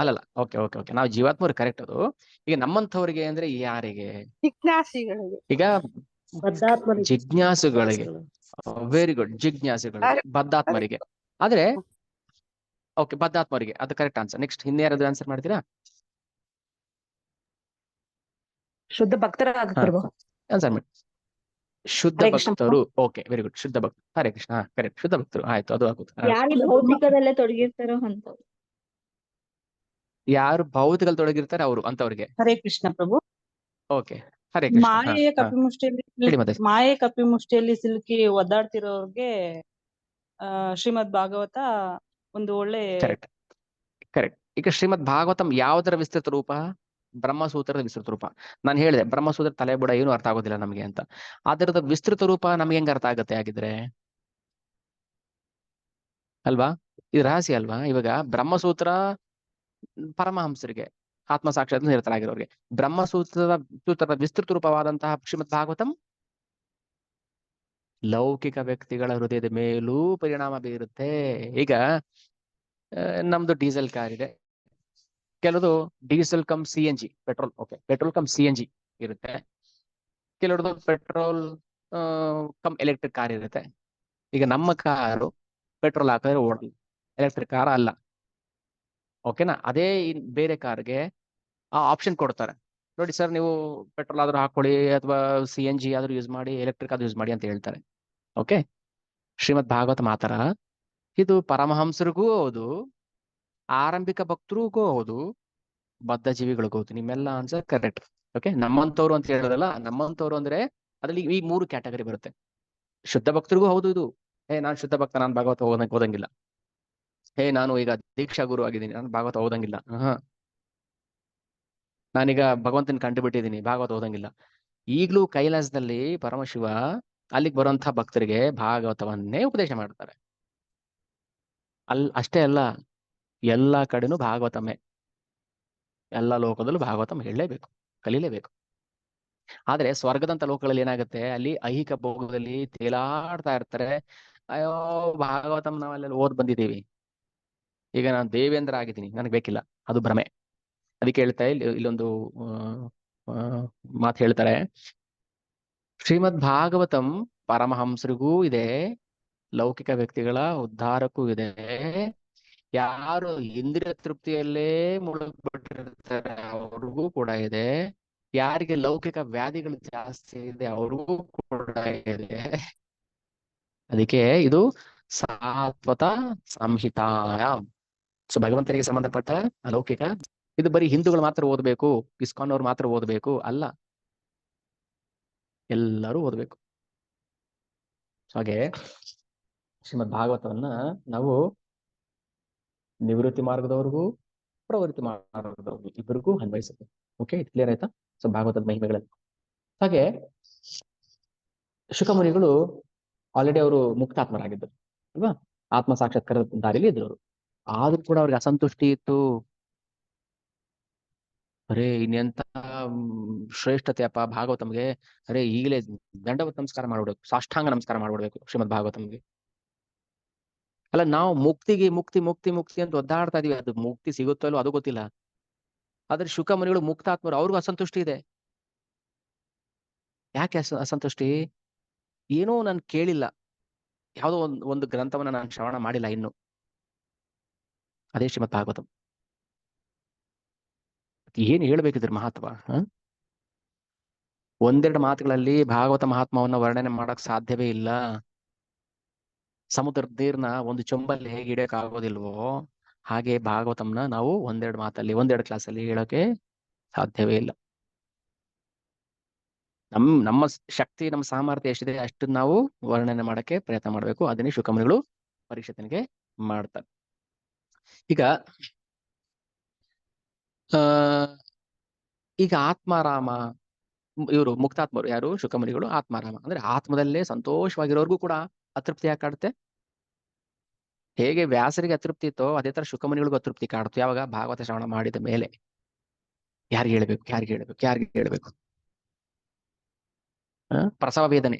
ಅಲ್ಲಲ್ಲ. ಓಕೆ ಓಕೆ ಓಕೆ, ನಾವು ಜೀವಾತ್ಮರು ಕರೆಕ್ಟ್. ಅದು ಈಗ ನಮ್ಮಂಥವ್ರಿಗೆ ಅಂದ್ರೆ ಯಾರಿಗೆ? ಈಗ ಜಿಜ್ಞಾಸುಗಳಿಗೆ. Very good, ಜಿಜ್ಞಾಸುಗಳಿಗೆ, ಬದ್ಧಾತ್ಮರಿಗೆ. ಆದ್ರೆ ಓಕೆ, ಬದ್ಧಾತ್ಮರಿಗೆ ಅದು ಕರೆಕ್ಟ್ ಆನ್ಸರ್. ನೆಕ್ಸ್ಟ್ ಇನ್ಯಾರಾದ್ರೂ ಆನ್ಸರ್ ಮಾಡ್ತೀರಾ? ಶುದ್ಧ ಭಕ್ತರ ಆನ್ಸರ್ ಮಾಡಿ. ಶುದ್ಧ ಭಕ್ತರು. ಓಕೆ, ವೆರಿ ಗುಡ್, ಶುದ್ಧ ಭಕ್ತರು. ಹರೇ ಕೃಷ್ಣ, ಕರೆಕ್ಟ್, ಶುದ್ಧ ಭಕ್ತರು. ಆಯ್ತು, ಅದು ಆಗುತ್ತೆ. ಭೌತಿಕದಲ್ಲೇ ತೊಡಗಿರ್ತಾರೋ ಅಂತ. ಯಾರು ಭೌತಿಕದಲ್ಲಿ ತೊಡಗಿರ್ತಾರೆ ಅವರು ಅಂತವ್ರಿಗೆ. ಹರೇ ಕೃಷ್ಣ ಪ್ರಭು. ಓಕೆ, ಹರೇ ಕೃಷ್ಣ. ಮಾಯೆ ಕಪಿಮುಷ್ಟಿಯಲ್ಲಿ ಸಿಲುಕಿ ಒದ್ದಾಡ್ತಿರೋರ್ಗೆ ಶ್ರೀಮದ್ ಭಾಗವತ ಒಂದು ಒಳ್ಳೆ ಕರೆಕ್ಟ್ ಕರೆಕ್ಟ್. ಈಗ ಶ್ರೀಮದ್ ಭಾಗವತಂ ಯಾವುದರ ವಿಸ್ತೃತ ರೂಪ? ಬ್ರಹ್ಮಸೂತ್ರದ ವಿಸ್ತೃತ ರೂಪ. ನಾನು ಹೇಳಿದೆ ಬ್ರಹ್ಮಸೂತ್ರ ತಲೆಬುಡ ಏನು ಅರ್ಥ ಆಗೋದಿಲ್ಲ ನಮಗೆ ಅಂತ. ಅದರದ ವಿಸ್ತೃತ ರೂಪ ನಮ್ಗೆ ಹೆಂಗ ಅರ್ಥ ಆಗುತ್ತೆ ಆಗಿದ್ರೆ? ಅಲ್ವಾ? ಇದು ರಹಸ್ಯ ಅಲ್ವಾ? ಇವಾಗ ಬ್ರಹ್ಮಸೂತ್ರ ಪರಮಹಂಸರಿಗೆ, ಆತ್ಮ ಸಾಕ್ಷಾತ್ ನಿರತರಾಗಿರೋರಿಗೆ. ಬ್ರಹ್ಮಸೂತ್ರದ ವಿಸ್ತೃತ ರೂಪವಾದಂತಹ ಶ್ರೀಮದ್ ಭಾಗವತಂ ಲೌಕಿಕ ವ್ಯಕ್ತಿಗಳ ಹೃದಯದ ಮೇಲೂ ಪರಿಣಾಮ ಬೀರುತ್ತೆ. ಈಗ ನಮ್ದು ಡೀಸೆಲ್ ಕಾರ್ ಇದೆ, ಕೆಲವುದು diesel cum CNG, petrol. Okay, petrol cum CNG ಇರುತ್ತೆ. ಕೆಲವ್ರದ್ದು ಪೆಟ್ರೋಲ್ ಕಮ್ ಎಲೆಕ್ಟ್ರಿಕ್ ಕಾರ್ ಇರುತ್ತೆ. ಈಗ ನಮ್ಮ ಕಾರು ಪೆಟ್ರೋಲ್ ಹಾಕಿದ್ರೆ ಓಡಲ್ಲ, ಎಲೆಕ್ಟ್ರಿಕ್ ಕಾರ್ ಅಲ್ಲ. ಓಕೆನಾ? ಅದೇ ಬೇರೆ ಕಾರ್ಗೆ ಆ ಆಪ್ಷನ್ ಕೊಡ್ತಾರೆ, ನೋಡಿ ಸರ್, ನೀವು ಪೆಟ್ರೋಲ್ ಆದ್ರೂ ಹಾಕೊಳ್ಳಿ, ಅಥವಾ CNG ಆದ್ರೂ ಯೂಸ್ ಮಾಡಿ, ಎಲೆಕ್ಟ್ರಿಕ್ ಆದ್ರೂ ಯೂಸ್ ಮಾಡಿ ಅಂತ ಹೇಳ್ತಾರೆ. ಓಕೆ, ಶ್ರೀಮದ್ ಭಾಗವತ ಮಾತರ ಇದು ಪರಮಹಂಸರಿಗೂ ಹೌದು, ಆರಂಭಿಕ ಭಕ್ತರಿಗೂ ಹೌದು, ಬದ್ಧ ಜೀವಿಗಳಿಗೂ ಹೌದು. ನಿಮ್ಮೆಲ್ಲ ಆನ್ಸರ್ ಕರೆಕ್ಟ್. ಓಕೆ, ನಮ್ಮಂತವ್ರು ಅಂತ ಹೇಳೋದಲ್ಲ, ನಮ್ಮಂತವ್ರು ಅಂದ್ರೆ ಅದ್ರಲ್ಲಿ ಈ 3 ಕ್ಯಾಟಗರಿ ಬರುತ್ತೆ. ಶುದ್ಧ ಭಕ್ತರಿಗೂ ಹೌದು ಇದು, ನಾನು ಶುದ್ಧ ಭಕ್ತ, ನಾನು ಭಾಗವತ ಓದಂಗಿಲ್ಲ. ನಾನು ಈಗ ದೀಕ್ಷಾ ಗುರು ಆಗಿದ್ದೀನಿ, ನಾನು ಭಾಗವತ ಓದಂಗಿಲ್ಲ. ನಾನೀಗ ಭಗವಂತನ ಕಂಡುಬಿಟ್ಟಿದ್ದೀನಿ, ಭಾಗವತ ಓದಂಗಿಲ್ಲ. ಈಗಲೂ ಕೈಲಾಸದಲ್ಲಿ ಪರಮಶಿವ ಅಲ್ಲಿಗೆ ಬರುವಂತಹ ಭಕ್ತರಿಗೆ ಭಾಗವತವನ್ನೇ ಉಪದೇಶ ಮಾಡ್ತಾರೆ. ಅಷ್ಟೇ ಅಲ್ಲ, ಎಲ್ಲಾ ಕಡೆನೂ ಭಾಗವತಮೇ. ಎಲ್ಲ ಲೋಕದಲ್ಲೂ ಭಾಗವತಂ ಹೇಳಲೇಬೇಕು, ಕಲೀಲೇಬೇಕು. ಆದ್ರೆ ಸ್ವರ್ಗದಂತ ಲೋಕಗಳಲ್ಲಿ ಏನಾಗುತ್ತೆ, ಅಲ್ಲಿ ಐಹಿಕ ಭೋಗದಲ್ಲಿ ತೇಲಾಡ್ತಾ ಇರ್ತಾರೆ. ಅಯ್ಯೋ ಭಾಗವತಂ ನಾವಲ್ಲೆಲ್ಲ ಓದ್ ಬಂದಿದ್ದೀವಿ, ಈಗ ನಾನು ದೇವೇಂದ್ರ ಆಗಿದ್ದೀನಿ, ನನಗೆ ಬೇಕಿಲ್ಲ, ಅದು ಭ್ರಮೆ. ಅದಕ್ಕೆ ಹೇಳ್ತಾ ಇಲ್ಲೊಂದು ಮಾತು ಹೇಳ್ತಾರೆ, ಶ್ರೀಮದ್ ಭಾಗವತಂ ಪರಮಹಂಸರಿಗೂ ಇದೆ, ಲೌಕಿಕ ವ್ಯಕ್ತಿಗಳ ಉದ್ಧಾರಕ್ಕೂ ಇದೆ. ಯಾರು ಇಂದ್ರಿಯ ತೃಪ್ತಿಯಲ್ಲೇ ಮುಳುಗ್ಬಿಟ್ಟಿರ್ತಾರೆ ಅವ್ರಿಗೂ ಕೂಡ ಇದೆ. ಯಾರಿಗೆ ಲೌಕಿಕ ವ್ಯಾಧಿಗಳು ಜಾಸ್ತಿ ಇದೆ ಅವ್ರಿಗೂ ಕೂಡ ಇದೆ. ಅದಕ್ಕೆ ಇದು ಸಾತ್ವತ ಸಂಹಿತಾಯ. ಸೊ ಭಗವಂತನಿಗೆ ಸಂಬಂಧಪಟ್ಟ ಅಲೌಕಿಕ, ಇದು ಬರೀ ಹಿಂದೂಗಳು ಮಾತ್ರ ಓದಬೇಕು, ಇಸ್ಕಾನ್ ಅವ್ರು ಮಾತ್ರ ಓದಬೇಕು ಅಲ್ಲ, ಎಲ್ಲರೂ ಓದಬೇಕು. ಹಾಗೆ ಶ್ರೀಮದ್ ಭಾಗವತವನ್ನ ನಾವು ನಿವೃತ್ತಿ ಮಾರ್ಗದವ್ರಿಗೂ ಪ್ರವೃತ್ತಿ ಮಾರ್ಗದವ್ರಿಗೂ ಇಬ್ಬರಿಗೂ ಅನ್ವಯಿಸುತ್ತೆ. ಓಕೆ, ಇದು ಕ್ಲಿಯರ್ ಆಯ್ತಾ? ಸೊ ಭಾಗವತದ ಮಹಿಮೆಗಳಲ್ಲಿ ಹಾಗೆ ಶುಕಮುನಿಗಳು ಆಲ್ರೆಡಿ ಅವರು ಮುಕ್ತಾತ್ಮರಾಗಿದ್ದರು ಅಲ್ವಾ, ಆತ್ಮ ಸಾಕ್ಷಾತ್ಕಾರದ ದಾರಿಲಿ ಇದ್ರು ಅವರು. ಆದ್ರೂ ಕೂಡ ಅವ್ರಿಗೆ ಅಸಂತುಷ್ಟಿ ಇತ್ತು. ಅರೇ ಇನ್ನೆಂತ ಶ್ರೇಷ್ಠತೆಯಪ್ಪ ಭಾಗವತಂಗೆ, ಅರೇ ಈಗಲೇ ದಂಡವತ್ ನಮಸ್ಕಾರ ಮಾಡ್ಬಿಡ್ಬೇಕು, ಸಾಷ್ಟಾಂಗ ನಮಸ್ಕಾರ ಮಾಡ್ಬಿಡ್ಬೇಕು ಶ್ರೀಮದ್ ಭಾಗವತಂಗೆ. ಅಲ್ಲ, ನಾವು ಮುಕ್ತಿಗೆ ಮುಕ್ತಿ ಮುಕ್ತಿ ಮುಕ್ತಿ ಅಂತ ಒದ್ದಾಡ್ತಾ ಇದೀವಿ, ಅದು ಮುಕ್ತಿ ಸಿಗುತ್ತೋ ಇಲ್ಲೋ ಅದು ಗೊತ್ತಿಲ್ಲ. ಆದ್ರೆ ಶುಕಮುನಿಗಳು ಮುಕ್ತಾತ್ಮರು, ಅವ್ರಿಗೂ ಅಸಂತುಷ್ಟಿ ಇದೆ. ಯಾಕೆ ಅಸಂತುಷ್ಟಿ? ಏನೋ ನಾನು ಕೇಳಿಲ್ಲ, ಯಾವುದೋ ಒಂದು ಗ್ರಂಥವನ್ನ ನಾನು ಶ್ರವಣ ಮಾಡಿಲ್ಲ ಇನ್ನು, ಅದೇ ಶ್ರೀಮದ್ ಭಾಗವತಂ. ಏನ್ ಹೇಳ್ಬೇಕಿದ್ರ ಮಹತ್ವ? ಒಂದೆರಡು ಮಾತುಗಳಲ್ಲಿ ಭಾಗವತ ಮಹಾತ್ಮವನ್ನ ವರ್ಣನೆ ಮಾಡಕ್ ಸಾಧ್ಯವೇ ಇಲ್ಲ. ಸಮುದ್ರದ ನೀರ್ನ ಒಂದು ಚೊಂಬಲ್ಲಿ ಹೇಗೆ ಹಿಡಿಯಕ್ ಆಗೋದಿಲ್ವೋ ಹಾಗೆ ಭಾಗವತಂನ ನಾವು ಒಂದೆರಡು ಮಾತಲ್ಲಿ, ಒಂದೆರಡು ಕ್ಲಾಸಲ್ಲಿ ಹೇಳೋಕೆ ಸಾಧ್ಯವೇ ಇಲ್ಲ. ನಮ್ಮ ಶಕ್ತಿ, ನಮ್ಮ ಸಾಮರ್ಥ್ಯ ಎಷ್ಟಿದೆ ಅಷ್ಟನ್ನ ನಾವು ವರ್ಣನೆ ಮಾಡಕ್ಕೆ ಪ್ರಯತ್ನ ಮಾಡ್ಬೇಕು. ಅದನ್ನೇ ಶುಕಮುನಿಗಳು ಪರೀಕ್ಷಿತನಿಗೆ ಮಾಡ್ತಾರೆ. ಈಗ ಆತ್ಮಾರಾಮ, ಇವರು ಮುಕ್ತಾತ್ಮರು ಯಾರು? ಶುಕಮುನಿಗಳು. ಆತ್ಮಾರಾಮ ಅಂದ್ರೆ ಆತ್ಮದಲ್ಲೇ ಸಂತೋಷವಾಗಿರೋರ್ಗೂ ಕೂಡ ಅತೃಪ್ತಿ ಯಾಕೆ ಕಾಡುತ್ತೆ? ಹೇಗೆ ವ್ಯಾಸರಿಗೆ ಅತೃಪ್ತಿ ಇತ್ತೋ ಅದೇ ತರ ಶುಕಮುನಿಗಳಿಗೂ ಅತೃಪ್ತಿ ಕಾಡುತ್ತೆ. ಯಾವಾಗ? ಭಾಗವತ ಶ್ರವಣ ಮಾಡಿದ ಮೇಲೆ. ಯಾರಿಗೆ ಹೇಳ್ಬೇಕು, ಯಾರಿಗೆ ಹೇಳ್ಬೇಕು, ಯಾರಿಗೆ ಹೇಳ್ಬೇಕು? ಪ್ರಸವ ವೇದನೆ,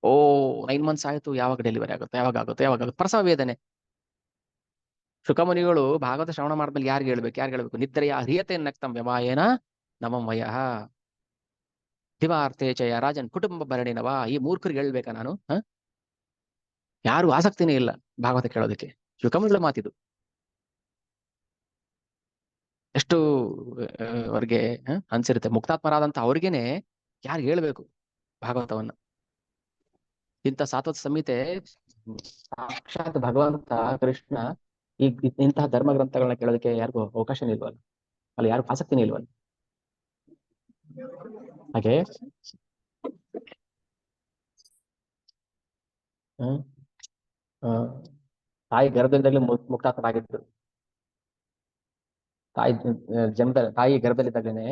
9 months ಆಯ್ತು, ಯಾವಾಗ ಡೆಲಿವರಿ ಆಗುತ್ತೆ, ಯಾವಾಗ ಆಗುತ್ತೆ? ಪ್ರಸವ ವೇದನೆ. ಶುಕಮುನಿಗಳು ಭಾಗವತ ಶ್ರವಣ ಮಾಡಿದ್ಮೇಲೆ ಯಾರಿಗೆ ಹೇಳ್ಬೇಕು, ಯಾರಿಗೆ ಹೇಳ್ಬೇಕು? ನಿದ್ರೆಯ ಹ್ರಿಯತೆ ನಕ್ತಂ ವ್ಯವಾಯೇನ ನಮಂ ವಯಃ ದಿವಾರ್ತೆ ಚಯ ರಾಜನ್ ಕುಟುಂಬ ಭರಣಿನವ. ಈ ಮೂರ್ಖರಿಗೆ ಹೇಳ್ಬೇಕಾ ನಾನು? ಯಾರು ಆಸಕ್ತಿನೇ ಇಲ್ಲ ಭಾಗವತ ಕೇಳೋದಕ್ಕೆ. ಶುಕಮುನಿಗಳ ಮಾತಿದು. ಎಷ್ಟು ಅವ್ರಿಗೆ ಅನ್ಸಿರುತ್ತೆ. ಮುಕ್ತಾತ್ಮರಾದಂತ ಅವ್ರಿಗೇನೆ ಯಾರು ಹೇಳ್ಬೇಕು ಭಾಗವತವನ್ನ? ಇಂಥ ಸಾತ್ವತ ಸಂಹಿತೆ ಸಾಕ್ಷಾತ್ ಭಗವಂತ ಕೃಷ್ಣ ಈಗ ಇಂತಹ ಧರ್ಮ ಗ್ರಂಥಗಳನ್ನ ಕೇಳೋದಕ್ಕೆ ಯಾರಿಗೂ ಅವಕಾಶನೇ ಇಲ್ವಲ್ಲ, ಅಲ್ಲಿ ಯಾರಿಗೂ ಆಸಕ್ತಿನೇ ಇಲ್ವಲ್ಲ. ಹಾಗೆ ತಾಯಿ ಗರ್ಭದಲ್ಲಿ ಮುಕ್ತಾತ್ಮರಾಗಿದ್ರು. ತಾಯಿ ಗರ್ಭದಲ್ಲಿದ್ದಾಗಲೇ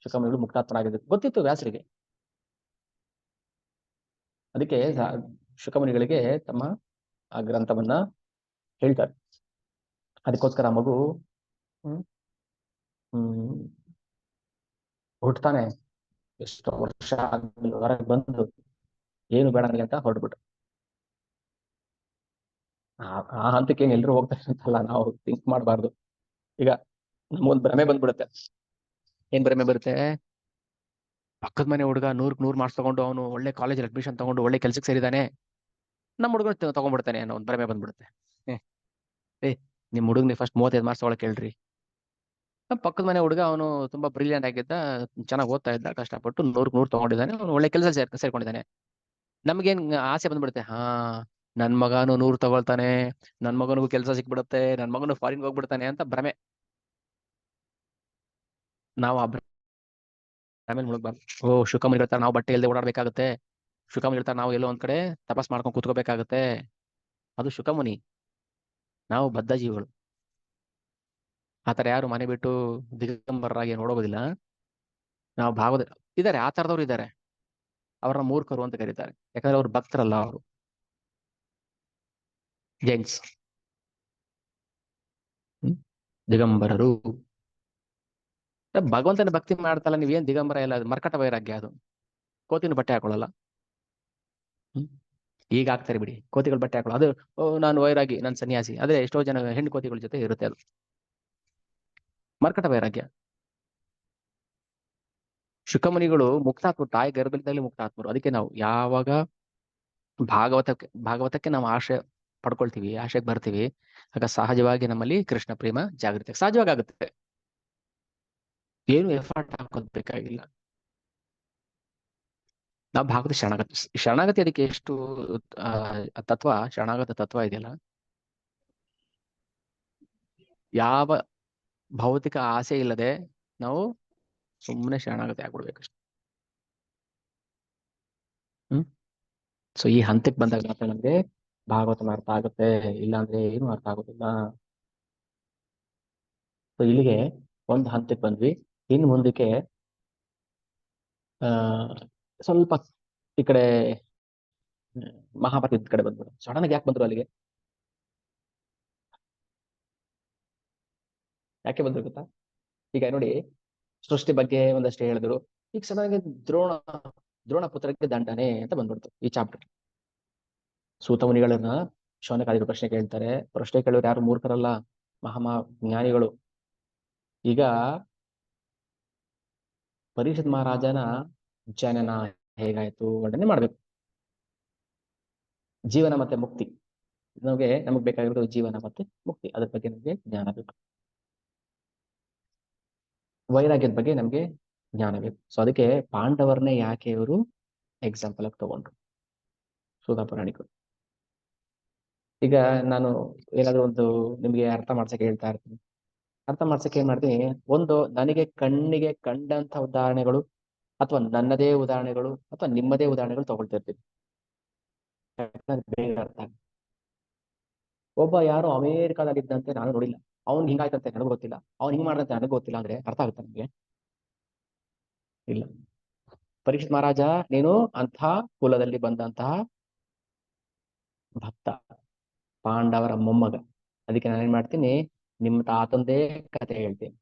ಶುಕಮುನಿಗಳು ಮುಕ್ತಾತ್ಮರಾಗಿದ್ರು, ಗೊತ್ತಿತ್ತು ವ್ಯಾಸರಿಗೆ. ಅದಕ್ಕೆ ಶುಕಮುನಿಗಳಿಗೆ ತಮ್ಮ ಆ ಗ್ರಂಥವನ್ನ ಹೇಳ್ತಾರೆ. ಅದಕ್ಕೋಸ್ಕರ ಆ ಮಗು ಹುಟ್ಟತಾನೆ, ಎಷ್ಟೋ ವರ್ಷ ಆದ್ಮೇಲೆ ಹೊರಗೆ ಬಂದು ಏನು ಬೇಡ ನನಗೆ ಅಂತ ಹೊರಡ್ಬಿಟ್ರು. ಆ ಹಂತಕ್ಕೆ ಏನ್ ಎಲ್ರು ಹೋಗ್ತಾರೆ ಅಂತಲ್ಲ, ನಾವು ಥಿಂಕ್ ಮಾಡಬಾರ್ದು. ಈಗ ನಮಗೊಂದು ಭ್ರಮೆ ಬಂದ್ಬಿಡುತ್ತೆ. ಏನ್ ಭ್ರಮೆ ಬರುತ್ತೆ? ಪಕ್ಕದ ಮನೆ ಹುಡುಗ 100 ಮಾರ್ಕ್ಸ್ ತಗೊಂಡು ಅವನು ಒಳ್ಳೆ ಕಾಲೇಜಲ್ಲಿ ಅಡ್ಮಿಷನ್ ತಗೊಂಡು ಒಳ್ಳೆ ಕೆಲ್ಸಕ್ಕೆ ಸೇರಿದಾನೆ, ನಮ್ಮ ಹುಡುಗ ತಗೊಂಡ್ಬಿಡ್ತಾನೆ ಅನ್ನೋ ಒಂದು ಭ್ರಮೆ ಬಂದ್ಬಿಡುತ್ತೆ. ನಿಮ್ ಹುಡುಗ ಫಸ್ಟ್ 35 ಮಾರ್ಕ್ಸ್ ತಗೊಳಕ್ ಹೇಳ್ರಿ. ಪಕ್ಕದ ಮನೆ ಹುಡುಗ ಅವನು ತುಂಬಾ ಬ್ರಿಲಿಯಂಟ್ ಆಗಿದ್ದ, ಚೆನ್ನಾಗಿ ಓದ್ತಾ ಇದ್ದ, ಕಷ್ಟಪಟ್ಟು 100 ತಗೊಂಡಿದ್ದಾನೆ, ಅವನು ಒಳ್ಳೆ ಕೆಲಸ ಸೇರ್ಕೊಂಡಿದ್ದಾನೆ. ನಮ್ಗೇನ್ ಆಸೆ ಬಂದ್ಬಿಡುತ್ತೆ, ನನ್ ಮಗನು 100 ತಗೊಳ್ತಾನೆ, ನನ್ ಮಗನಿಗೂ ಕೆಲಸ ಸಿಕ್ಬಿಡುತ್ತೆ, ನನ್ ಮಗನು ಫಾರಿನ್ ಹೋಗ್ಬಿಡ್ತಾನೆ ಅಂತ ಭ್ರಮೆ. ನಾವು ಆ ಭ್ರಮೆ ಮುಳುಗ್ಬಾರ್ದು. ಶುಕಮುನಿಗಳ ತರ ನಾವು ಬಟ್ಟೆ ಇಲ್ಲದೆ ಓಡಾಡ್ಬೇಕಾಗುತ್ತೆ, ಶುಕಮುನಿ ಹೇಳ್ತಾರೆ ನಾವು ಎಲ್ಲೋ ಒಂದ್ ಕಡೆ ತಪಸ್ ಮಾಡ್ಕೊಂಡು ಕೂತ್ಕೋಬೇಕಾಗತ್ತೆ. ಅದು ಶುಕಮುನಿ. ನಾವು ಬದ್ಧ ಜೀವಿಗಳು. ಆತರ ಯಾರು ಮನೆ ಬಿಟ್ಟು ದಿಗಂಬರರಾಗಿ ನೋಡೋದಿಲ್ಲ. ನಾವು ಭಾಗವತ ಇದ್ದಾರೆ, ಆ ತರದವ್ರು ಇದ್ದಾರೆ. ಅವ್ರನ್ನ ಮೂರ್ಖರು ಅಂತ ಕರೀತಾರೆ. ಯಾಕಂದ್ರೆ ಅವ್ರು ಭಕ್ತರಲ್ಲ, ಅವರು ಜೈನ್ಸ್. ದಿಗಂಬರರು. ಭಗವಂತನ ಭಕ್ತಿ ಮಾಡ್ತಲ್ಲ, ನೀವೇನ್ ದಿಗಂಬರ ಇಲ್ಲ, ಅದು ಮರ್ಕಟ ವೈರಾಗ್ಯ. ಅದು ಕೋತಿನ ಬಟ್ಟೆ ಹಾಕೊಳ್ಳಲ್ಲ. ಈಗ ಆಗ್ತಾರೆ ಬಿಡಿ, ಕೋತಿಗಳು ಬಟ್ಟೆ ಹಾಕೊಳ್ಳೋ ಅದು. ನಾನು ವೈರಾಗಿ, ನಾನು ಸನ್ಯಾಸಿ. ಆದ್ರೆ ಎಷ್ಟೋ ಜನ ಹೆಣ್ಣು ಕೋತಿಗಳ ಜೊತೆ ಇರುತ್ತೆ. ಅದು ಮರ್ಕಟ ವೈರಾಗ್ಯ. ಶುಕಮುನಿಗಳು ಮುಕ್ತಾತ್ಮರು, ತಾಯಿ ಗರ್ಭದಲ್ಲಿ ಮುಕ್ತಾತ್ಮರು. ಅದಕ್ಕೆ ನಾವು ಯಾವಾಗ ಭಾಗವತಕ್ಕೆ ನಾವು ಆಶಯ ಪಡ್ಕೊಳ್ತೀವಿ, ಆಶಯಕ್ಕೆ ಬರ್ತೀವಿ, ಆಗ ಸಹಜವಾಗಿ ನಮ್ಮಲ್ಲಿ ಕೃಷ್ಣ ಪ್ರೇಮ ಜಾಗೃತಿ ಸಹಜವಾಗಿ ಆಗುತ್ತೆ. ಏನು ಎಫರ್ಟ್ ಹಾಕೋದ್ ಬೇಕಾಗಿಲ್ಲ. ನಾವು ಭಾಗವತ ಶರಣಾಗತಿ ಅದಕ್ಕೆ ಎಷ್ಟು ತತ್ವ, ಶರಣಾಗತ ತತ್ವ ಇದೆಯಲ್ಲ, ಯಾವ ಭೌತಿಕ ಆಸೆ ಇಲ್ಲದೆ ನಾವು ಸುಮ್ಮನೆ ಶರಣಾಗತಿ ಆಗ್ಬಿಡ್ಬೇಕಷ್ಟೆ. ಸೊ ಈ ಹಂತಕ್ಕೆ ಬಂದಾಗ ಮಾತ್ರ ನಮ್ಗೆ ಭಾಗವತನ ಅರ್ಥ ಆಗುತ್ತೆ, ಇಲ್ಲಾಂದ್ರೆ ಏನು ಅರ್ಥ ಆಗೋದಿಲ್ಲ. ಸೊ ಇಲ್ಲಿಗೆ ಒಂದು ಹಂತಕ್ಕೆ ಬಂದ್ವಿ. ಇನ್ನು ಮುಂದಕ್ಕೆ ಸ್ವಲ್ಪ ಈ ಕಡೆ ಮಹಾಭಾರತ ಯುದ್ಧ ಕಡೆ ಬಂದ್ಬಿಡು. ಸಡನ್ ಆಗಿ ಯಾಕೆ ಬಂದ್ರು ಅಲ್ಲಿಗೆ? ಯಾಕೆ ಬಂದ್ರು ಗೊತ್ತಾ? ಈಗ ನೋಡಿ, ಸೃಷ್ಟಿ ಬಗ್ಗೆ ಒಂದಷ್ಟು ಹೇಳಿದ್ರು. ಈಗ ಸಡನ್ ಆಗಿ ದ್ರೋಣ ಪುತ್ರಕ್ಕೆ ದಂಡನೆ ಅಂತ ಬಂದ್ಬಿಡ್ತು ಈ ಚಾಪ್ಟರ್. ಸೂತ ಮುನಿಗಳನ್ನ ಶೌನಕಾದಿಗಳು ಪ್ರಶ್ನೆ ಕೇಳ್ತಾರೆ. ಪ್ರಶ್ನೆ ಕೇಳೋರು ಯಾರು ಮೂರ್ಖರಲ್ಲ, ಜ್ಞಾನಿಗಳು. ಈಗ ಪರೀಕ್ಷಿತ್ ಮಹಾರಾಜನ ಜನನ ಹೇಗಾಯ್ತು ವರ್ಣನೆ ಮಾಡ್ಬೇಕು. ಜೀವನ ಮತ್ತೆ ಮುಕ್ತಿ, ನಮಗ್ ಬೇಕಾಗಿರೋದು ಜೀವನ ಮತ್ತೆ ಮುಕ್ತಿ. ಅದ್ರ ಬಗ್ಗೆ ನಮ್ಗೆ ಜ್ಞಾನ ಬೇಕು. ವೈರಾಗ್ಯದ ಬಗ್ಗೆ ನಮ್ಗೆ ಜ್ಞಾನ ಬೇಕು. ಸೊ ಅದಕ್ಕೆ ಪಾಂಡವರನ್ನೇ ಯಾಕೆ ಇವರು ಎಕ್ಸಾಂಪಲ್ ಆಗಿ ತಗೊಂಡ್ರು, ಸೂತ ಪುರಾಣಿಕರು. ಈಗ ನಾನು ಏನಾದ್ರು ಒಂದು ನಿಮ್ಗೆ ಅರ್ಥ ಮಾಡ್ಸಕ್ಕೆ ಹೇಳ್ತಾ ಇರ್ತೀನಿ. ಅರ್ಥ ಮಾಡ್ಸಕ್ಕೆ ಏನ್ ಮಾಡ್ತೀನಿ, ಒಂದು ನನಗೆ ಕಣ್ಣಿಗೆ ಕಂಡಂತ ಉದಾಹರಣೆಗಳು, ಅಥವಾ ನನ್ನದೇ ಉದಾಹರಣೆಗಳು, ಅಥವಾ ನಿಮ್ಮದೇ ಉದಾಹರಣೆಗಳು ತಗೊಳ್ತಿರ್ತೀನಿ. ಬೇಗ ಅರ್ಥ ಆಗುತ್ತೆ. ಒಬ್ಬ ಯಾರೋ ಅಮೇರಿಕಾದಲ್ಲಿದ್ದಂತೆ ನಾನು ನೋಡಿಲ್ಲ, ಅವ್ನ್ ಹಿಂಗಾಯ್ತಂತೆ ನನಗೂ ಗೊತ್ತಿಲ್ಲ, ಅವ್ನ್ ಹಿಂಗ್ ಮಾಡ್ದಂತೆ ನನಗೂ ಗೊತ್ತಿಲ್ಲ ಅಂದ್ರೆ ಅರ್ಥ ಆಗುತ್ತೆ ನಮ್ಗೆ? ಇಲ್ಲ. ಪರೀಕ್ಷಿತ್ ಮಹಾರಾಜ, ನೀನು ಅಂಥ ಕುಲದಲ್ಲಿ ಬಂದಂತಹ ಭಕ್ತ, ಪಾಂಡವರ ಮೊಮ್ಮಗ. ಅದಕ್ಕೆ ನಾನೇನ್ ಮಾಡ್ತೀನಿ, ನಿಮ್ಮ ತಾತಂದೇ ಕತೆ ಹೇಳ್ತೀನಿ.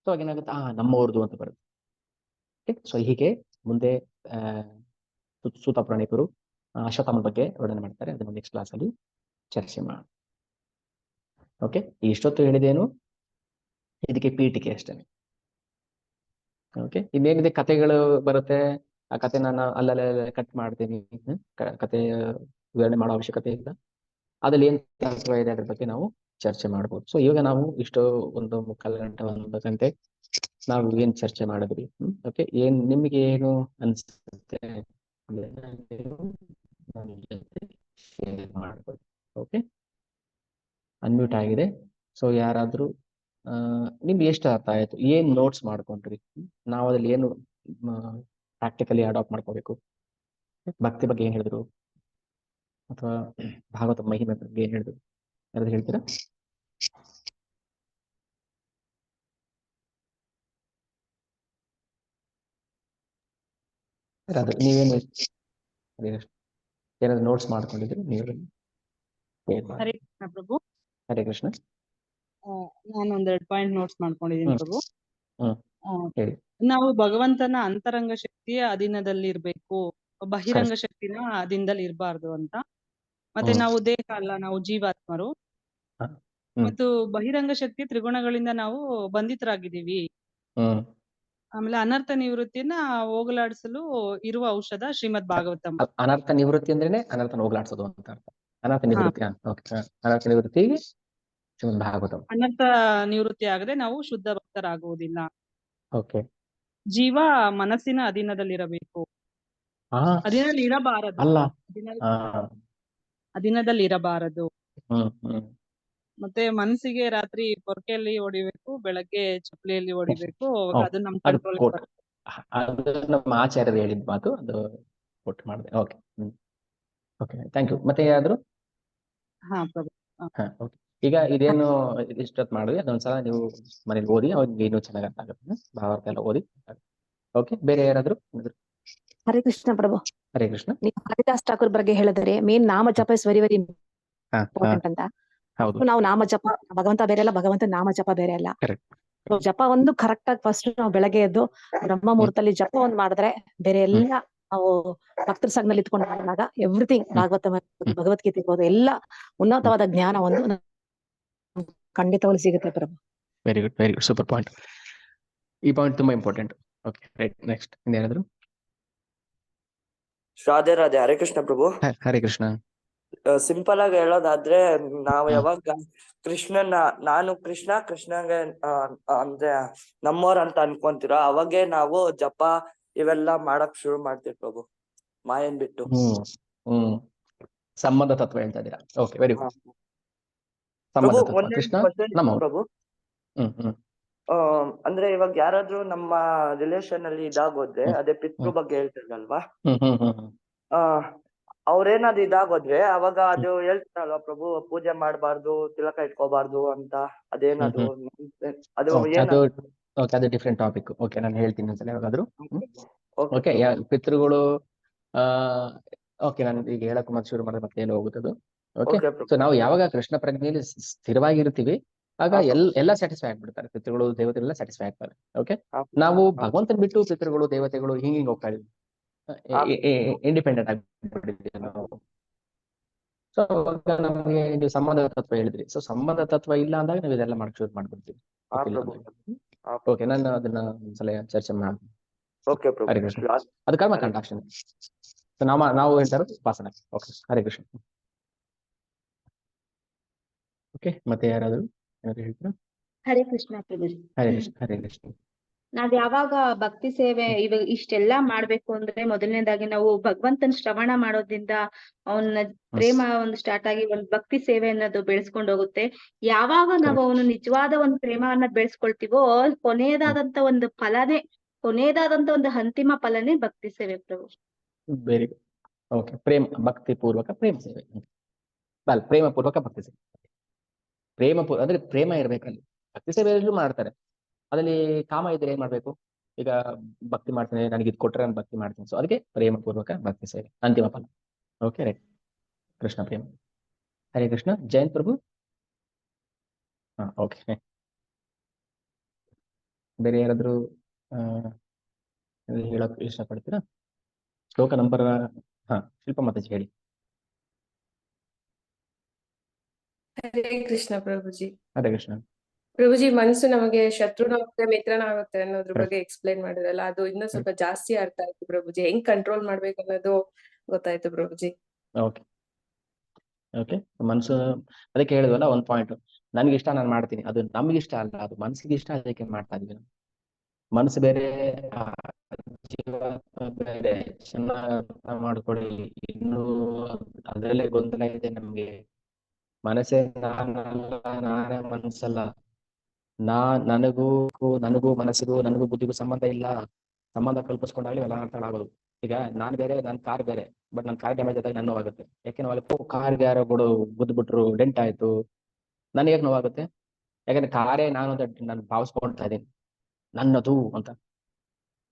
ಸೊ ಆಗೇನಾಗುತ್ತೆ, ನಮ್ಮವ್ರದು ಅಂತ ಬರುತ್ತೆ. ಸೊ ಹೀಗೆ ಮುಂದೆ ಸೂತ ಪುರಾಣಿಕರು ಅಶ್ವತ್ಥಾಮನ ಬಗ್ಗೆ ವರ್ಣನೆ ಮಾಡ್ತಾರೆ. ಅದನ್ನ ನೆಕ್ಸ್ಟ್ ಕ್ಲಾಸ್ ಅಲ್ಲಿ ಚರ್ಚೆ ಮಾಡಿ. ಓಕೆ, ಇಷ್ಟೊತ್ತು ಹೇಳಿದೇನು, ಇದಕ್ಕೆ ಪೀಠಿಕೆ ಅಷ್ಟೇ. ಓಕೆ, ಇನ್ನೇನಿದೆ ಕಥೆಗಳು ಬರುತ್ತೆ. ಆ ಕತೆ ನಾನು ಅಲ್ಲಲ್ಲೇ ಕಟ್ ಮಾಡ್ತೀನಿ. ಕತೆ ವಿವರಣೆ ಮಾಡೋ ಅವಶ್ಯಕತೆ ಇಲ್ಲ. ಅದ್ರಲ್ಲಿ ಏನ್ ತತ್ವ ಇದೆ ಅದ್ರ ಬಗ್ಗೆ ನಾವು ಚರ್ಚೆ ಮಾಡ್ಬೋದು. ಸೊ ಇವಾಗ ನಾವು ಇಷ್ಟು ಒಂದು 3/4 ಗಂಟೆ 1 ಗಂಟೆ ನಾವು ಏನ್ ಚರ್ಚೆ ಮಾಡಿದ್ವಿ. ಓಕೆ, ನಿಮ್ಗೆ ಏನು ಅನ್ಸುತ್ತೆ ಮಾಡ್ಬೋದು. ಓಕೆ, ಅನ್ಮ್ಯೂಟ್ ಆಗಿದೆ. ಸೊ ಯಾರಾದ್ರೂ ನಿಮ್ಗೆ ಎಷ್ಟು ಅರ್ಥ ಆಯ್ತು, ಏನ್ ನೋಟ್ಸ್ ಮಾಡ್ಕೊಂಡ್ರಿ, ನಾವು ಅದ್ರಲ್ಲಿ ಏನು ಪ್ರಾಕ್ಟಿಕಲಿ ಅಡಾಪ್ಟ್ ಮಾಡ್ಕೋಬೇಕು, ಭಕ್ತಿ ಬಗ್ಗೆ ಏನ್ ಹೇಳಿದ್ರು, ಅಥವಾ ಭಾಗವತ ಮಹಿಮೆ ಬಗ್ಗೆ ಏನ್ ಹೇಳಿದ್ರು, ಯಾರಾದ್ರೂ ಹೇಳ್ತೀರಾ? ನೀವೇನು ಏನಾದ್ರು ನೋಟ್ಸ್ ಮಾಡ್ಕೊಂಡಿದ್ರೆ ನೀವು ಹರೇ ಕೃಷ್ಣ ಪ್ರಭು. ಹರೇ ಕೃಷ್ಣ. ನಾನು 1-2 ಪಾಯಿಂಟ್ ನೋಟ್ಸ್ ಮಾಡ್ಕೊಂಡಿದ್ದೀನಿ ಪ್ರಭು. ಹೇಳಿ. ನಾವು ಭಗವಂತನ ಅಂತರಂಗ ಶಕ್ತಿಯ ಅಧೀನದಲ್ಲಿ ಇರ್ಬೇಕು, ಬಹಿರಂಗ ಶಕ್ತಿನ ಅಧೀನದಲ್ಲಿ ಇರಬಾರ್ದು ಅಂತ. ಮತ್ತೆ ನಾವು ದೇಹ ಅಲ್ಲ, ನಾವು ಜೀವಾತ್ಮರು. ಮತ್ತು ಬಹಿರಂಗ ಶಕ್ತಿ ತ್ರಿಗುಣಗಳಿಂದ ನಾವು ಬಂಧಿತರಾಗಿದ್ದೀವಿ. ಆಮೇಲೆ ಅನರ್ಥ ನಿವೃತ್ತಿಯನ್ನ ಹೋಗಲಾಡಿಸಲು ಇರುವ ಔಷಧ ಶ್ರೀಮದ್ ಭಾಗವತಂ. ಅನರ್ಥ ನಿವೃತ್ತಿ ಅಂದ್ರೇನೆ ಅನರ್ಥ ಹೋಗಲಾಡಿಸೋದು ಅಂತ ಅರ್ಥ. ಅನರ್ಥ ನಿವೃತ್ತಿ, ಅನರ್ಥ ನಿವೃತ್ತಿ ಶ್ರೀಮದ್ ಭಾಗವತಂ. ಅನರ್ಥ ನಿವೃತ್ತಿ ಆಗದೆ ನಾವು ಶುದ್ಧ ಭಕ್ತರಾಗುವುದಿಲ್ಲ. ಓಕೆ, ಜೀವ ಮನಸ್ಸಿನ ಅಧೀನದಲ್ಲಿರಬೇಕು, ಅಧೀನದಲ್ಲಿ ಇರಬಾರದು ಅಲ್ಲ, ಅಧೀನದಲ್ಲಿ ಇರಬಾರದು. ಮತ್ತೆ ಮನಸ್ಸಿಗೆ ರಾತ್ರಿ ಪೊರ್ಕೆಯಲ್ಲಿ ಹೊಡಿಬೇಕು, ಬೆಳಗ್ಗೆ ಚಪ್ಪಲಿಯಲ್ಲಿ ಹೊಡಿಬೇಕು. ಅದು ನಮ್ ಕಂಟ್ರೋಲ್ ಅದು ನಮ್ಮ ಆಚಾರ್ಯರು ಹೇಳಿದ ಮಾತು, ಅದು ಕೊಟ್ಟು ಮಾಡಿದೆ. ಓಕೆ. Okay, thank you. ಮತ್ತೆ ಯಾರಾದ್ರು? ಹಾ ಪ್ರಭು. ಹಾ, ಓಕೆ. ಈಗ ಇದೇನು ಇಷ್ಟೊತ್ತು ಮಾಡಿದ್ವಿ, ಅದೊಂದ್ಸಲ ನೀವು ಮನೇಲಿ ಓದಿ, ಅವ್ರಿಗೆ ಇನ್ನೂ ಚೆನ್ನಾಗಿ ಅರ್ಥ ಆಗುತ್ತೆ. ಭಾವಾರ್ಥ ಎಲ್ಲ ಓದಿ. ಓಕೆ, ಬೇರೆ ಯಾರಾದ್ರು? ಹರೇ ಕೃಷ್ಣ ಪ್ರಭು. ಹರೇ ಕೃಷ್ಣ. ನೀವು ಹರಿದಾಸ್ ಠಾಕೂರ್ ಬಗ್ಗೆ ಹೇಳಿದ್ರೆ ಮೇನ್ ನಾಮ ಜಪ ಇಸ್ ವೆರಿ ವೆರಿ ಇಂಪಾರ್ಟೆಂಟ್ ಅಂತ. ಹೌದು, ನಾವು ನಾಮ ಜಪ, ಭಗವಂತ ಬೇರೆ ಅಲ್ಲ, ಭಗವಂತ ನಾಮ ಜಪ ಬೇರೆ ಅಲ್ಲ. ಕರೆಕ್ಟ್. ಜಪ ಒಂದು ಕರೆಕ್ಟ್ ಆಗಿ ಫಸ್ಟ್ ನಾವು ಬೆಳಗ್ಗೆ ಎದ್ದು ಬ್ರಹ್ಮ ಮುಹೂರ್ತದಲ್ಲಿ ಜಪ ಒಂದ್ ಮಾಡಿದ್ರೆ ಬೇರೆ ಎಲ್ಲ ನಾವು ಭಕ್ತರ ಸಂಘದಲ್ಲಿ ಇತ್ಕೊಂಡು ಮಾಡಿದಾಗ ಎವ್ರಿಥಿಂಗ್ ಭಾಗವತ ಭಗವದ್ಗೀತೆ ಇರ್ಬೋದು, ಎಲ್ಲ ಉನ್ನತವಾದ ಜ್ಞಾನ ಒಂದು ಖಂಡಿತವಾಗ್ಲೂ ಸಿಗುತ್ತೆ ಪ್ರಭು. Very good, very good, super point. ಈ ಪಾಯಿಂಟ್ ತುಂಬಾ ಇಂಪಾರ್ಟೆಂಟ್. Okay, right. ನೆಕ್ಸ್ಟ್ ಇನ್ನೇನಾದ್ರು? ರಾಧೆ ರಾಧೆ. ಹರೇ ಕೃಷ್ಣ ಪ್ರಭು. ಹರೇ ಕೃಷ್ಣ. ಸಿಂಪಲ್ ಆಗಿ ಹೇಳೋದಾದ್ರೆ, ನಾವು ಯಾವಾಗ ಕೃಷ್ಣನ ನಾನು ಕೃಷ್ಣಂಗೆ ಅಂದ್ರೆ ನಮ್ಮೋರ್ ಅಂತ ಅನ್ಕೊಂತೀರೋ ಅವಾಗೆ ನಾವು ಜಪ ಇವೆಲ್ಲ ಮಾಡಕ್ ಶುರು ಮಾಡ್ತೀವಿ ಪ್ರಭು, ಮಾಯನ್ ಬಿಟ್ಟು. ಸಂಬಂಧ ತತ್ವ ಹೇಳ್ತಾ ಇದ್ದೀರಾ. Okay, very good. ಪ್ರಭು ಸಂಬಂಧ ತತ್ವ ಒಂದೇ ಕೃಷ್ಣ question ನಮ್ಮವರು. ಪ್ರಭು. ಅಂದ್ರೆ ಇವಾಗ ಯಾರಾದ್ರೂ ನಮ್ಮ ರಿಲೇಶನ್ ಅಲ್ಲಿ ಇದಾಗೋದ್ರೆ, ಅದೇ ಪಿತೃ ಬಗ್ಗೆ ಹೇಳ್ತಿರಲ್ವಾ, ಅವ್ರೇನಾದ್ರು ಇದಾಗೋದ್ರೆ ಅವಾಗ ಅದು ಹೇಳ್ತಾರಲ್ವಾ ಪ್ರಭು, ಪೂಜೆ ಮಾಡ್ಬಾರ್ದು, ತಿಲಕ ಇಟ್ಕೋಬಾರ್ದು ಅಂತ. ಅದೇನದು ಅದು ಅದು ಡಿಫ್ರೆಂಟ್ ಟಾಪಿಕ್. ಓಕೆ, ನಾನು ಹೇಳ್ತೀನಿ ಒಂದ್ಸಲ ಯಾವಾಗಾದ್ರು. ಓಕೆ, ಪಿತೃಗಳು ಓಕೆ, ನಾನು ಈಗ ಹೇಳಕ್ ಮತ್ತೆ ಶುರು ಮಾಡಿದ್ರೆ ಮತ್ತೆ ಏನು ಹೋಗುತ್ತದು. ಓಕೆ, ಸೊ ನಾವು ಯಾವಾಗ ಕೃಷ್ಣ ಪ್ರಜ್ಞೆಯಲ್ಲಿ ಸ್ಥಿರವಾಗಿರ್ತೀವಿ ಆಗ ಎಲ್ಲ ಸ್ಯಾಟಿಸ್ಫೈ ಆಗ್ಬಿಡ್ತಾರೆ. ಪಿತೃಗಳು ದೇವತೆಗಳೆಲ್ಲ ಸ್ಯಾಟಿಸ್ಫೈ ಆಗ್ತಾರೆ. ಓಕೆ, ನಾವು ಭಗವಂತನ ಬಿಟ್ಟು ಪಿತೃಗಳು ದೇವತೆಗಳು ಹಿಂಗೆ ಹೋಗ್ತಾ ಇದೀವಿ, ಇಂಡಿಪೆಂಡೆಂಟ್ ಆಗಿಬಿಟ್ಟಿದ್ದೀವಿ ನಾವು. ಸೊ ಅವಾಗ ನಮಗೆ ನೀವು ಸಂಬಂಧ ತತ್ವ ಹೇಳಿದ್ರಿ. ಸೊ ಸಂಬಂಧ ತತ್ವ ಇಲ್ಲ ಅಂದಾಗ ನಾವು ಇದೆಲ್ಲ ಮಾಡಕ್ ಶುರು ಮಾಡ್ಬಿಡ್ತೀವಿ. ಓಕೆ, ನಾನು ಅದನ್ನ ಒಂದ್ಸಲ ಚರ್ಚೆ ಮಾಡ್ತೀನಿ. ಹರೇ ಕೃಷ್ಣ. ಅದು ಕರ್ಮಕಾಂಡ ಅಕ್ಷಣ. ಸೊ ನಾವು ಹೇಳ್ತಾರೋ ಉಪಾಸನೆ. ಓಕೆ, ಹರೇ ಕೃಷ್ಣ. ಓಕೆ, ಮತ್ತೆ ಯಾರಾದ್ರು ಏನಾದ್ರು ಹೇಳ್ತೀರಾ? ಹರೇ ಕೃಷ್ಣ ಪ್ರಭುಜಿ. ಹರೇ ಕೃಷ್ಣ, ಹರೇ ಕೃಷ್ಣ. ನಾವ್ ಯಾವಾಗ ಭಕ್ತಿ ಸೇವೆ ಇವಾಗ ಇಷ್ಟೆಲ್ಲಾ ಮಾಡ್ಬೇಕು ಅಂದ್ರೆ, ಮೊದಲನೇದಾಗಿ ನಾವು ಭಗವಂತನ ಶ್ರವಣ ಮಾಡೋದ್ರಿಂದ ಅವನ ಪ್ರೇಮ ಒಂದು ಸ್ಟಾರ್ಟ್ ಆಗಿ ಒಂದು ಭಕ್ತಿ ಸೇವೆ ಅನ್ನೋದು ಬೆಳೆಸ್ಕೊಂಡು ಹೋಗುತ್ತೆ. ಯಾವಾಗ ನಾವು ಅವನು ನಿಜವಾದ ಒಂದು ಪ್ರೇಮವನ್ನ ಬೆಳೆಸ್ಕೊಳ್ತೀವೋ, ಕೊನೆಯದಾದಂತ ಒಂದು ಫಲನೇ, ಕೊನೆಯದಾದಂತ ಒಂದು ಅಂತಿಮ ಫಲನೇ ಭಕ್ತಿ ಸೇವೆ ಪ್ರಭು. Very good. ಓಕೆ, ಭಕ್ತಿ ಪೂರ್ವಕ ಪ್ರೇಮ ಸೇವೆ, ಪ್ರೇಮ ಪೂರ್ವಕ ಭಕ್ತಿ ಸೇವೆ. ಅಂದ್ರೆ ಪ್ರೇಮ ಇರ್ಬೇಕಲ್ಲಿ. ಭಕ್ತಿ ಸೇವೆಯಲ್ಲೂ ಮಾಡ್ತಾರೆ, ಅದ್ರಲ್ಲಿ ಕಾಮ ಇದ್ರೆ ಏನ್ ಮಾಡ್ಬೇಕು? ಈಗ ಭಕ್ತಿ ಮಾಡ್ತೇನೆ, ನನಗೆ ಇದು ಕೊಟ್ರೆ ನಾನು ಭಕ್ತಿ ಮಾಡ್ತೀನಿ. ಸೊ ಅದಕ್ಕೆ ಪ್ರೇಮ ಪೂರ್ವಕ ಭಕ್ತಿ ಸೇವೆ ಅಂತಿಮ ಫಲ. Okay, right. ಕೃಷ್ಣ ಪ್ರೇಮ. ಹರೇ ಕೃಷ್ಣ. ಜಯಂತ್ ಪ್ರಭು. ಓಕೆ, ಬೇರೆ ಯಾರಾದ್ರೂ ಹೇಳಕ್ ಇಷ್ಟಪಡ್ತೀರಾ? ಶ್ಲೋಕ ನಂಬರ್ ಶಿಲ್ಪ ಮಾತಾಜಿ ಹೇಳಿ. ಹರೇ ಕೃಷ್ಣ ಪ್ರಭುಜಿ. ಹರೇ ಕೃಷ್ಣ. ಪ್ರಭುಜಿ, ಮನಸ್ಸು ನಮಗೆ ಶತ್ರುನಾಗುತ್ತೆ ಮಿತ್ರನಾಗುತ್ತೆ ಅನ್ನೋದ್ರ ಬಗ್ಗೆ ಎಕ್ಸ್ಪ್ಲೈನ್ ಮಾಡಿದ್ರಲ್ಲ, ಅದು ಇನ್ನೂ ಸ್ವಲ್ಪ ಜಾಸ್ತಿ ಅರ್ಥ ಆಯ್ತು ಪ್ರಭುಜಿ. ಹೆಂಗ್ ಕಂಟ್ರೋಲ್ ಮಾಡ್ಬೇಕು ಅನ್ನೋದು ಗೊತ್ತಾಯ್ತು ಪ್ರಭುಜಿ. Okay, okay. ಮನಸ್ಸು ಅದಕ್ಕೆ ಹೇಳಿದ್ವಲ್ಲ, ಒಂದ್ ಪಾಯಿಂಟ್, ನನ್ಗೆ ಇಷ್ಟ ನಾನು ಮಾಡ್ತೀನಿ, ಅದು ನಮ್ಗೆ ಇಷ್ಟ ಅಲ್ಲ, ಅದು ಮನಸ್ಸಿಗೆ ಇಷ್ಟ, ಅದಕ್ಕೆ ಮಾಡ್ತಾ ಇದೀವಿ ನಾವು. ಮನಸ್ಸು ಬೇರೆ, ಜೀವ ಬೇರೆ. ಚೆನ್ನಾಗಿ ಅರ್ಥ ಮಾಡ್ಕೊಳ್ಳಿ. ಇನ್ನು ಅದರಲ್ಲೇ ಗೊಂದಲ ಇದೆ ನಮ್ಗೆ. ಮನಸ್ಸೇ ನಾನಲ್ಲ, ನಾನೇ ಮನಸ್ಸಲ್ಲ. ನನಗೂ ಮನಸ್ಸಿಗೂ, ನನಗೂ ಬುದ್ಧಿಗೂ ಸಂಬಂಧ ಇಲ್ಲ. ಸಂಬಂಧ ಕಲ್ಪಿಸ್ಕೊಂಡಾಗಲಿ ಎಲ್ಲ ಅರ್ಥಗಳಾಗೋದು. ಈಗ ನಾನು ಬೇರೆ, ನನ್ನ ಕಾರ್ ಬೇರೆ. ಬಟ್ ನನ್ನ ಕಾರ್ ಡ್ಯಾಮೇಜ್ ಆದಾಗ ನನ್ನ ನೋವಾಗುತ್ತೆ. ಯಾಕೆ ನೋವಾಗುತ್ತೆ? ಕಾರ್ಗೆ ಯಾರೋ ಗುದ್ಬಿಟ್ರು, ಡೆಂಟ್ ಆಯ್ತು, ನನಗೆ ಯಾಕೆ ನೋವಾಗುತ್ತೆ? ಯಾಕಂದ್ರೆ ಕಾರೇ ನಾನು ಅಂತ ನಾನು ಭಾವಿಸ್ಕೊಳ್ತಾ ಇದ್ದೀನಿ, ನನ್ನದು ಅಂತ.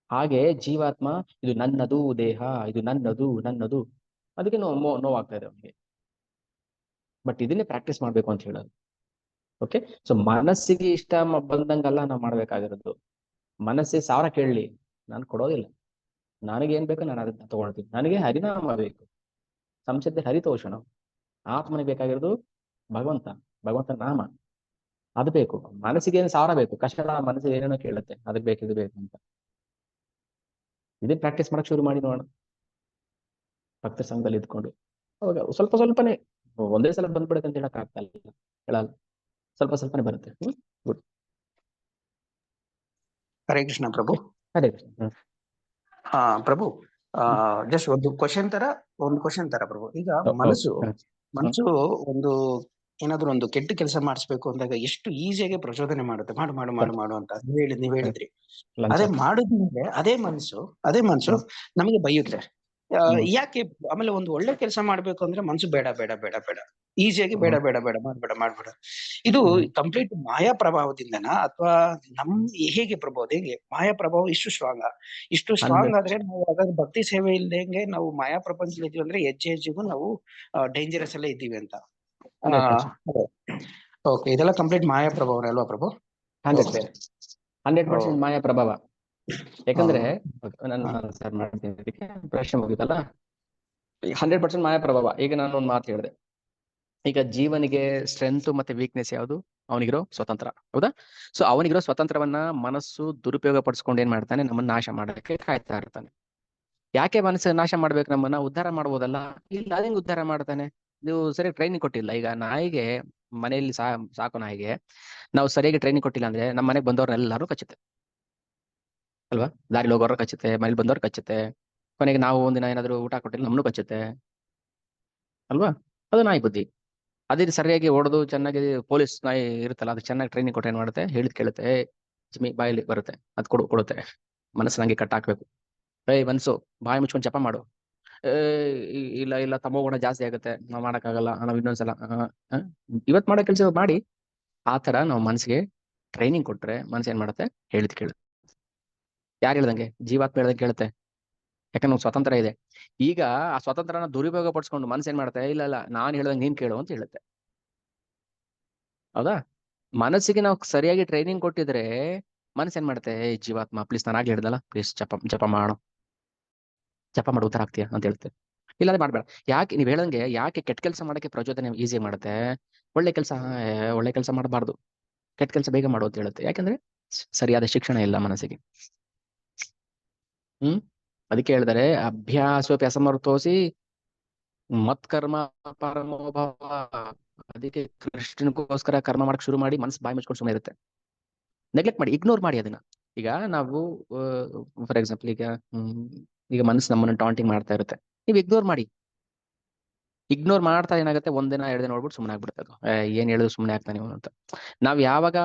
ಹಾಗೆ ಜೀವಾತ್ಮ, ಇದು ನನ್ನದು, ದೇಹ ಇದು ನನ್ನದು, ಅದಕ್ಕೆ ನೋವಾಗ್ತಾ ಇದೆ ಅವನಿಗೆ. ಬಟ್ ಇದನ್ನೇ ಪ್ರಾಕ್ಟೀಸ್ ಮಾಡ್ಬೇಕು ಅಂತ ಹೇಳೋದು. ಓಕೆ, ಸೊ ಮನಸ್ಸಿಗೆ ಇಷ್ಟ ಬಂದಂಗಲ್ಲ ನಾವು ಮಾಡ್ಬೇಕಾಗಿರೋದು. ಮನಸ್ಸೇ 1000 ಕೇಳಲಿ, ನಾನು ಕೊಡೋದಿಲ್ಲ. ನನಗೆ ಏನ್ ಬೇಕೋ ನಾನು ಅದನ್ನ ತಗೊಳ್ತೀನಿ. ನನಗೆ ಹರಿನಾಮ ಬೇಕು, ಸಂಸದ್ದೆ ಹರಿತೋಷಣ. ಆತ್ಮನಿಗೆ ಬೇಕಾಗಿರೋದು ಭಗವಂತ ನಾಮ, ಅದು ಬೇಕು. ಮನಸ್ಸಿಗೆ 1000 ಬೇಕು, ಕಷ್ಟ ಮನಸ್ಸಿಗೆ ಏನೇನೋ ಕೇಳುತ್ತೆ, ಅದಕ್ಕೆ ಬೇಕು ಇದು ಬೇಕು ಅಂತ. ಇದನ್ನ ಪ್ರಾಕ್ಟೀಸ್ ಮಾಡಕ್ ಶುರು ಮಾಡಿ ನೋಡೋಣ, ಭಕ್ತ ಸಂಘದಲ್ಲಿ ಇದ್ಕೊಂಡು. ಅವಾಗ ಸ್ವಲ್ಪನೇ, ಒಂದೇ ಸಲ ಬಂದ್ಬಿಡುತ್ತೆ ಅಂತ ಹೇಳಕ್ ಆಗ್ತಾ ಇಲ್ಲ, ಹೇಳಲ್ಲ, ಸ್ವಲ್ಪನೇ ಬರುತ್ತೆ. ಗುಡ್. ಹರೇ ಕೃಷ್ಣ ಪ್ರಭು. ಹರೇ ಕೃಷ್ಣ. ಪ್ರಭು, ಜಸ್ಟ್ ಒಂದು ಕ್ವಶನ್ ತರ ಪ್ರಭು. ಈಗ ಮನಸ್ಸು ಒಂದು ಏನಾದ್ರು ಒಂದು ಕೆಟ್ಟ ಕೆಲಸ ಮಾಡಿಸ್ಬೇಕು ಅಂದಾಗ ಎಷ್ಟು ಈಸಿಯಾಗಿ ಪ್ರಚೋದನೆ ಮಾಡುತ್ತೆ, ಮಾಡು ಮಾಡು ಮಾಡು ಮಾಡು ಅಂತ ನೀವ್ ಹೇಳಿದ್ರಿ. ಲಂಚ. ಅದೇ ಮಾಡಿದ್ಮೇಲೆ ಅದೇ ಮನ್ಸು ನಮಗೆ ಬೈಯುತ್ತೆ. ಯಾಕೆ? ಆಮೇಲೆ ಒಂದು ಒಳ್ಳೆ ಕೆಲಸ ಮಾಡ್ಬೇಕು ಅಂದ್ರೆ ಮನ್ಸು ಬೇಡ ಬೇಡ ಬೇಡ ಬೇಡ, ಈಸಿಯಾಗಿ ಬೇಡ ಬೇಡ ಬೇಡ ಮಾಡ್ಬೇಡ. ಇದು ಕಂಪ್ಲೀಟ್ ಮಾಯಾ ಪ್ರಭಾವದಿಂದನಾ ಅಥವಾ ಹೇಗೆ ಪ್ರಭಾವ? ಹೇಗೆ ಮಾಯಾ ಪ್ರಭಾವ ಇಷ್ಟು ಸ್ಟ್ರಾಂಗ್ ಆದ್ರೆ ನಾವು ಹಾಗಾದ್ರೆ ಭಕ್ತಿ ಸೇವೆ ಇಲ್ದಂಗೆ ನಾವು ಮಾಯಾ ಪ್ರಪಂಚದಲ್ಲಿ ಇದೀವಿ ಅಂದ್ರೆ ಹೆಜ್ಜೆಗೂ ನಾವು ಡೇಂಜರಸ್ ಎಲ್ಲ ಇದ್ದೀವಿ ಅಂತ. ಓಕೆ, ಇದೆಲ್ಲ ಕಂಪ್ಲೀಟ್ ಮಾಯಾ ಪ್ರಭಾವನೇ ಅಲ್ವಾ ಪ್ರಭು? 100% ಮಾಯಾ ಪ್ರಭಾವ. ಯಾಕಂದ್ರೆ ನಾನು ಆನ್ಸರ್ ಮಾಡ್ತೀನಿ ಅದಕ್ಕೆ, ಪ್ರಶ್ನೆ ಮುಗಿತಲ್ಲ. 100% ಮಾಯಾ ಪ್ರಭಾವ. ಈಗ ನಾನು ಒಂದು ಮಾತು ಹೇಳಿದೆ, ಈಗ ಜೀವನಿಗೆ ಸ್ಟ್ರೆಂತ್ ಮತ್ತೆ ವೀಕ್ನೆಸ್ ಯಾವುದು? ಅವನಿಗಿರೋ ಸ್ವತಂತ್ರ, ಹೌದಾ? ಸೊ ಅವನಿಗಿರೋ ಸ್ವತಂತ್ರವನ್ನ ಮನಸ್ಸು ದುರುಪಯೋಗ ಪಡಿಸ್ಕೊಂಡು ಏನ್ ಮಾಡ್ತಾನೆ? ನಮ್ಮನ್ನ ನಾಶ ಮಾಡಕ್ಕೆ ಕಾಯ್ತಾ ಇರ್ತಾನೆ. ಯಾಕೆ ಮನಸ್ಸು ನಾಶ ಮಾಡ್ಬೇಕು? ನಮ್ಮನ್ನ ಉದ್ಧಾರ ಮಾಡ್ಬೋದಲ್ಲ. ಇಲ್ಲ, ಅದೇಂಗ್ ಉದ್ಧಾರ ಮಾಡ್ತಾನೆ? ನೀವು ಸರಿಯಾಗಿ ಟ್ರೈನಿಂಗ್ ಕೊಟ್ಟಿಲ್ಲ. ಈಗ ನಾಯಿಗೆ, ಮನೆಯಲ್ಲಿ ಸಾಕು ನಾಯಿಗೆ ನಾವು ಸರಿಯಾಗಿ ಟ್ರೈನಿಂಗ್ ಕೊಟ್ಟಿಲ್ಲ ಅಂದ್ರೆ ನಮ್ಮ ಮನೆಗೆ ಬಂದವ್ರನ್ನೆಲ್ಲರೂ ಕಚ್ಚುತ್ತೆ ಅಲ್ವಾ? ದಾರಿಲಿ ಹೋಗೋರು ಕಚ್ಚುತ್ತೆ, ಮನೇಲಿ ಬಂದವ್ರು ಕಚ್ಚುತ್ತೆ, ಕೊನೆಗೆ ನಾವು ಒಂದಿನ ಏನಾದ್ರು ಊಟ ಕೊಟ್ಟಿಲ್ಲ ನಮ್ಮನ್ನು ಕಚ್ಚುತ್ತೆ ಅಲ್ವಾ? ಅದು ನಾಯಿ ಬುದ್ಧಿ. ಅದೇ ಸರಿಯಾಗಿ ಹೊಡೆದು ಚೆನ್ನಾಗಿ ಪೊಲೀಸ್ ನಾಯಿ ಇರುತ್ತಲ್ಲ, ಅದು ಚೆನ್ನಾಗಿ ಟ್ರೈನಿಂಗ್ ಕೊಟ್ಟು ಏನ್ ಮಾಡುತ್ತೆ? ಹೇಳಿದ್ ಕೇಳುತ್ತೆ. ಚಿಮ್ಮಿ ಬಾಯಲ್ಲಿ ಬರುತ್ತೆ, ಅದು ಕೊಡುತ್ತೆ. ಮನಸ್ಸು ನಂಗೆ ಕಟ್ ಹಾಕ್ಬೇಕು. ಮನ್ಸು ಬಾಯಿ ಮುಚ್ಕೊಂಡು ಜಪ ಮಾಡು. ಇಲ್ಲ ತಮೋಗುಣ ಜಾಸ್ತಿ ಆಗುತ್ತೆ, ನಾವ್ ಮಾಡಕ್ಕಾಗಲ್ಲ, ನಾವು ಇನ್ನೊಂದ್ಸಲ ಇವತ್ ಮಾಡೋ ಕೆಲಸ ಮಾಡಿ. ಆ ತರ ನಾವು ಮನಸ್ಸಿಗೆ ಟ್ರೈನಿಂಗ್ ಕೊಟ್ರೆ ಮನಸ್ಸು ಏನ್ ಮಾಡುತ್ತೆ? ಹೇಳಿದ್ ಕೇಳುತ್ತೆ. ಯಾರು ಹೇಳ್ದಂಗೆ? ಜೀವಾತ್ಮ ಹೇಳ್ದಂಗೆ ಕೇಳುತ್ತೆ. ಯಾಕಂದ್ರೆ ನಮ್ಗೆ ಸ್ವತಂತ್ರ ಇದೆ. ಈಗ ಆ ಸ್ವತಂತ್ರನ ದುರುಪಯೋಗ ಪಡಿಸ್ಕೊಂಡು ಮನಸ್ಸು ಏನ್ ಮಾಡುತ್ತೆ? ಇಲ್ಲ ನಾನು ಹೇಳ್ದಂಗೆ ನೀನ್ ಕೇಳು ಅಂತ ಹೇಳುತ್ತೆ, ಹೌದಾ? ಮನಸ್ಸಿಗೆ ನಾವು ಸರಿಯಾಗಿ ಟ್ರೈನಿಂಗ್ ಕೊಟ್ಟಿದ್ರೆ ಮನಸ್ಸು ಏನ್ ಮಾಡುತ್ತೆ? ಜೀವಾತ್ಮ ಪ್ಲೀಸ್, ನಾನು ಆಗ್ಲಿ ಹೇಳ್ದಲ್ಲ, ಪ್ಲೀಸ್ ಜಪ ಮಾಡು ಉತ್ತರ ಆಗ್ತೀಯಾ ಅಂತ ಹೇಳುತ್ತೆ. ಇಲ್ಲಾಂದ್ರೆ ಮಾಡ್ಬೇಡ. ಯಾಕೆ ನೀವ್ ಹೇಳಂಗೆ? ಯಾಕೆ ಕೆಟ್ಟ ಕೆಲಸ ಮಾಡಕ್ಕೆ ಪ್ರಚೋದನೆ ಈಸಿ ಮಾಡುತ್ತೆ? ಒಳ್ಳೆ ಕೆಲಸ ಮಾಡಬಾರ್ದು, ಕೆಟ್ಟ ಕೆಲಸ ಬೇಗ ಮಾಡು ಅಂತ ಹೇಳುತ್ತೆ. ಯಾಕಂದ್ರೆ ಸರಿಯಾದ ಶಿಕ್ಷಣ ಇಲ್ಲ ಮನಸ್ಸಿಗೆ. ಅದಕ್ಕೆ ಹೇಳಿದರೆ ಅಭ್ಯಾಸೋಪಿ ಅಸಮರ್ಥೋಸಿ ಮತ್ಕರ್ಮ ಪರಮೋಭವ. ಅದಕ್ಕೆ ಕೃಷ್ಣನಿಗೋಸ್ಕರ ಕರ್ಮ ಮಾಡಕ್ ಶುರು ಮಾಡಿ ಮನಸ್ಸು ಬಾಯಿ ಮುಚ್ಕೊಂಡು ಸುಮ್ಮನೆ ಇರುತ್ತೆ. ನೆಗ್ಲೆಕ್ಟ್ ಮಾಡಿ, ಇಗ್ನೋರ್ ಮಾಡಿ ಅದನ್ನ. ಈಗ ನಾವು ಫಾರ್ ಎಕ್ಸಾಂಪಲ್ ಈಗ ಮನಸ್ಸು ನಮ್ಮನ್ನು ಟಾಂಟಿಂಗ್ ಮಾಡ್ತಾ ಇರುತ್ತೆ, ನೀವು ಇಗ್ನೋರ್ ಮಾಡ್ತಾ ಏನಾಗುತ್ತೆ? ಒಂದಿನ 2 ದಿನ ನೋಡ್ಬಿಟ್ಟು ಸುಮ್ಮನೆ ಆಗ್ಬಿಡುತ್ತೆ. ಅದು ಏನ್ ಹೇಳಿದ್ರು ಸುಮ್ಮನೆ ಆಗ್ತಾನೆ ಇವನು ಅಂತ. ನಾವ್ ಯಾವಾಗ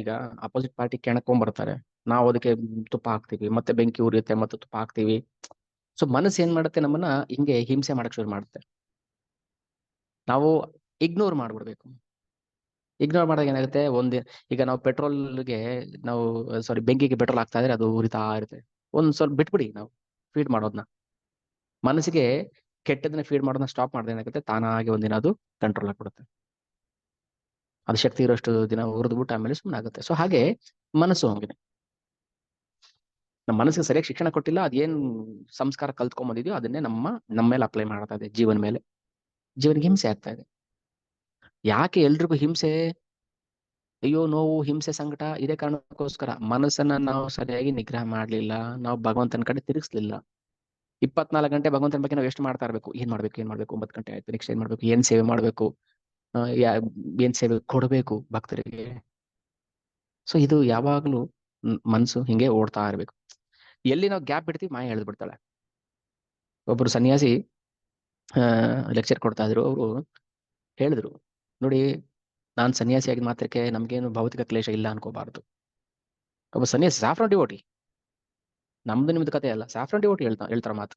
ಈಗ ಅಪೋಸಿಟ್ ಪಾರ್ಟಿ ಕೆಣಕೊಂಡ್ಬರ್ತಾರೆ, ನಾವು ಅದಕ್ಕೆ ತುಪ್ಪ ಹಾಕ್ತಿವಿ, ಮತ್ತೆ ಬೆಂಕಿ ಉರಿಯುತ್ತೆ, ಮತ್ತೆ ತುಪ್ಪ ಹಾಕ್ತಿವಿ. ಸೊ ಮನಸ್ಸು ಏನ್ ಮಾಡುತ್ತೆ? ನಮ್ಮನ್ನ ಹಿಂಗೆ ಹಿಂಸೆ ಮಾಡಕ್ ಶುರು ಮಾಡುತ್ತೆ. ನಾವು ಇಗ್ನೋರ್ ಮಾಡ್ಬಿಡ್ಬೇಕು. ಇಗ್ನೋರ್ ಮಾಡಿದಾಗ ಏನಾಗುತ್ತೆ? ಈಗ ನಾವು ಬೆಂಕಿಗೆ ಪೆಟ್ರೋಲ್ ಹಾಕ್ತಾ ಇದ್ರೆ ಅದು ಉರಿತಾ ಇರುತ್ತೆ. ಒಂದ್ ಸ್ವಲ್ಪ ಬಿಟ್ಬಿಡಿ, ನಾವು ಫೀಡ್ ಮಾಡೋದನ್ನ. ಮನಸ್ಸಿಗೆ ಕೆಟ್ಟದನ್ನ ಫೀಡ್ ಮಾಡೋದನ್ನ ಸ್ಟಾಪ್ ಮಾಡಿದ್ರೆ ಏನಾಗುತ್ತೆ? ತಾನಾಗಿ ಒಂದಿನ ಅದು ಕಂಟ್ರೋಲ್ ಆಗ್ಬಿಡುತ್ತೆ. ಅದು ಶಕ್ತಿ ಇರೋಷ್ಟು ದಿನ ಉರಿದ್ಬಿಟ್ಟು ಆಮೇಲೆ ಸುಮ್ಮನೆ ಆಗುತ್ತೆ. ಸೊ ಹಾಗೆ ಮನಸ್ಸು ಹಂಗಿದೆ. ನಮ್ಮ ಮನಸ್ಸಿಗೆ ಸರಿಯಾಗಿ ಶಿಕ್ಷಣ ಕೊಟ್ಟಿಲ್ಲ. ಅದೇನ್ ಸಂಸ್ಕಾರ ಕಲ್ತ್ಕೊಂಡ್ಬಂದಿದ್ಯೋ ಅದನ್ನೇ ನಮ್ಮ ಮೇಲೆ ಅಪ್ಲೈ ಮಾಡ್ತಾ ಇದೆ, ಜೀವನಿಗೆ ಹಿಂಸೆ ಆಗ್ತಾ ಇದೆ. ಯಾಕೆ ಎಲ್ರಿಗೂ ಹಿಂಸೆ? ಅಯ್ಯೋ, ನೋವು, ಹಿಂಸೆ, ಸಂಕಟ. ಇದೇ ಕಾರಣಕ್ಕೋಸ್ಕರ ಮನಸ್ಸನ್ನ ನಾವು ಸರಿಯಾಗಿ ನಿಗ್ರಹ ಮಾಡ್ಲಿಲ್ಲ, ನಾವು ಭಗವಂತನ ಕಡೆ ತಿರುಗಿಸ್ಲಿಲ್ಲ. 24 ಗಂಟೆ ಭಗವಂತನ ಬಗ್ಗೆ ನಾವು ಎಷ್ಟು ಮಾಡ್ತಾ ಇರ್ಬೇಕು? ಏನ್ ಮಾಡ್ಬೇಕು 9 ಗಂಟೆ ಆಯ್ತು, ನೆಕ್ಸ್ಟ್ ಏನ್ ಮಾಡ್ಬೇಕು, ಏನ್ ಸೇವೆ ಮಾಡ್ಬೇಕು, ಏನ್ ಸೇವೆ ಕೊಡ್ಬೇಕು ಭಕ್ತರಿಗೆ. ಸೊ ಇದು ಯಾವಾಗ್ಲೂ ಮನ್ಸು ಹಿಂಗೆ ಓಡ್ತಾ ಇರ್ಬೇಕು. ಎಲ್ಲಿ ನಾವು ಗ್ಯಾಪ್ ಬಿಡ್ತೀವಿ ಮಾಯ ಎಳೆದು ಬಿಡ್ತಾಳೆ. ಒಬ್ರು ಸನ್ಯಾಸಿ ಲೆಕ್ಚರ್ ಕೊಡ್ತಾ ಇದ್ರು. ಅವರು ಹೇಳಿದ್ರು, ನೋಡಿ, ನಾನ್ ಸನ್ಯಾಸಿ ಆಗಿದ ಮಾತ್ರಕ್ಕೆ ನಮ್ಗೇನು ಭೌತಿಕ ಕ್ಲೇಶ ಇಲ್ಲ ಅನ್ಕೋಬಾರ್ದು. ಒಬ್ಬ ಸನ್ಯಾಸಿ ಸಾಫ್ರನ್ ಡಿವೋಟಿ, ನಿಮ್ದು ಕತೆ ಅಲ್ಲ, ಸಾಫ್ರನ್ ಡಿವೋಟಿ ಹೇಳ್ತಾರ ಮಾತು.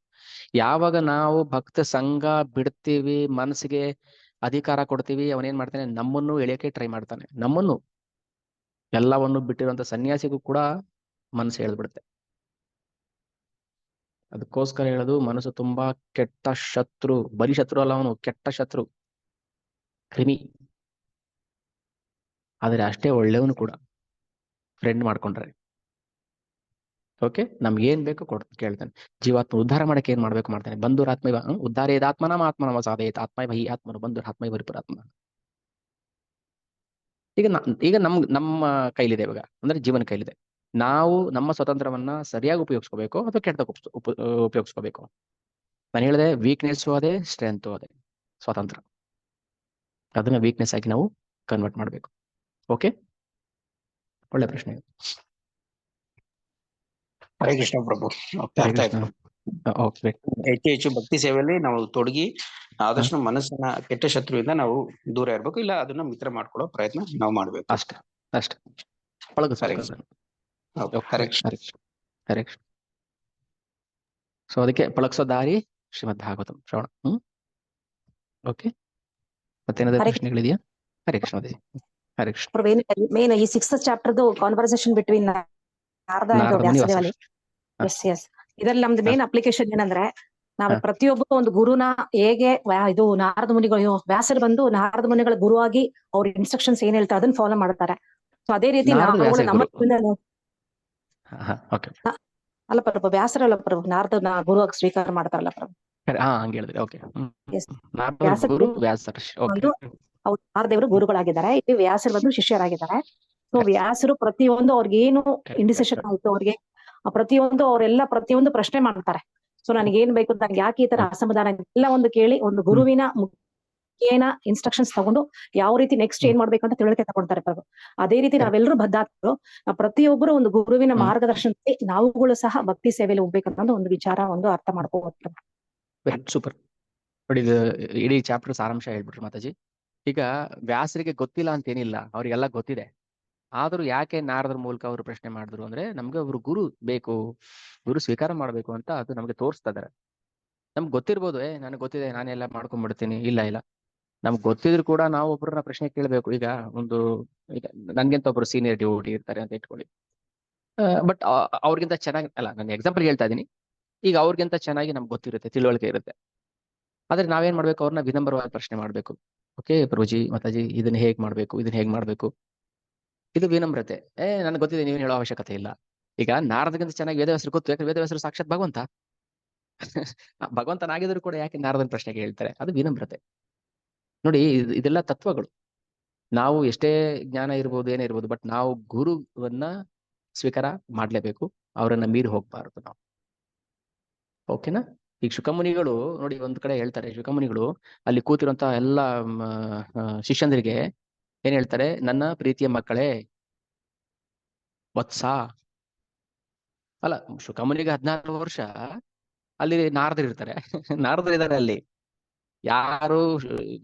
ಯಾವಾಗ ನಾವು ಭಕ್ತ ಸಂಘ ಬಿಡ್ತೀವಿ, ಮನಸ್ಸಿಗೆ ಅಧಿಕಾರ ಕೊಡ್ತೀವಿ, ಅವನೇನ್ ಮಾಡ್ತಾನೆ? ನಮ್ಮನ್ನು ಎಳೆಯಕ್ಕೆ ಟ್ರೈ ಮಾಡ್ತಾನೆ. ಎಲ್ಲವನ್ನು ಬಿಟ್ಟಿರುವಂತ ಸನ್ಯಾಸಿಗೂ ಕೂಡ ಮನಸ್ಸು ಎಳೆದ್ಬಿಡುತ್ತೆ. ಅದಕ್ಕೋಸ್ಕರ ಹೇಳೋದು, ಮನಸ್ಸು ತುಂಬಾ ಕೆಟ್ಟ ಶತ್ರು. ಬರೀ ಶತ್ರು ಅಲ್ಲ, ಅವನು ಕೆಟ್ಟ ಶತ್ರು, ಕ್ರಿಮಿ. ಆದ್ರೆ ಅಷ್ಟೇ ಒಳ್ಳೆಯವನು ಕೂಡ, ಫ್ರೆಂಡ್ ಮಾಡ್ಕೊಂಡ್ರೆ. ಓಕೆ, ನಮ್ಗೆ ಏನ್ ಬೇಕು ಕೇಳ್ತಾನೆ. ಜೀವಾತ್ಮ ಉದ್ಧಾರ ಮಾಡಕ್ಕೆ ಏನ್ ಮಾಡ್ಬೇಕು ಮಾಡ್ತಾನೆ. ಬಂಧುರಾತ್ಮ ಉದ್ಧಾರೇದಾತ್ಮನಮ ಆತ್ಮನಮ ಸಾಧಯೇತ್ ಆತ್ಮೈವ ಹಿ ಆತ್ಮನು ಬಂಧುರಾತ್ಮೈವ ಪರಿಪುರಾತ್ಮ. ಈಗ ನಮ್ಮ ಕೈಲಿದೆ ಇವಾಗ, ಅಂದ್ರೆ ಜೀವನ ಕೈಲಿದೆ. ನಾವು ನಮ್ಮ ಸ್ವತಂತ್ರವನ್ನ ಸರಿಯಾಗಿ ಉಪಯೋಗಿಸ್ಕೋಬೇಕು ಅಥವಾ ಕೆಟ್ಟದಾಗ ಉಪಯೋಗಿಸ್ಕೋಬೇಕು. ನಾನು ಹೇಳಿದೆ, ವೀಕ್ನೆಸ್ಸು ಅದೇ, ಸ್ಟ್ರೆಂತು ಅದೇ. ಸ್ವತಂತ್ರ ಅದನ್ನ ವೀಕ್ನೆಸ್ ಆಗಿ ನಾವು ಕನ್ವರ್ಟ್ ಮಾಡ್ಬೇಕು. ಓಕೆ, ಒಳ್ಳೆ ಪ್ರಶ್ನೆ. ಹರೇ ಕೃಷ್ಣ ಪ್ರಭು. ಅರ್ಥ ಆಯ್ತು. ಹೆಚ್ಚು ಭಕ್ತಿ ಸೇವೆಯಲ್ಲಿ ನಾವು ತೊಡಗಿ ಆದಷ್ಟು ಮನಸ್ಸನ್ನ ಕೆಟ್ಟ ಶತ್ರುವಿಂದ ನಾವು ದೂರ ಇರ್ಬೇಕು, ಇಲ್ಲ ಅದನ್ನ ಮಿತ್ರ ಮಾಡ್ಕೊಳ್ಳೋ ಪ್ರಯತ್ನ ನಾವು ಮಾಡ್ಬೇಕು. ಅಷ್ಟೇ ಅಷ್ಟೇ ಪಳಗಿಸ್ಬೇಕು ಅದನ್ನ. ಹರೇ ಹರೇ ಕೃಷ್ಣ. ಸೊ ಅದಕ್ಕೆ ಪಳಗಿಸೋ ದಾರಿ ಶ್ರೀಮದ್ ಭಾಗವತಂ ಶ್ರವಣ. ಓಕೆ, ಮತ್ತೇನಾದ್ರು ಹರೇ ಪ್ರಶ್ನೆಗಳಿದೆಯಾ? ಹರೇ ಕೃಷ್ಣ. ಹರೇ ಕೃಷ್ಣ. ಮೇನ್ ಈ 6th ಚಾಪ್ಟರ್ದು conversation between Narada and Narada ಮುನಿ ವ್ಯಾಸದೇವಲ್ಲಿ. ಎಸ್ ಇದ್ರಲ್ಲಿ ನಮ್ದು ಮೇನ್ ಅಪ್ಲಿಕೇಶನ್ ಏನಂದ್ರೆ, ನಾವ್ ಪ್ರತಿಯೊಬ್ಬರು ಒಂದು ಗುರುನ ಹೇಗೆ ಇದು ನಾರದ ಮುನಿಗಳು ವ್ಯಾಸರು ಬಂದು ನಾರದ ಮುನಿಗಳ ಗುರುವಾಗಿ ಅವ್ರ ಇನ್ಸ್ಟ್ರಕ್ಷನ್ಸ್ ಏನ್ ಹೇಳ್ತಾರೆ ಅದನ್ನ ಫಾಲೋ ಮಾಡ್ತಾರೆ. ಸೊ ಅದೇ ರೀತಿ ನಾವುಗಳು ನಮ್ಮ ಅಲ್ಲ ಪ್ರಭು, ವ್ಯಾಸರಲ್ಲ ಪ್ರಭು, ನಾರದ ಗುರುವಾಗಿ ಸ್ವೀಕಾರ ಮಾಡ್ತಾರಲ್ಲ ಪ್ರಭು. ಹಂಗೆ ಹೇಳಿದ್ರಿ. ಓಕೆ, ನಾರದೇವರು ಗುರುಗಳಾಗಿದ್ದಾರೆ, ಇಲ್ಲಿ ವ್ಯಾಸರು ಬಂದು ಶಿಷ್ಯರಾಗಿದ್ದಾರೆ. ಸೊ ವ್ಯಾಸರು ಪ್ರತಿಯೊಂದು ಅವ್ರಿಗೆ ಏನು ಇಂಡಿಸಿಷನ್ ಆಯ್ತು ಅವ್ರಿಗೆ ಪ್ರತಿಯೊಂದು ಅವರೆಲ್ಲ ಪ್ರತಿಯೊಂದು ಪ್ರಶ್ನೆ ಮಾಡ್ತಾರೆ. ಸೊ ನನಗೆ ಏನ್ ಬೇಕು, ನನ್ಗೆ ಯಾಕೆ ಈ ತರ ಅಸಮಾಧಾನ ಎಲ್ಲ ಒಂದು ಕೇಳಿ ಒಂದು ಗುರುವಿನ ಮುಖ್ಯನ ಇನ್ಸ್ಟ್ರಕ್ಷನ್ಸ್ ತಗೊಂಡು ಯಾವ ರೀತಿ ನೆಕ್ಸ್ಟ್ ಏನ್ ಮಾಡ್ಬೇಕಂತ ತಿಳುವಳಿಕೆ ತಗೊಳ್ತಾರೆ ಪ್ರಭು. ಅದೇ ರೀತಿ ನಾವೆಲ್ಲರೂ ಬದ್ಧಾತ್ಮರು, ಪ್ರತಿಯೊಬ್ಬರು ಒಂದು ಗುರುವಿನ ಮಾರ್ಗದರ್ಶನದಲ್ಲಿ ನಾವುಗಳು ಸಹ ಭಕ್ತಿ ಸೇವೆಯಲ್ಲಿ ಹೋಗ್ಬೇಕನ್ನೋ ಒಂದು ವಿಚಾರ ಒಂದು ಅರ್ಥ ಮಾಡ್ಕೋಬಹುದು. ವೆರಿ ಸೂಪರ್ ನೋಡಿ, ಇದು ಇಡೀ ಚಾಪ್ಟರ್ ಸಾರಾಂಶ ಹೇಳ್ಬಿಟ್ರು ಮಾತಾಜಿ. ಈಗ ವ್ಯಾಸರಿಗೆ ಗೊತ್ತಿಲ್ಲ ಅಂತ ಏನಿಲ್ಲ, ಅವ್ರಿಗೆಲ್ಲ ಗೊತ್ತಿದೆ. ಆದ್ರೂ ಯಾಕೆ ನಾರದ್ರ ಮೂಲಕ ಅವರು ಪ್ರಶ್ನೆ ಮಾಡಿದ್ರು ಅಂದ್ರೆ, ನಮ್ಗೆ ಅವರು ಗುರು ಬೇಕು, ಗುರು ಸ್ವೀಕಾರ ಮಾಡ್ಬೇಕು ಅಂತ ಅದು ನಮ್ಗೆ ತೋರಿಸ್ತಾ ಇದಾರೆ. ನಮ್ಗೆ ಗೊತ್ತಿರ್ಬೋದು, ನನಗೆ ಗೊತ್ತಿದೆ ನಾನೆಲ್ಲ ಮಾಡ್ಕೊಂಡ್ಬಿಡ್ತೀನಿ. ಇಲ್ಲ ಇಲ್ಲ, ನಮ್ಗೆ ಗೊತ್ತಿದ್ರು ಕೂಡ ನಾವು ಒಬ್ಬರನ್ನ ಪ್ರಶ್ನೆ ಕೇಳಬೇಕು. ಈಗ ನನ್ಗಿಂತ ಒಬ್ರು ಸೀನಿಯರ್ ಡ್ಯೂಟಿ ಇರ್ತಾರೆ ಅಂತ ಇಟ್ಕೊಳ್ಳಿ, ಬಟ್ ಅವ್ರಿಗಿಂತ ಚೆನ್ನಾಗಿ ಅಲ್ಲ, ನಾನು ಎಕ್ಸಾಂಪಲ್ ಹೇಳ್ತಾ ಇದ್ದೀನಿ. ಈಗ ಅವ್ರಿಗಿಂತ ಚೆನ್ನಾಗಿ ನಮ್ಗೆ ಗೊತ್ತಿರುತ್ತೆ, ತಿಳುವಳಿಕೆ ಇರುತ್ತೆ. ಆದ್ರೆ ನಾವೇನ್ ಮಾಡ್ಬೇಕು, ಅವ್ರನ್ನ ವಿನಮ್ರವಾಗಿ ಪ್ರಶ್ನೆ ಮಾಡ್ಬೇಕು. ಓಕೆ ಪ್ರಭುಜಿ, ಮಾತಾಜಿ, ಇದನ್ನ ಹೇಗ್ ಮಾಡ್ಬೇಕು, ಇದನ್ನ ಹೇಗ್ ಮಾಡ್ಬೇಕು, ಇದು ವಿನಮ್ರತೆ. ನನ್ಗೆ ಗೊತ್ತಿದೆ, ನೀವೇನು ಹೇಳೋ ಅವಶ್ಯಕತೆ ಇಲ್ಲ. ಈಗ ನಾರದಕ್ಕಿಂತ ಚೆನ್ನಾಗಿ ವೇದವ್ಯಾಸರು ಗೊತ್ತು, ಯಾಕಂದ್ರೆ ವೇದವ್ಯಾಸರು ಸಾಕ್ಷಾತ್ ಭಗವಂತ. ಭಗವಂತನಾಗಿದ್ರು ಕೂಡ ಯಾಕೆ ನಾರದನ ಪ್ರಶ್ನೆಗೆ ಹೇಳ್ತಾರೆ? ಅದು ವಿನಮ್ರತೆ. ನೋಡಿ, ಇದೆಲ್ಲ ತತ್ವಗಳು. ನಾವು ಎಷ್ಟೇ ಜ್ಞಾನ ಇರ್ಬೋದು, ಏನೇ ಇರ್ಬೋದು, ಬಟ್ ನಾವು ಗುರುವನ್ನ ಸ್ವೀಕಾರ ಮಾಡ್ಲೇಬೇಕು, ಅವರನ್ನ ಮೀರಿ ಹೋಗ್ಬಾರ್ದು ನಾವು. ಓಕೆನಾ? ಈಗ ಶುಕಮುನಿಗಳು ನೋಡಿ, ಒಂದ್ ಕಡೆ ಹೇಳ್ತಾರೆ, ಶುಕಮುನಿಗಳು ಅಲ್ಲಿ ಕೂತಿರುವಂತ ಎಲ್ಲ ಶಿಷ್ಯಂದ್ರಿಗೆ ಏನ್ ಹೇಳ್ತಾರೆ, ನನ್ನ ಪ್ರೀತಿಯ ಮಕ್ಕಳೇ, ವತ್ಸ. ಅಲ್ಲ, ಶುಕಮುನಿಗೆ 14 ವರ್ಷ, ಅಲ್ಲಿ ನಾರದರು ಇರ್ತಾರೆ. ನಾರದರು ಇದ್ದಾರೆ ಅಲ್ಲಿ. ಯಾರು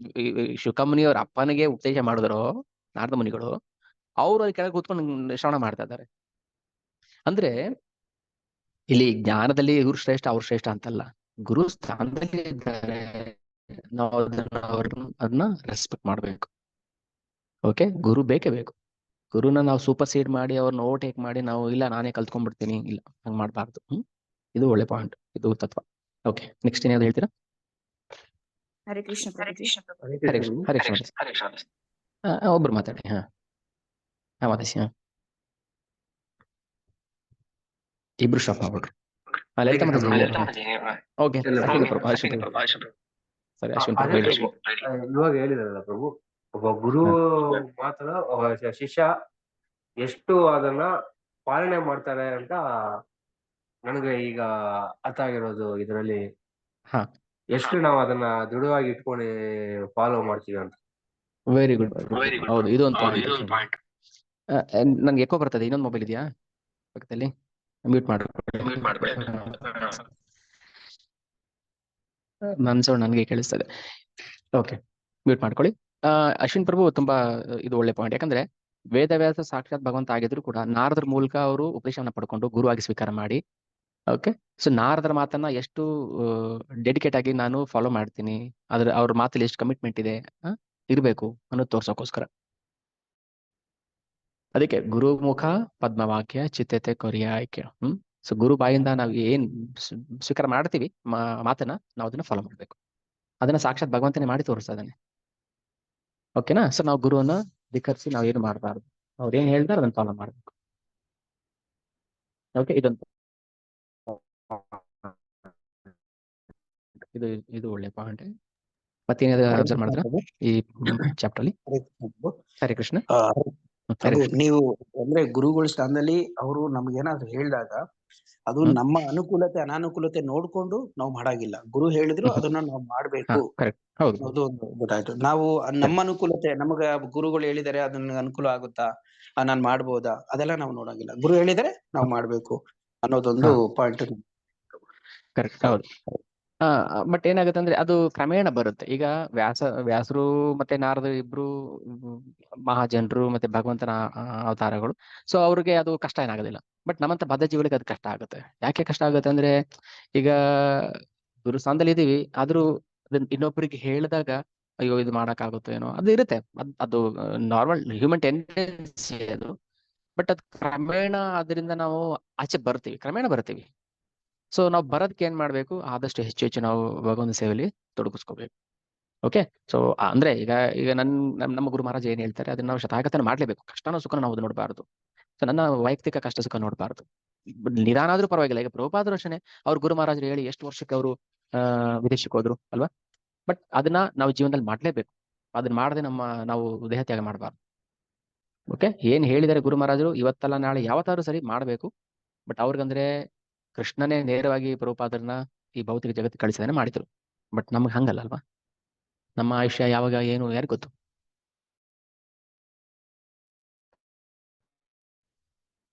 ಶುಕಮುನಿಯವ್ರ ಅಪ್ಪನಿಗೆ ಉಪದೇಶ ಮಾಡಿದ್ರು ನಾರದ ಮುನಿಗಳು, ಅವ್ರು ಅಲ್ಲಿ ಕೆಳಗೆ ಕೂತ್ಕೊಂಡು ಶ್ರವಣ ಮಾಡ್ತಾ ಇದ್ದಾರೆ. ಅಂದ್ರೆ ಇಲ್ಲಿ ಜ್ಞಾನದಲ್ಲಿ ಇವ್ರು ಶ್ರೇಷ್ಠ ಅವ್ರು ಶ್ರೇಷ್ಠ ಅಂತಲ್ಲ, ಗುರು ಸ್ಥಾನದಲ್ಲಿ ಇದ್ದಾರೆ, ನಾವು ಅದನ್ನ ರೆಸ್ಪೆಕ್ಟ್ ಮಾಡ್ಬೇಕು. ಓಕೆ, ಗುರು ಬೇಕೇ ಬೇಕು. ಗುರುನ ನಾವು ಸೂಪರ್ ಸೀಡ್ ಮಾಡಿ ಅವ್ರನ್ನ ಓವರ್ಟೇಕ್ ಮಾಡಿ ನಾವು ಇಲ್ಲ ನಾನೇ ಕಲ್ತ್ಕೊಂಡ್ಬಿಡ್ತೀನಿ, ಇಲ್ಲ ಹಂಗ್ ಮಾಡ್ಬಾರ್ದು. ಇದು ಒಳ್ಳೆ ಪಾಯಿಂಟ್, ಇದು ತತ್ವ. ಓಕೆ, ನೆಕ್ಸ್ಟ್ ಏನಾದ್ರು ಹೇಳ್ತೀರಾ? ಹರೇ ಕೃಷ್ಣ. ಹರೇ ಕೃಷ್ಣ. ಒಬ್ರು ಮಾತಾಡಿ. ಮಾತಾಡಿ. ಇಬ್ರು ಸ್ಟಾಪ್ ಮಾಡ್ಬಿಟ್ರು. ಲಲಿತಾ ಮಾತಾಡಿ. ಓಕೆ, ಸರಿ ಅಶ್ವಿನ್ ಪ್ರಭು ಹೇಳಿ. ಇವಾಗ ಹೇಳಿದ್ರಲ್ಲ ಪ್ರಭು, ಒಬ್ಬ ಗುರು ಮಾತನ್ನ ಶಿಷ್ಯ ಎಷ್ಟು ಅದನ್ನ ಪಾಲನೆ ಮಾಡ್ತಾರೆ ಅಂತ ನನಗೆ ಈಗ ಅರ್ಥ ಆಗಿರೋದು. ಇದರಲ್ಲಿ ಎಷ್ಟು ನಾವು ಅದನ್ನ ದೃಢವಾಗಿ ಇಟ್ಕೊಂಡು ಫಾಲೋ ಮಾಡ್ತೀವಿ ಅಂತ. Very good. ಹೌದು, ಇದು ಒಂದು ಪಾಯಿಂಟ್. ನನ್ಗೆ ಎಕೋ ಬರ್ತದೆ. ಇನ್ನೊಂದು ಮೊಬೈಲ್ ಇದೆಯಾ ಪಕ್ಕದಲ್ಲಿ? ಮ್ಯೂಟ್ ಮಾಡ್ಕೊಳ್ಳಿ. ನನ್ನ ಸೌಂಡ್ ನನಗೆ ಕೇಳಿಸ್ತದೆ. ಓಕೆ, ಮ್ಯೂಟ್ ಮಾಡ್ಕೊಳ್ಳಿ. ಅಶ್ವಿನ್ ಪ್ರಭು ತುಂಬಾ ಇದು ಒಳ್ಳೆ ಪಾಯಿಂಟ್. ಯಾಕಂದ್ರೆ ವೇದವ್ಯಾಸ ಸಾಕ್ಷಾತ್ ಭಗವಂತ ಆಗಿದ್ರು ಕೂಡ ನಾರದರ ಮೂಲಕ ಅವರು ಉಪದೇಶವನ್ನ ಪಡ್ಕೊಂಡು ಗುರುವಾಗಿ ಸ್ವೀಕಾರ ಮಾಡಿ. ಓಕೆ, ಸೊ ನಾರದರ ಮಾತನ್ನ ಎಷ್ಟು ಡೆಡಿಕೇಟ್ ಆಗಿ ನಾನು ಫಾಲೋ ಮಾಡ್ತೀನಿ, ಅವ್ರ ಮಾತಲ್ಲಿ ಎಷ್ಟು ಕಮಿಟ್ಮೆಂಟ್ ಇದೆ ಇರ್ಬೇಕು ಅನ್ನೋದು ತೋರ್ಸೋಕೋಸ್ಕರ. ಅದಕ್ಕೆ ಗುರುಮುಖ ಪದ್ಮವಾಕ್ಯ ಚಿತ್ತತೆ ಕೊರಿಯ ಆಯ್ಕೆ. ಸೊ ಗುರು ಬಾಯಿಂದ ನಾವು ಏನ್ ಸ್ವೀಕಾರ ಮಾಡ್ತೀವಿ ಮಾತನ್ನ, ನಾವು ಅದನ್ನ ಫಾಲೋ ಮಾಡ್ಬೇಕು. ಅದನ್ನ ಸಾಕ್ಷಾತ್ ಭಗವಂತನೇ ಮಾಡಿ ತೋರಿಸ್ತಾ ಇದ್ದಾನೆ. ಓಕೆನಾ? ಸೊ ನಾವು ಗುರುವನ್ನ ಧಿಕ್ಕರಿಸಿ ನಾವು ಏನು ಮಾಡಬಾರ್ದು, ಅವ್ರು ಏನ್ ಹೇಳ್ತಾರೆ ಅದನ್ನ ಫಾಲೋ ಮಾಡ್ಬೇಕು. ಓಕೆ, ಇದೊಂದು ಇದು ಒಳ್ಳೆ ಪಾಯಿಂಟ್. ಮತ್ತೇನಾದ್ರು ಅಬ್ಸರ್ವ್ ಮಾಡಿದ್ರ ಈ ಚಾಪ್ಟರ್ ಅಲ್ಲಿ? ಹರೇ ಕೃಷ್ಣ. ನೀವು ಅಂದ್ರೆ ಗುರುಗಳ ಸ್ಥಾನದಲ್ಲಿ ಅವರು ನಮ್ಗೇನಾದ್ರು ಹೇಳಿದಾಗ ಅದು ನಮ್ಮ ಅನುಕೂಲತೆ ಅನಾನುಕೂಲತೆ ನೋಡ್ಕೊಂಡು ನಾವು ಮಾಡಾಗಿಲ್ಲ. ಗುರು ಹೇಳಿದ್ರು ಅದನ್ನ ನಾವು ಮಾಡ್ಬೇಕು. ಅದು ಗೊತ್ತಾಯ್ತು. ನಾವು ನಮ್ಮ ಅನುಕೂಲತೆ, ನಮಗ ಗುರುಗಳು ಹೇಳಿದರೆ ಅದನ್ನ ಅನುಕೂಲ ಆಗುತ್ತಾ, ನಾನ್ ಮಾಡ್ಬೋದಾ, ಅದೆಲ್ಲ ನಾವು ನೋಡಂಗಿಲ್ಲ. ಗುರು ಹೇಳಿದರೆ ನಾವು ಮಾಡ್ಬೇಕು ಅನ್ನೋದೊಂದು ಪಾಯಿಂಟ್. ಕರೆಕ್ಟ್. ಹೌದು. ಬಟ್ ಏನಾಗುತ್ತೆ ಅಂದ್ರೆ ಅದು ಕ್ರಮೇಣ ಬರುತ್ತೆ. ಈಗ ವ್ಯಾಸರು ಮತ್ತೆ ನಾರದರು ಇಬ್ರು ಮಹಾಜನರು ಮತ್ತೆ ಭಗವಂತನ ಅವತಾರಗಳು. ಸೊ ಅವ್ರಿಗೆ ಅದು ಕಷ್ಟ ಏನಾಗೋದಿಲ್ಲ. ಬಟ್ ನಮ್ಮಂತ ಬದ್ಧ ಜೀವಗಳಿಗೆ ಅದು ಕಷ್ಟ ಆಗುತ್ತೆ. ಯಾಕೆ ಕಷ್ಟ ಆಗುತ್ತೆ ಅಂದ್ರೆ ಈಗ ಗುರು ಸ್ಥಾನದಲ್ಲಿ ಇದೀವಿ, ಆದ್ರೂ ಇನ್ನೊಬ್ಬರಿಗೆ ಹೇಳಿದಾಗ ಅಯ್ಯೋ ಇದು ಮಾಡಕ್ಕಾಗುತ್ತೋ ಏನೋ ಅದು ಇರುತ್ತೆ. ಅದು ನಾರ್ಮಲ್ ಹ್ಯೂಮನ್ ಟೆಂಡೆನ್ಸಿ ಅದು. ಬಟ್ ಅದು ಕ್ರಮೇಣ ಅದರಿಂದ ನಾವು ಆಚೆ ಕ್ರಮೇಣ ಬರ್ತೀವಿ. ಸೊ ನಾವು ಬರೋದಕ್ಕೆ ಏನ್ ಮಾಡ್ಬೇಕು, ಆದಷ್ಟು ಹೆಚ್ಚು ಹೆಚ್ಚು ನಾವು ಭಗವಂತ ಸೇವೆಯಲ್ಲಿ ತೊಡಗಿಸ್ಕೋಬೇಕು. ಓಕೆ. ಸೊ ಅಂದ್ರೆ ಈಗ ನಮ್ಮ ಗುರು ಮಹಾರಾಜ್ ಏನ್ ಹೇಳ್ತಾರೆ ಅದನ್ನ ನಾವು ಶತಾಗತನ ಮಾಡ್ಲೇಬೇಕು. ಕಷ್ಟನೋ ಸುಖನೋ ನಾವು ಅದು ನೋಡಬಾರ್ದು. ಸೊ ನನ್ನ ವೈಯಕ್ತಿಕ ಕಷ್ಟ ಸುಖ ನೋಡಬಾರ್ದು. ನಿಧಾನ ಆದ್ರೂ ಪರವಾಗಿಲ್ಲ. ಈಗ ಪ್ರಭುಪಾದರು ಅಷ್ಟೇ, ಅವ್ರ ಗುರು ಮಹಾರಾಜರು ಹೇಳಿ ಎಷ್ಟು ವರ್ಷಕ್ಕೆ ಅವರು ವಿದೇಶಕ್ಕೆ ಹೋದ್ರು ಅಲ್ವಾ. ಬಟ್ ಅದನ್ನ ನಾವು ಜೀವನದಲ್ಲಿ ಮಾಡ್ಲೇಬೇಕು. ಅದನ್ನ ಮಾಡದೆ ನಾವು ದೇಹ ತ್ಯಾಗ ಮಾಡಬಾರ್ದು. ಓಕೆ. ಏನ್ ಹೇಳಿದಾರೆ ಗುರು ಮಹಾರಾಜರು, ಇವತ್ತಲ್ಲ ನಾಳೆ ಯಾವತ್ತಾದ್ರೂ ಸರಿ ಮಾಡ್ಬೇಕು. ಬಟ್ ಅವ್ರಿಗಂದ್ರೆ ಕೃಷ್ಣನೇ ನೇರವಾಗಿ ಪ್ರಭುಪಾದರನ್ನ ಈ ಭೌತಿಕ ಜಗತ್ತಿಗೆ ಕಳಿಸಿದಾನೆ ಮಾಡಿದ್ರು. ಬಟ್ ನಮ್ಗೆ ಹಂಗಲ್ಲ ಅಲ್ವಾ. ನಮ್ಮ ಆಯುಷ್ಯ ಯಾವಾಗ ಏನು ಯಾರಿಗ್ ಗೊತ್ತು.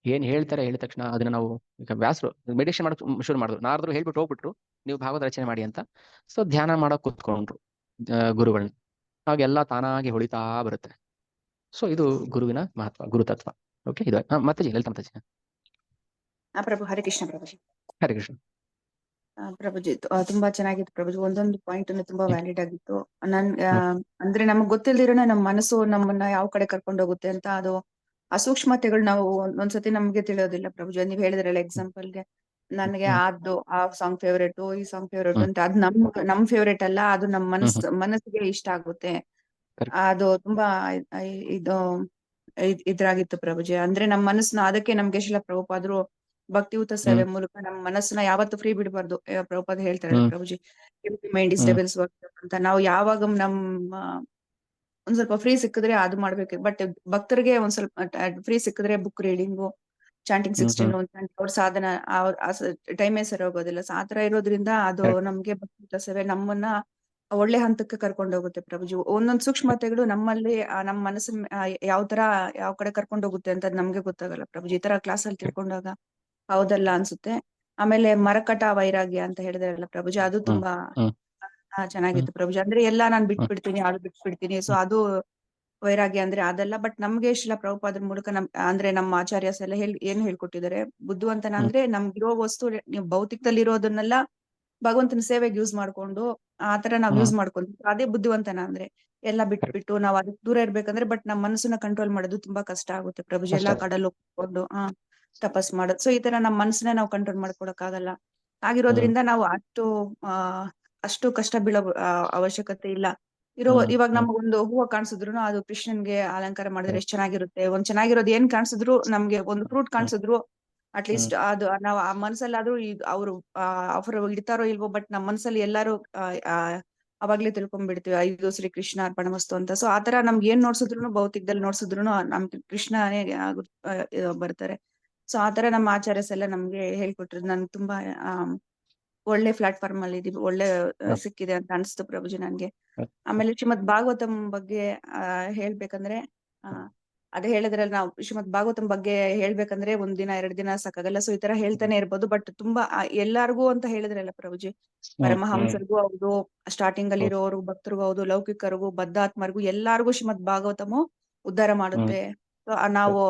ಏನ್ ಹೇಳ್ತಾರೆ ಹೇಳಿದ ತಕ್ಷಣ ಅದನ್ನ ನಾವು, ಈಗ ವ್ಯಾಸರು ಮೆಡಿಟೇಷನ್ ಮಾಡಕ್ ಶುರು ಮಾಡಿದ್ರು, ನಾರದ್ರು ಹೇಳ್ಬಿಟ್ಟು ಹೋಗ್ಬಿಟ್ರು ನೀವು ಭಾಗವತ ರಚನೆ ಮಾಡಿ ಅಂತ. ಸೊ ಧ್ಯಾನ ಮಾಡಕ್ ಕೂತ್ಕೊಂಡ್ರು ಗುರುಗಳನ್ನ. ಅವಾಗೆಲ್ಲ ತಾನಾಗಿ ಹೊಳಿತಾ ಬರುತ್ತೆ. ಸೊ ಇದು ಗುರುವಿನ ಮಹತ್ವ, ಗುರುತತ್ವ. ಓಕೆ. ಇದು ಮತ್ತೆ ಲಲಿತಾ ಮಾತಾಜಿ. ಪ್ರಭು ಹರೇ ಕೃಷ್ಣ ಪ್ರಭುಜಿ. ಹರೇ ಕೃಷ್ಣ ಪ್ರಭುಜಿ. ತುಂಬಾ ಚೆನ್ನಾಗಿತ್ತು ಪ್ರಭುಜಿ. ಒಂದೊಂದು ಪಾಯಿಂಟ್ ತುಂಬಾ ವ್ಯಾಲಿಡ್ ಆಗಿತ್ತು. ಅಂದ್ರೆ ನಮಗ್ ಗೊತ್ತಿಲ್ದಿರೋನೆ ನಮ್ಮ ಮನಸ್ಸು ನಮ್ಮನ್ನ ಯಾವ ಕಡೆ ಕರ್ಕೊಂಡು ಹೋಗುತ್ತೆ ಅಂತ, ಅದು ಆ ಸೂಕ್ಷ್ಮತೆಗಳು ನಾವು ಒಂದ್ಸತಿ ನಮ್ಗೆ ತಿಳಿಯೋದಿಲ್ಲ ಪ್ರಭುಜಿ. ನೀವ್ ಹೇಳಿದ್ರಲ್ಲ ಎಕ್ಸಾಂಪಲ್ಗೆ, ನನಗೆ ಆ ಸಾಂಗ್ ಫೇವ್ರೇಟ್, ಈ ಸಾಂಗ್ ಫೇವ್ರೇಟ್ ಅಂತ, ಅದು ನಮ್ ಫೇವ್ರೇಟ್ ಅಲ್ಲ, ಅದು ನಮ್ ಮನಸ್ಸಿಗೆ ಇಷ್ಟ ಆಗುತ್ತೆ. ಅದು ತುಂಬಾ ಇದು ಇದ್ರಾಗಿತ್ತು ಪ್ರಭುಜಿ. ಅಂದ್ರೆ ನಮ್ ಮನಸ್ಸನ್ನ, ಅದಕ್ಕೆ ನಮ್ಗೆ ಶಿಲ ಪ್ರಭುಪಾದ್ರು ಭಕ್ತಿಯುತ ಸೇವೆ ಮೂಲಕ ನಮ್ಮ ಮನಸ್ಸನ್ನ ಯಾವತ್ತು ಫ್ರೀ ಬಿಡಬಾರ್ದು. ಪ್ರಭುಪಾದ ಹೇಳ್ತಾರೆ ಪ್ರಭುಜಿ, ಮೈಂಡ್ ಇಸ್ ಡೆವಿಲ್ಸ್ ವರ್ಕ್ ಅಂತ. ನಾವು ಯಾವಾಗ ನಮ್ಮ ಒಂದ್ ಸ್ವಲ್ಪ ಫ್ರೀ ಸಿಕ್ಕಿದ್ರೆ ಅದು ಮಾಡ್ಬೇಕು. ಬಟ್ ಭಕ್ತರಿಗೆ ಒಂದ್ ಸ್ವಲ್ಪ ಫ್ರೀ ಸಿಕ್ಕಿದ್ರೆ ಬುಕ್ ರೀಡಿಂಗು, ಚಾಂಟಿಂಗ್ 16 ಅವ್ರ ಸಾಧನ ಟೈಮೇ ಸರಿ ಹೋಗೋದಿಲ್ಲ. ಆತರ ಇರೋದ್ರಿಂದ ಅದು ನಮ್ಗೆ ಭಕ್ತಿಯುತ ಸೇವೆ ನಮ್ಮನ್ನ ಒಳ್ಳೆ ಹಂತಕ್ಕೆ ಕರ್ಕೊಂಡು ಹೋಗುತ್ತೆ ಪ್ರಭುಜಿ. ಒಂದೊಂದ್ ಸೂಕ್ಷ್ಮತೆಗಳು ನಮ್ಮಲ್ಲಿ ನಮ್ಮ ಮನಸ್ಸಿನ ಯಾವ ಕಡೆ ಕರ್ಕೊಂಡು ಹೋಗುತ್ತೆ ಅಂತ ನಮ್ಗೆ ಗೊತ್ತಾಗಲ್ಲ ಪ್ರಭುಜಿ. ಈ ತರ ಕ್ಲಾಸ್ ಅಲ್ಲಿ ತಿಳ್ಕೊಂಡಾಗ ಹೌದಲ್ಲ ಅನ್ಸುತ್ತೆ. ಆಮೇಲೆ ಮರಕಟ ವೈರಾಗ್ಯ ಅಂತ ಹೇಳಿದ್ರಲ್ಲ ಪ್ರಭುಜಿ, ಅದು ತುಂಬಾ ಚೆನ್ನಾಗಿತ್ತು ಪ್ರಭುಜಿ. ಅಂದ್ರೆ ಎಲ್ಲಾ ನಾನ್ ಬಿಟ್ಬಿಡ್ತೀನಿ, ಅದು ಬಿಟ್ಬಿಡ್ತೀನಿ. ಸೊ ಅದು ವೈರಾಗ್ಯ ಅಂದ್ರೆ ಅದಲ್ಲ. ಬಟ್ ನಮ್ಗೆ ಶಿಲ ಪ್ರಭುಪಾದ್ರ ಮೂಲಕ ಅಂದ್ರೆ ನಮ್ಮ ಆಚಾರ್ಯಸ್ ಎಲ್ಲ ಏನ್ ಹೇಳ್ಕೊಟ್ಟಿದ್ದಾರೆ, ಬುದ್ಧಿವಂತನ ಅಂದ್ರೆ ನಮ್ಗಿರೋ ವಸ್ತು ನೀವು ಭೌತಿಕದಲ್ಲಿ ಇರೋದನ್ನೆಲ್ಲ ಭಗವಂತನ ಸೇವೆಗೆ ಯೂಸ್ ಮಾಡ್ಕೊಂಡು ಆತರ ನಾವ್ ಯೂಸ್ ಮಾಡ್ಕೊಂತೀವಿ. ಅದೇ ಬುದ್ಧಿವಂತನ ಅಂದ್ರೆ. ಎಲ್ಲ ಬಿಟ್ಬಿಟ್ಟು ನಾವ್ ಅದಕ್ಕೆ ದೂರ ಇರ್ಬೇಕಂದ್ರೆ, ಬಟ್ ನಮ್ ಮನಸ್ಸನ್ನ ಕಂಟ್ರೋಲ್ ಮಾಡೋದು ತುಂಬಾ ಕಷ್ಟ ಆಗುತ್ತೆ ಪ್ರಭುಜಿ. ಎಲ್ಲಾ ಕಡಲ್ ಹೋಗ್ಕೊಂಡು ತಪಸ್ ಮಾಡೋದು. ಸೊ ಈ ತರ ನಮ್ ಮನಸ್ಸನ್ನ ನಾವು ಕಂಟ್ರೋಲ್ ಮಾಡ್ಕೊಳಕ್ ಆಗಲ್ಲ. ಆಗಿರೋದ್ರಿಂದ ನಾವು ಅಷ್ಟು ಕಷ್ಟ ಬೀಳೋ ಅವಶ್ಯಕತೆ ಇಲ್ಲ. ಇವಾಗ ನಮ್ಗೊಂದು ಹೂವು ಕಾಣಿಸಿದ್ರು ಅದು ಕೃಷ್ಣನ್ಗೆ ಅಲಂಕಾರ ಮಾಡಿದ್ರೆ ಎಷ್ಟ್ ಚೆನ್ನಾಗಿರುತ್ತೆ. ಒಂದ್ ಚೆನ್ನಾಗಿರೋದು ಏನ್ ಕಾಣಿಸಿದ್ರು, ನಮ್ಗೆ ಒಂದು ಫ್ರೂಟ್ ಕಾಣಿಸಿದ್ರು ಅಟ್ಲೀಸ್ಟ್ ಅದು ನಾವ್ ಆ ಮನ್ಸಲ್ಲಾದ್ರೂ ಅವ್ರು ಆಫರ್ ಇಡ್ತಾರೋ ಇಲ್ವೋ, ಬಟ್ ನಮ್ ಮನ್ಸಲ್ಲಿ ಎಲ್ಲಾರು ಅವಾಗ್ಲೇ ತಿಳ್ಕೊಂಡ್ಬಿಡ್ತೀವಿ ಇದು ಶ್ರೀ ಕೃಷ್ಣ ಅರ್ಪಣಮಸ್ತು ಅಂತ. ಸೊ ಆತರ ನಮ್ಗೆ ಏನ್ ನೋಡ್ಸಿದ್ರು, ಭೌತಿಕದಲ್ಲಿ ನೋಡ್ಸಿದ್ರು ನಮ್ ಕೃಷ್ಣನೇ ಬರ್ತಾರೆ. ಸೊ ಆತರ ನಮ್ಮ ಆಚಾರ್ಯಸ್ ಎಲ್ಲ ನಮ್ಗೆ ಹೇಳ್ಕೊಟ್ರು. ನನ್ ತುಂಬಾ ಒಳ್ಳೆ ಪ್ಲಾಟ್ಫಾರ್ಮ್ ಅಲ್ಲಿ ಇದೀವಿ, ಒಳ್ಳೆ ಸಿಕ್ಕಿದೆ ಅಂತ ಅನ್ಸ್ತು ಪ್ರಭುಜಿ ನನ್ಗೆ. ಆಮೇಲೆ ಶ್ರೀಮದ್ ಭಾಗವತಂ ಬಗ್ಗೆ ಹೇಳ್ಬೇಕಂದ್ರೆ, ಅದೇ ಹೇಳಿದ್ರಲ್ಲ, ನಾವು ಶ್ರೀಮದ್ ಭಾಗವತಂ ಬಗ್ಗೆ ಹೇಳ್ಬೇಕಂದ್ರೆ 1 ದಿನ 2 ದಿನ ಸಾಕಾಗಲ್ಲ. ಸೊ ಈ ತರ ಹೇಳ್ತಾನೆ ಇರ್ಬೋದು. ಬಟ್ ತುಂಬಾ ಎಲ್ಲಾರ್ಗೂ ಅಂತ ಹೇಳಿದ್ರಲ್ಲ ಪ್ರಭುಜಿ, ಪರಮಹಂಸರಿಗೂ ಹೌದು, ಸ್ಟಾರ್ಟಿಂಗ್ ಅಲ್ಲಿ ಇರೋರು ಭಕ್ತರಿಗೂ ಹೌದು, ಲೌಕಿಕರಿಗೂ ಬದ್ಧಾತ್ಮರಿಗೂ ಎಲ್ಲಾರ್ಗೂ ಶ್ರೀಮದ್ ಭಾಗವತಮು ಉದ್ಧಾರ ಮಾಡುತ್ತೆ. ನಾವು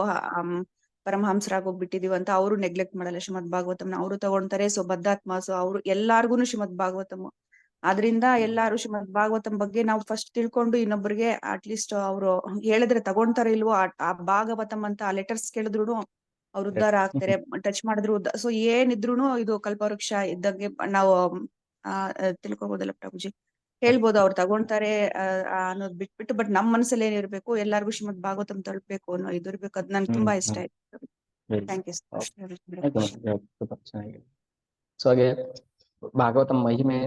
ಪರಮಹಂಸರಾಗೋಗ್ಬಿಟ್ಟಿದೀವಿ ಅಂತ ಅವರು ನೆಗ್ಲೆಕ್ಟ್ ಮಾಡಲ್ಲ ಶ್ರೀಮದ್ ಭಾಗವತಂನ, ಅವರು ತಗೊಂತಾರೆ. ಸೊ ಬದ್ಧಾತ್ಮ, ಸೊ ಅವ್ರು ಎಲ್ಲಾರ್ಗುನು ಶ್ರೀಮದ್ ಭಾಗವತಮ್. ಆದ್ರಿಂದ ಎಲ್ಲಾರು ಶ್ರೀಮದ್ ಭಾಗವತಂ ಬಗ್ಗೆ ನಾವು ಫಸ್ಟ್ ತಿಳ್ಕೊಂಡು ಇನ್ನೊಬ್ಬರಿಗೆ ಅಟ್ಲೀಸ್ಟ್ ಅವ್ರು ಹೇಳಿದ್ರೆ ತಗೊಂತಾರ ಇಲ್ವೋ, ಆ ಭಾಗವತಂ ಅಂತ ಆ ಲೆಟರ್ಸ್ ಕೇಳಿದ್ರು ಅವ್ರು ಉದ್ಧಾರ ಆಗ್ತಾರೆ, ಟಚ್ ಮಾಡಿದ್ರು. ಸೊ ಏನಿದ್ರು ಇದು ಕಲ್ಪವೃಕ್ಷ ಇದ್ದಂಗೆ ನಾವು ತಿಳ್ಕೊಬೋದಲ್ಲ ಪ್ರಭುಜಿ. ಹೇಳ್ಬೋದು ಅವ್ರು ತಗೊಂತಾರೆ ಅನ್ನೋದ್ ಬಿಟ್ಬಿಟ್ಟು, ಬಟ್ ನಮ್ ಮನಸ್ಸಲ್ಲಿ ಏನಿರ್ಬೇಕು, ಎಲ್ಲಾರ್ಗು ಶ್ರೀಮದ್ ಭಾಗವತಂ ತಲುಪಬೇಕು ಅನ್ನೋ ಇದಿರ್ಬೇಕು. ಅದ್ ನನ್ಗೆ ತುಂಬಾ ಇಷ್ಟ ಆಯ್ತು. Thank you. ಚೆನ್ನಾಗಿದೆ. ಸೊ ಹಾಗೆ ಭಾಗವತ ಮಹಿಮೆ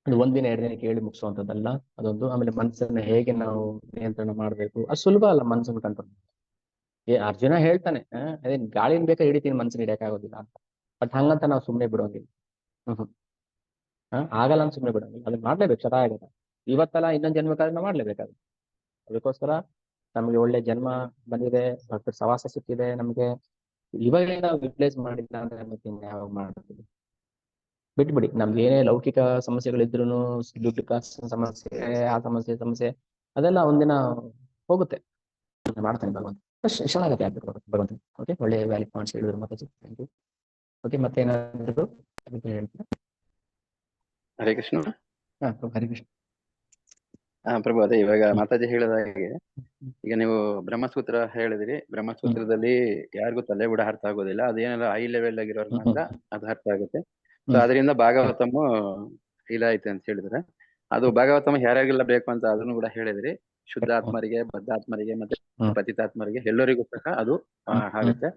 ಅದು 1 ದಿನ 2 ದಿನ ಕೇಳಿ ಮುಗಿಸುವಂತದ್ದಲ್ಲ ಅದೊಂದು. ಆಮೇಲೆ ಮನಸ್ಸನ್ನ ಹೇಗೆ ನಾವು ನಿಯಂತ್ರಣ ಮಾಡ್ಬೇಕು, ಅದು ಸುಲಭ ಅಲ್ಲ ಮನಸ್ಸನ್ನು ಕಂಟ್ರೋಲ್. ಅರ್ಜುನ ಹೇಳ್ತಾನೆ, ಅದೇನ್ ಗಾಳಿನ ಬೇಕಾ ಹಿಡಿತೀನಿ ಮನ್ಸನ್ನ ಹಿಡಿಯಕ್ಕಾಗೋದಿಲ್ಲ ಅಂತ. ಬಟ್ ಹಂಗಂತ ನಾವು ಸುಮ್ನೆ ಬಿಡೋಂಗಿಲ್ಲ. ಆಗಲ್ಲ ಅಂತ ಸುಮ್ನೆ ಬಿಡೋಂಗಿಲ್ಲ. ಅದನ್ನ ಮಾಡ್ಲೇಬೇಕು. ಶತ ಆಗತ್ತ ಇವತ್ತಲ್ಲ ಇನ್ನೊಂದ್ ಜನ್ಮಕ್ಕಾದ್ರೆ ನಾವು ಮಾಡ್ಲೇಬೇಕಾದ್ರೆ. ಅದಕ್ಕೋಸ್ಕರ ನಮ್ಗೆ ಒಳ್ಳೆ ಜನ್ಮ ಬಂದಿದೆ, ಭಕ್ತರ ಸವಾಸ ಸಿಕ್ಕಿದೆ ನಮ್ಗೆ. ಇವಾಗ ನಾವು ರಿಪ್ಲೇಸ್ ಮಾಡಿಲ್ಲ ಅಂದ್ರೆ ಮತ್ತೆ ಯಾವಾಗ ಮಾಡ್ತೀವಿ. ಬಿಟ್ಬಿಡಿ. ನಮ್ದು ಏನೇ ಲೌಕಿಕ ಸಮಸ್ಯೆಗಳಿದ್ರು, ದುಡ್ಡು ಕಾಸು ಸಮಸ್ಯೆ, ಆ ಸಮಸ್ಯೆ ಅದೆಲ್ಲ ಒಂದಿನ ಹೋಗುತ್ತೆ, ಮಾಡ್ತಾನೆ ಭಗವಂತ. ಶರಣಾಗತಿ ಆಗ್ಬೇಕು ಭಗವಂತ. ಓಕೆ, ಒಳ್ಳೆ ವ್ಯಾಲಿಡ್ ಪಾಯಿಂಟ್ಸ್ ಹೇಳಿದ್ರು ಮಾತಾಜಿ. Thank you. ಓಕೆ, ಮತ್ತೆ ಏನಾದ್ರು ಹೇಳ್ತೀರಾ? ಹರೇ ಕೃಷ್ಣ. ಹರೇ ಕೃಷ್ಣ. ಪ್ರಭು, ಅದೇ ಇವಾಗ ಮಾತಾಜಿ ಹೇಳಿದ ಹಾಗೆ, ಈಗ ನೀವು ಬ್ರಹ್ಮಸೂತ್ರ ಹೇಳಿದಿರಿ. ಬ್ರಹ್ಮಸೂತ್ರದಲ್ಲಿ ಯಾರಿಗೂ ತಲೆ ಕೂಡ ಅರ್ಥ ಆಗೋದಿಲ್ಲ, ಅದೇನೆಲ್ಲ ಹೈ ಲೆವೆಲ್ ಆಗಿರೋರ್ಗೆ ಮಾತ್ರ ಅದು ಅರ್ಥ ಆಗುತ್ತೆ. ಸೊ ಅದರಿಂದ ಭಾಗವತಮ್ ಇದಾಯ್ತು ಅಂತ ಹೇಳಿದ್ರೆ, ಅದು ಭಾಗವತಮ್ ಯಾರ್ಯಾರಿಗೆಲ್ಲ ಬೇಕು ಅಂತ ಅದನ್ನು ಕೂಡ ಹೇಳಿದ್ರಿ. ಶುದ್ಧಾತ್ಮರಿಗೆ, ಬದ್ಧಾತ್ಮರಿಗೆ, ಮತ್ತೆ ಪತಿತಾತ್ಮರಿಗೆ ಎಲ್ಲರಿಗೂ ಸಹ ಅದು ಆಗುತ್ತೆ.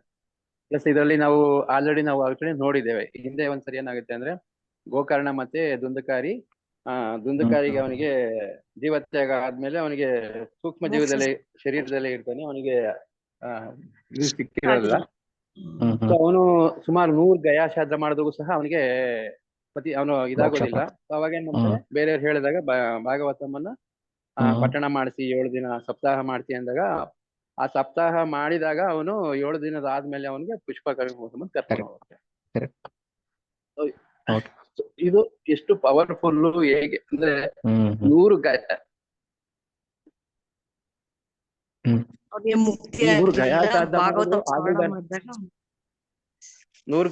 ಪ್ಲಸ್ ಇದರಲ್ಲಿ ನಾವು ಆಲ್ರೆಡಿ ನೋಡಿದ್ದೇವೆ. ಹಿಂದೆ ಒಂದ್ಸರಿ ಏನಾಗುತ್ತೆ ಅಂದ್ರೆ, ಗೋಕರ್ಣ ಮತ್ತೆ ದುಂದುಕಾರಿ, ದುಂದುಕಾರಿಗೆ ಅವನಿಗೆ ಜೀವತ್ಯಾಗ ಆದ್ಮೇಲೆ ಅವನಿಗೆ ಸೂಕ್ಷ್ಮ ಜೀವದಲ್ಲಿ ಶರೀರದಲ್ಲೇ ಇರ್ತಾನೆ, ಅವನಿಗೆ ಇದು ಸಿಕ್ಕಿರೋದಿಲ್ಲ. ಸೊ ಅವನು ಸುಮಾರು 100 ಗಯಾಶ್ರಾದ್ದ ಮಾಡಿದಾಗೂ ಸಹ ಅವನಿಗೆ ಅವನು ಇದಾಗೋದಿಲ್ಲ. ಅವಾಗ ಏನ್ ಮಾಡ್ತಾರೆ, ಬೇರೆಯವ್ರು ಹೇಳಿದಾಗ ಭಾಗವತಮನ್ನ ಪಠಣ ಮಾಡಿಸಿ 7 ದಿನ ಸಪ್ತಾಹ ಮಾಡ್ತಿ ಅಂದಾಗ, ಆ ಸಪ್ತಾಹ ಮಾಡಿದಾಗ ಅವನು 7 ದಿನದ ಆದ್ಮೇಲೆ ಅವನಿಗೆ ಪುಷ್ಪ ಕರ್ಕೊಂಡು ಕರ್ಕೊಂಡು. ಇದು ಎಷ್ಟು ಪವರ್ಫುಲ್, ಹೇಗೆ ಅಂದ್ರೆ 100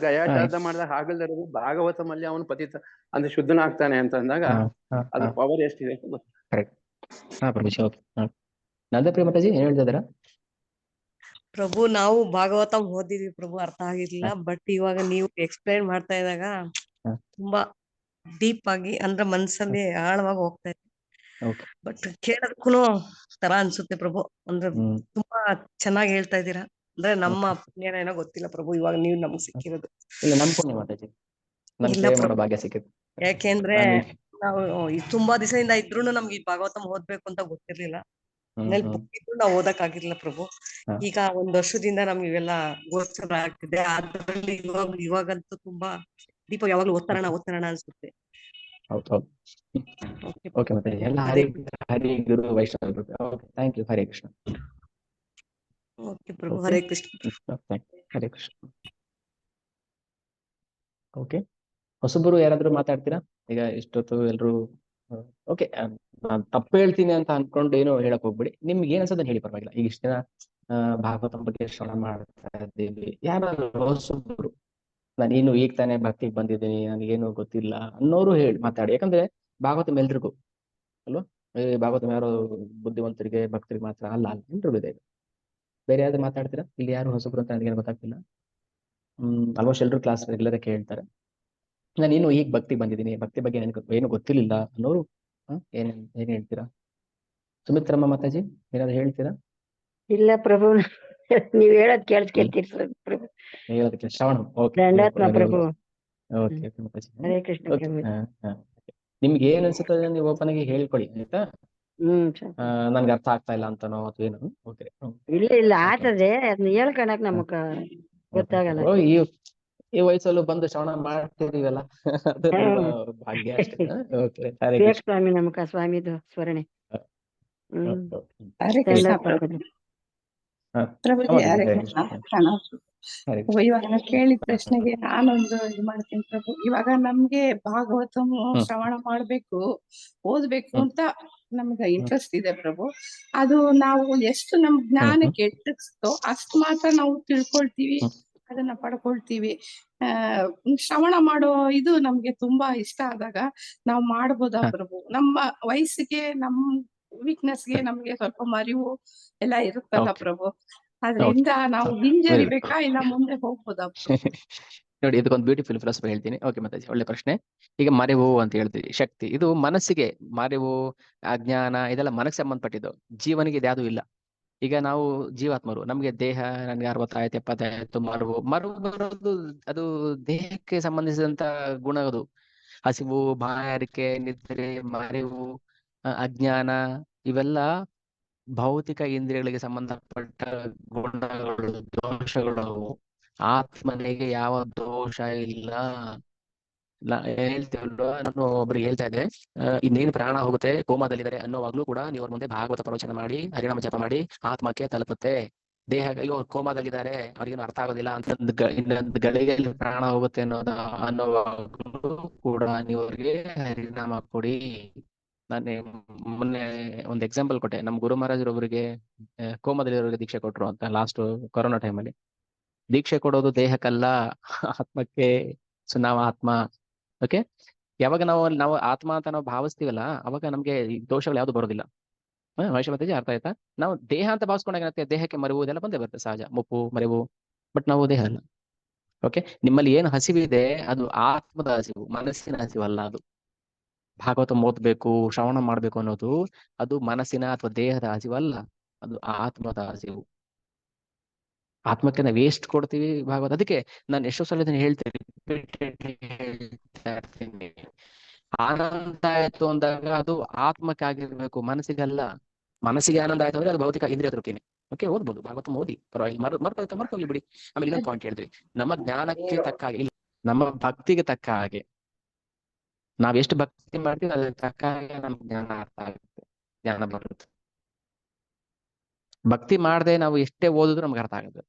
ಗಯಾಶ್ರಾದ್ದ ಮಾಡಿದಾಗ ಆಗಲ್ದಿರೋದು ಭಾಗವತಮಲ್ಲಿ ಅವನು ಪತಿತ ಅಂದ್ರೆ ಶುದ್ಧನಾಗ್ತಾನೆ ಅಂತ ಅಂದಾಗ ಅದು ಪವರ್ ಎಷ್ಟಿದೆ ಅಂತ ಗೊತ್ತು. ನಂದಪ್ರಿಯ ಮಾತಾಜಿ ಏನ್ ಹೇಳ್ತಾ ಇದ್ದೀರಾ? ಪ್ರಭು, ನಾವು ಭಾಗವತಂ ಓದಿದ್ವಿ ಪ್ರಭು, ಅರ್ಥ ಆಗಿರ್ಲಿಲ್ಲ. ಬಟ್ ಇವಾಗ ನೀವು ಎಕ್ಸ್ಪ್ಲೈನ್ ಮಾಡ್ತಾ ಇದ್ದಾಗ ತುಂಬಾ ಡೀಪ್ ಆಗಿ, ಅಂದ್ರೆ ಮನ್ಸಲ್ಲಿ ಆಳವಾಗಿ ಹೋಗ್ತಾ ಇದೆ. ಬಟ್ ಕೇಳೋದಕ್ಕೂ ತರ ಅನ್ಸುತ್ತೆ ಪ್ರಭು. ಅಂದ್ರೆ ತುಂಬಾ ಚೆನ್ನಾಗಿ ಹೇಳ್ತಾ ಇದ್ದೀರಾ. ಅಂದ್ರೆ ನಮ್ಮ ಪುಣ್ಯನ ಏನೋ ಗೊತ್ತಿಲ್ಲ ಪ್ರಭು, ಇವಾಗ ನೀವು ನಮ್ಗೆ ಸಿಕ್ಕಿರೋದು. ಇಲ್ಲ, ನಮ್ ಪುಣ್ಯ ಮಾತಾಜಿ, ಇಲ್ಲ ಪ್ರಭು, ಯಾಕೆಂದ್ರೆ ನಾವು ತುಂಬಾ ದಿವಸದಿಂದ ಇದ್ರೂನು ನಮ್ಗೆ ಈ ಭಾಗವತಂ ಓದ್ಬೇಕು ಅಂತ ಗೊತ್ತಿರ್ಲಿಲ್ಲ. ನಾವು ಓದಕ್ ಆಗಿರ್ಲಿಲ್ಲ ಪ್ರಭು. ಈಗ 1 ವರ್ಷದಿಂದ ನಮ್ಗೆ ಇವೆಲ್ಲ ಗೋಚರ ಆಗ್ತಿದೆ. ಅದ್ರಲ್ಲಿ ಇವಾಗಂತೂ ತುಂಬಾ ದೀಪ ಯಾವಾಗ್ಲೂ ಓದ್ತಾರಣ ಅನ್ಸುತ್ತೆ. ಓಕೆ, ಮತ್ತೆ ಎಲ್ಲ ಹರಿ ಗುರು ವೈಷ್ಣವ. Okay, thank you. Hare Krishna. Okay ಪ್ರಭು, ಹರೇ ಕೃಷ್ಣ. ಹರೇ ಕೃಷ್ಣ. ಓಕೆ, ಹೊಸಬರು ಯಾರಾದ್ರೂ ಮಾತಾಡ್ತೀರಾ? ಈಗ ಇಷ್ಟೊತ್ತು ಎಲ್ರು ಓಕೆ, ನಾನ್ ತಪ್ಪು ಹೇಳ್ತೀನಿ ಅಂತ ಅನ್ಕೊಂಡು ಏನೋ ಹೇಳಕ್ ಹೋಗ್ಬಿಡಿ. ನಿಮ್ಗೆ ಏನ್ ಅನ್ಸೋದನ್ನ ಹೇಳಿ, ಪರವಾಗಿಲ್ಲ. ಈಗ ಇಷ್ಟ ದಿನ ಭಾಗವತಂ ಬಗ್ಗೆ ಶ್ರವಣ ಮಾಡ್ತಾ ಇದ್ದೀವಿ, ಯಾರಾದ್ರೂ ಹೊಸಬರು, ನಾನೇನು ಈಗ ತಾನೇ ಭಕ್ತಿಗೆ ಬಂದಿದ್ದೀನಿ, ನನಗೇನು ಗೊತ್ತಿಲ್ಲ ಅನ್ನೋರು ಹೇಳಿ ಮಾತಾಡಿ. ಯಾಕಂದ್ರೆ ಭಾಗವತಂ ಎಲ್ರಿಗೂ ಅಲ್ವಾ? ಭಾಗವತಂ ಯಾರೋ ಬುದ್ಧಿವಂತರಿಗೆ, ಭಕ್ತರಿಗೆ ಮಾತ್ರ ಅಲ್ಲ, ಎಲ್ರಿಗೂ ಇದೆ. ಬೇರೆ ಯಾವ್ದು ಮಾತಾಡ್ತೀರಾ? ಇಲ್ಲಿ ಯಾರು ಹೊಸಬ್ರು ಅಂತ ನನಗೇನು ಗೊತ್ತಾಗ್ತಿಲ್ಲ. ಆಲ್ಮೋಸ್ಟ್ ಎಲ್ರು ಕ್ಲಾಸ್ ರೆಗ್ಯುಲರ್ ಕೇಳ್ತಾರೆ. ನಾನೇನು ಈಗ ಭಕ್ತಿಗೆ ಬಂದಿದ್ದೀನಿ, ಭಕ್ತಿ ಬಗ್ಗೆ ಏನು ಗೊತ್ತಿರ್ಲಿಲ್ಲ ಅನ್ನೋರು ಏನ್ ಹೇಳ್ತೀರಾ? ಸುಮಿತ್ರಮ್ಮ ಮಾತಾಜಿ ಏನಾದ್ರು ಹೇಳ್ತೀರಾ? ಇಲ್ಲ ಪ್ರಭು, ನೀವ್ ಹೇಳೋದ್ ಕೇಳ್ತೀರಿ ಪ್ರಭು. ಹೇಳೋದಕ್ಕೆ ಶ್ರವಣ. ಪ್ರಭು. ಓಕೆ ಮಾತಾಜಿ. ಹರೇ ಕೃಷ್ಣ ಪ್ರಭು. ನಿಮ್ಗೆ ಏನ್ ಅನ್ಸುತ್ತೆ ನೀವು ಓಪನ್ ಆಗಿ ಹೇಳ್ಕೊಳ್ಳಿ, ಆಯ್ತಾ? ನನ್ಗೆ ಅರ್ಥ ಆಗ್ತಾ ಇಲ್ಲ ಅಂತನೋ ಅಥವಾ ಏನು? ಓಕೆ, ಇಲ್ಲ ಆಗ್ತದೆ, ಅದನ್ನ ಹೇಳ್ಕೊಳಕ್ ನಮಗ ಗೊತ್ತಾಗಲ್ಲ. ಈ ವಯಸ್ಸಲ್ಲೂ ಬಂದು ಶ್ರವಣ ಮಾಡ್ತಿದೀವಲ್ಲ, ಅದು ನಿಮ್ಮ ಭಾಗ್ಯ ಅಷ್ಟೇ. ಓಕೆ, ಹರೇ ಕೃಷ್ಣ. ಸ್ವಾಮಿ ನಮಕ ಸ್ವಾಮಿದು ಸ್ಮರಣೆ. ಹರೇ ಕೃಷ್ಣ ಪ್ರಭುಜಿ, ಹರೇ ಕೃಷ್ಣ. ಇವಾಗ ನಾವು ಕೇಳಿದ ಪ್ರಶ್ನೆಗೆ ನಾನೊಂದು ಇದು ಮಾಡ್ತೀನಿ ಪ್ರಭು. ಇವಾಗ ನಮ್ಗೆ ಭಾಗವತಂ ಶ್ರವಣ ಮಾಡ್ಬೇಕು, ಓದ್ಬೇಕು ಅಂತ ನಮ್ಗೆ ಇಂಟ್ರೆಸ್ಟ್ ಇದೆ ಪ್ರಭು. ಅದು ನಾವು ಎಷ್ಟು ನಮ್ ಜ್ಞಾನಕ್ಕೆ ಎಟ್ಟಿಸ್ತೋ ಅಷ್ಟು ಮಾತ್ರ ನಾವು ತಿಳ್ಕೊಳ್ತೀವಿ, ಅದನ್ನ ಪಡ್ಕೊಳ್ತೀವಿ. ಶ್ರವಣ ಮಾಡೋ ಇದು ನಮ್ಗೆ ತುಂಬಾ ಇಷ್ಟ ಆದಾಗ ನಾವು ಮಾಡ್ಬೋದಾ ಪ್ರಭು? ನಮ್ಮ ವಯಸ್ಸಿಗೆ, ನಮ್ ವೀಕ್ನೆಸ್ಗೆ ನಮ್ಗೆ ಸ್ವಲ್ಪ ಮರಿವು ಎಲ್ಲ ಇರುತ್ತಲ್ಲ ಪ್ರಭು, ಅದ್ರಿಂದ ನಾವು ಹಿಂಜರಿಬೇಕಾ ಇಲ್ಲ ಮುಂದೆ ಹೋಗ್ಬೋದಾ? ನೋಡಿ, ಇದಕ್ಕೊಂದು ಬ್ಯೂಟಿಫುಲ್ ಫಿಲಾಸಫಿ ಹೇಳ್ತೀನಿ. ಓಕೆ ಮಾತಾಜಿ, ಒಳ್ಳೆ ಪ್ರಶ್ನೆ. ಈಗ ಮರೆವು ಅಂತ ಹೇಳ್ತೀವಿ, ಶಕ್ತಿ. ಇದು ಮನಸ್ಸಿಗೆ, ಮರೆವು, ಅಜ್ಞಾನ ಇದೆಲ್ಲ ಮನಸ್ಸಿಗೆ ಸಂಬಂಧಪಟ್ಟಿದ್ದು. ಜೀವನಿಗೆ ಇದ್ಯಾವುದು ಇಲ್ಲ. ಈಗ ನಾವು ಜೀವಾತ್ಮರು, ನಮ್ಗೆ ದೇಹ, ನನ್ಗೆ 60 ಆಯ್ತು 70 ಆಯ್ತು, ಮರವು ಬರೋದು ಅದು ದೇಹಕ್ಕೆ ಸಂಬಂಧಿಸಿದಂತ ಗುಣ. ಅದು ಹಸಿವು, ಬಾಯಾರಿಕೆ, ನಿದ್ರೆ, ಮರೆವು, ಅಜ್ಞಾನ ಇವೆಲ್ಲ ಭೌತಿಕ ಇಂದ್ರಿಯಗಳಿಗೆ ಸಂಬಂಧಪಟ್ಟ ಗುಣಗಳು, ದೋಷಗಳು. ಆತ್ಮನಿಗೆ ಯಾವ ದೋಷ ಇಲ್ಲ. ಹೇಳ್ತೀವಲ್ವಾ, ನಾನು ಒಬ್ರಿಗೆ ಹೇಳ್ತಾ ಇದ್ದೆ, ಇನ್ನೇನು ಪ್ರಾಣ ಹೋಗುತ್ತೆ, ಕೋಮಾದಲ್ಲಿದ್ದಾರೆ ಅನ್ನೋವಾಗ್ಲೂ ಕೂಡ ನೀವು ಅವ್ರ ಮುಂದೆ ಭಾಗವತ ಪ್ರವಚನ ಮಾಡಿ, ಹರಿನಾಮ ಜಪ ಮಾಡಿ, ಆತ್ಮಕ್ಕೆ ತಲುಪುತ್ತೆ. ದೇಹ ಅಯ್ಯೋ ಕೋಮಾದಲ್ಲಿದ್ದಾರೆ ಅವ್ರಿಗೇನು ಅರ್ಥ ಆಗೋದಿಲ್ಲ ಅಂತ ಇನ್ನೊಂದು ಗಳಿಗೆಯಲ್ಲಿ ಪ್ರಾಣ ಹೋಗುತ್ತೆ ಅನ್ನೋವಾಗ್ಲೂ ಕೂಡ ನೀವು ಅವ್ರಿಗೆ ಹರಿನಾಮ ಕೊಡಿ. ನಾನು ಮೊನ್ನೆ ಒಂದು ಎಕ್ಸಾಂಪಲ್ ಕೊಟ್ಟೆ. ನಮ್ ಗುರು ಮಹಾರಾಜರೊಬ್ಬರಿಗೆ ಕೋಮದಲ್ಲಿರೋರಿಗೆ ದೀಕ್ಷೆ ಕೊಟ್ರು ಅಂತ ಲಾಸ್ಟ್ ಕೊರೋನಾ ಟೈಮಲ್ಲಿ. ದೀಕ್ಷೆ ಕೊಡೋದು ದೇಹಕ್ಕಲ್ಲ, ಆತ್ಮಕ್ಕೆ. ಸೊ ನಾವು ಆತ್ಮ. ಓಕೆ, ಯಾವಾಗ ನಾವು ಆತ್ಮ ಅಂತ ನಾವು ಭಾವಿಸ್ತೀವಲ್ಲ ಅವಾಗ ನಮ್ಗೆ ಈ ದೋಷಗಳು ಯಾವ್ದು ಬರೋದಿಲ್ಲ. ವೈಷಮತೇಜಿ ಅರ್ಥ ಆಯ್ತಾ? ನಾವು ದೇಹ ಅಂತ ಭಾವಿಸ್ಕೊಂಡಾಗ ಏನಾಗುತ್ತೆ, ದೇಹಕ್ಕೆ ಮರೆವು ಇದೆಲ್ಲ ಬಂದೇ ಬರುತ್ತೆ, ಸಹಜ, ಮುಪ್ಪು ಮರೆವು. ಬಟ್ ನಾವು ದೇಹ ಅಲ್ಲ. ಓಕೆ, ನಿಮ್ಮಲ್ಲಿ ಏನು ಹಸಿವಿದೆ ಅದು ಆತ್ಮದ ಹಸಿವು, ಮನಸ್ಸಿನ ಹಸಿವು ಅಲ್ಲ. ಅದು ಭಾಗವತ ಓದ್ಬೇಕು, ಶ್ರವಣ ಮಾಡ್ಬೇಕು ಅನ್ನೋದು ಅದು ಮನಸ್ಸಿನ ಅಥವಾ ದೇಹದ ಹಸಿವಲ್ಲ, ಅದು ಆತ್ಮದ ಹಸಿವು. ಆತ್ಮಕ್ಕೆ ನಾವು ಎಷ್ಟು ಕೊಡ್ತೀವಿ ಭಾಗವತ. ಅದಕ್ಕೆ ನಾನು ಎಷ್ಟೋ ಸಲ ಇದನ್ನ ಹೇಳ್ತೀನಿ, ಆನಂದ ಆಯ್ತು ಅಂದಾಗ ಅದು ಆತ್ಮಕ್ಕೆ ಆಗಿರ್ಬೇಕು, ಮನಸ್ಸಿಗಲ್ಲ. ಮನಸ್ಸಿಗೆ ಆನಂದ ಆಯ್ತು ಅಂದ್ರೆ ಅದು ಭೌತಿಕ ಇಂದ್ರಿಯ ತೃಪ್ತಿನೇ. ಓಕೆ, ಓದ್ಬೋದು ಭಾಗವತ, ಓದಿ, ಪರವಾಗಿಲ್ಲ. ಮರ್ತೋಗಿ ಬಿಡಿ. ಆಮೇಲೆ ಇನ್ನೊಂದು ಪಾಯಿಂಟ್ ಹೇಳಿದ್ವಿ, ನಮ್ಮ ಜ್ಞಾನಕ್ಕೆ ತಕ್ಕ ಹಾಗೆ ಇಲ್ಲ, ನಮ್ಮ ಭಕ್ತಿಗೆ ತಕ್ಕ ಹಾಗೆ. ನಾವ್ ಎಷ್ಟು ಭಕ್ತಿ ಮಾಡ್ತೀವಿ ಅದಕ್ಕೆ ತಕ್ಕ ಹಾಗೆ ನಮ್ಗೆ ಜ್ಞಾನ ಅರ್ಥ ಆಗುತ್ತೆ, ಜ್ಞಾನ ಬರುತ್ತೆ. ಭಕ್ತಿ ಮಾಡದೆ ನಾವು ಎಷ್ಟೇ ಓದಿದ್ರು ನಮ್ಗೆ ಅರ್ಥ ಆಗುತ್ತೆ.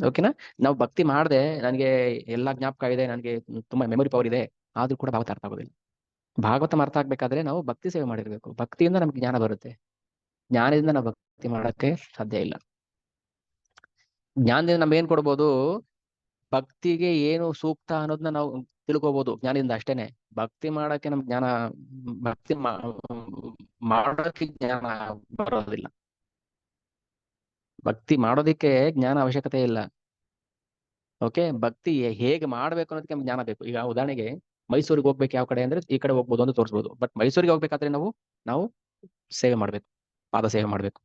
ಓಕೆನಾ? ನಾವು ಭಕ್ತಿ ಮಾಡದೆ ನನಗೆ ಎಲ್ಲಾ ಜ್ಞಾಪಕ ಇದೆ, ನನಗೆ ತುಂಬಾ ಮೆಮೊರಿ ಪವರ್ ಇದೆ, ಆದ್ರೂ ಕೂಡ ಭಾಗವತ ಅರ್ಥ ಆಗೋದಿಲ್ಲ. ಭಾಗವತ ಅರ್ಥ ಆಗ್ಬೇಕಾದ್ರೆ ನಾವು ಭಕ್ತಿ ಸೇವೆ ಮಾಡಿರ್ಬೇಕು. ಭಕ್ತಿಯಿಂದ ನಮ್ಗೆ ಜ್ಞಾನ ಬರುತ್ತೆ. ಜ್ಞಾನದಿಂದ ನಾವು ಭಕ್ತಿ ಮಾಡಕ್ಕೆ ಸಾಧ್ಯ ಇಲ್ಲ. ಜ್ಞಾನದಿಂದ ನಮ್ಗೆ ಏನ್ ಕೊಡ್ಬೋದು, ಭಕ್ತಿಗೆ ಏನು ಸೂಕ್ತ ಅನ್ನೋದನ್ನ ನಾವು ತಿಳ್ಕೊಬಹುದು ಜ್ಞಾನದಿಂದ ಅಷ್ಟೇನೆ. ಭಕ್ತಿ ಮಾಡಕ್ಕೆ ನಮ್ಗೆ ಜ್ಞಾನ, ಭಕ್ತಿ ಮಾಡೋದಕ್ಕೆ ಜ್ಞಾನ ಬರೋದಿಲ್ಲ. ಭಕ್ತಿ ಮಾಡೋದಿಕ್ಕೆ ಜ್ಞಾನ ಅವಶ್ಯಕತೆ ಇಲ್ಲ. ಓಕೆ, ಭಕ್ತಿ ಹೇಗೆ ಮಾಡ್ಬೇಕು ಅನ್ನೋದಕ್ಕೆ ನಮ್ಗೆ ಜ್ಞಾನ ಬೇಕು. ಈಗ ಉದಾಹರಣೆಗೆ ಮೈಸೂರಿಗೆ ಹೋಗ್ಬೇಕು ಯಾವ ಕಡೆ ಅಂದ್ರೆ ಈ ಕಡೆ ಹೋಗ್ಬೋದು ಅಂತ ತೋರಿಸ್ಬೋದು. ಬಟ್ ಮೈಸೂರಿಗೆ ಹೋಗ್ಬೇಕಾದ್ರೆ ನಾವು ಸೇವೆ ಮಾಡ್ಬೇಕು, ಪಾದ ಸೇವೆ ಮಾಡ್ಬೇಕು.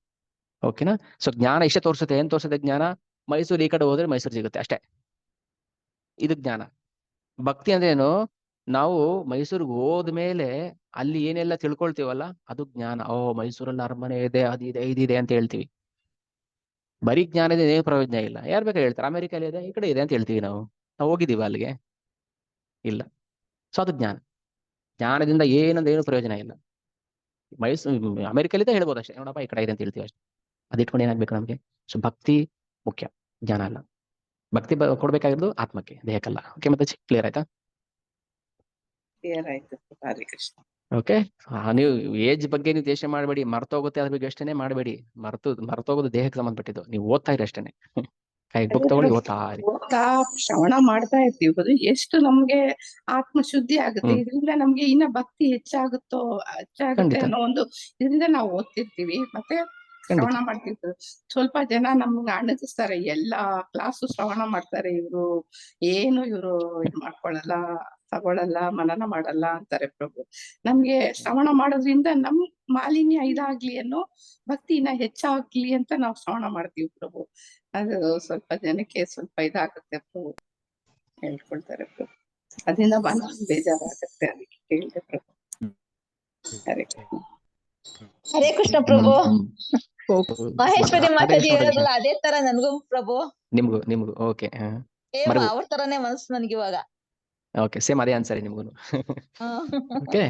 ಓಕೆನಾ? ಸೊ ಜ್ಞಾನ ಇಷ್ಟೇ ತೋರಿಸುತ್ತೆ. ಏನ್ ತೋರಿಸುತ್ತೆ ಜ್ಞಾನ? ಮೈಸೂರು ಈ ಕಡೆ ಹೋದ್ರೆ ಮೈಸೂರು ಸಿಗುತ್ತೆ ಅಷ್ಟೇ. ಇದು ಜ್ಞಾನ. ಭಕ್ತಿ ಅಂದ್ರೆ ಏನು? ನಾವು ಮೈಸೂರಿಗೆ ಹೋದ್ಮೇಲೆ ಅಲ್ಲಿ ಏನೆಲ್ಲ ತಿಳ್ಕೊಳ್ತೀವಲ್ಲ ಅದು ಜ್ಞಾನ. ಓ, ಮೈಸೂರಲ್ಲಿ ಅರಮನೆ ಇದೆ, ಅದಿದೆ, ಇದಿದೆ ಅಂತ ಹೇಳ್ತೀವಿ. ಬರೀ ಜ್ಞಾನ ಇದೆ, ಏನು ಪ್ರಯೋಜನ ಇಲ್ಲ. ಯಾರು ಬೇಕಾದ್ರೆ ಹೇಳ್ತಾರೆ ಅಮೆರಿಕಲ್ಲಿ ಇದೆ, ಈ ಕಡೆ ಇದೆ ಅಂತ ಹೇಳ್ತೀವಿ. ನಾವು ಹೋಗಿದೀವ ಅಲ್ಲಿಗೆ? ಇಲ್ಲ. ಸೊ ಅದು ಜ್ಞಾನ. ಜ್ಞಾನದಿಂದ ಏನು ಪ್ರಯೋಜನ ಇಲ್ಲ. ಮೈಸೂರು ಅಮೆರಿಕಲ್ಲಿದೆ ಹೇಳ್ಬೋದು ಅಷ್ಟೇ, ನೋಡಪ್ಪ ಈ ಕಡೆ ಇದೆ ಅಂತ ಹೇಳ್ತೀವಿ ಅಷ್ಟೇ. ಅದಿಟ್ಕೊಂಡು ಏನಾಗ್ಬೇಕು ನಮ್ಗೆ? ಸೊ ಭಕ್ತಿ ಮುಖ್ಯ, ಜ್ಞಾನ ಅಲ್ಲ. ಭಕ್ತಿ ಕೊಡ್ಬೇಕಾಗಿರೋದು ಆತ್ಮಕ್ಕೆ, ದೇಹಕ್ಕಲ್ಲ. ಓಕೆ, ಮತ್ತೆ ಕ್ಲಿಯರ್ ಆಯ್ತಾ? ಕ್ಲಿಯರ್ ಆಯ್ತು. ಹರೇ ಕೃಷ್ಣ. ಓಕೆ, ನೀವು ಏಜ್ ಬಗ್ಗೆ ನೀವು ದೇಶ ಮಾಡಬೇಡಿ, ಮರ್ತೋಗುತ್ತೆ ಅದ್ರ ಬಗ್ಗೆ ಅಷ್ಟೇನೆ ಮಾಡಬೇಡಿ. ಮರ್ತೋಗೋದು ದೇಹಕ್ಕೆ ಸಂಬಂಧಪಟ್ಟಿದ್ದು. ನೀವು ಓದ್ತಾ ಇರಿ ಅಷ್ಟೇನೆ. ಕೈ ಬುಕ್ ತಗೊಳ್ಳಿ, ಓದ್ತಾ ಇರಿ. ಓದ್ತಾ ಶ್ರವಣ ಮಾಡ್ತಾ ಇರ್ತೀವಿ. ಅದು ಎಷ್ಟು ನಮ್ಗೆ ಆತ್ಮ ಶುದ್ಧಿ ಆಗುತ್ತೆ, ಇದರಿಂದ ನಮ್ಗೆ ಇನ್ನ ಭಕ್ತಿ ಹೆಚ್ಚಾಗುತ್ತೆ ಅನ್ನೋ ಒಂದು ಇದರಿಂದ ನಾವು ಓದ್ತಿರ್ತೀವಿ, ಮತ್ತೆ ಶ್ರವಣ ಮಾಡ್ತಿರ್ತೀವಿ. ಸ್ವಲ್ಪ ಜನ ನಮ್ಗೆ ಅಣಗಿಸ್ತಾರೆ, ಎಲ್ಲಾ ಕ್ಲಾಸು ಶ್ರವಣ ಮಾಡ್ತಾರೆ, ಇವ್ರು ಇದು ಮಾಡ್ಕೊಳಲ್ಲ, ತಗೊಳಲ್ಲ, ಮನನ ಮಾಡಲ್ಲ ಅಂತಾರೆ ಪ್ರಭು. ನಮ್ಗೆ ಶ್ರವಣ ಮಾಡೋದ್ರಿಂದ ನಮ್ ಮಾಲಿನ್ಯ ಇದಾಗ್ಲಿ ಅನ್ನೋ ಭಕ್ತಿ ಇನ್ನ ಹೆಚ್ಚಾಗ್ಲಿ ಅಂತ ನಾವು ಶ್ರವಣ ಮಾಡ್ತೀವಿ ಪ್ರಭು. ಅದು ಸ್ವಲ್ಪ ಜನಕ್ಕೆ ಸ್ವಲ್ಪ ಇದಾಗುತ್ತೆ ಪ್ರಭು, ಹೇಳ್ಕೊಳ್ತಾರೆ ಪ್ರಭು. ಅದರಿಂದ ಮನಸ್ಸು ಬೇಜಾರಾಗುತ್ತೆ, ಅದಕ್ಕೆ ಕೇಳಿದೆ ಪ್ರಭು. ಹರೇ ಕೃಷ್ಣ. ಹರೇ ಕೃಷ್ಣ ಪ್ರಭು. ಮಹೇಶ್ವರಿ ಮಾತಾಜಿ ಹೇಳಿದ್ರಲ್ಲ ಅದೇ ತರ ನನ್ಗೂ ಪ್ರಭು. ನಿಮ್ಗೂ ಓಕೆ. ಅವ್ರ ತರಾನೇ ಮನಸ್ಸು ನನ್ಗೆ ಇವಾಗ. ಓಕೆ, ಸೇಮ್ ಅದೇ ಆನ್ಸರ್ ನಿಮ್ಗೂ. Okay,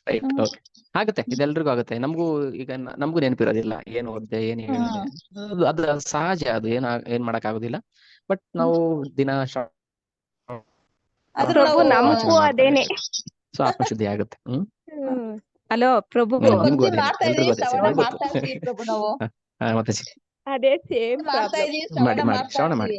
right. ಓಕೆ, ಆಗುತ್ತೆ, ಇದೆಲ್ರಿಗೂ ಆಗುತ್ತೆ. ನಮಗೂ ನೆನಪಿರೋದಿಲ್ಲ ಏನು ಓದ್ದೆ, ಏನು ಹೇಳಿದೆ. ಅದು ಸಹಜ, ಅದು ಏನ್ ಮಾಡಕ್ ಆಗೋದಿಲ್ಲ. ಬಟ್ ನಾವು ದಿನ ನಮಗೂ ಅದೇನೆ. ಸೊ ಆತ್ಮಶುದ್ಧಿ ಆಗುತ್ತೆ. ಹಲೋ ಪ್ರಭು, ನಿಮ್ಗೂ ಅದೇ, ಎಲ್ರಿಗೂ ಅದೇ ಸೇಮ್. ಮತ್ತೆ ಅದೇ ಸೇಮ್ ಮಾಡಿ ಶ್ರವಣ ಮಾಡಿ.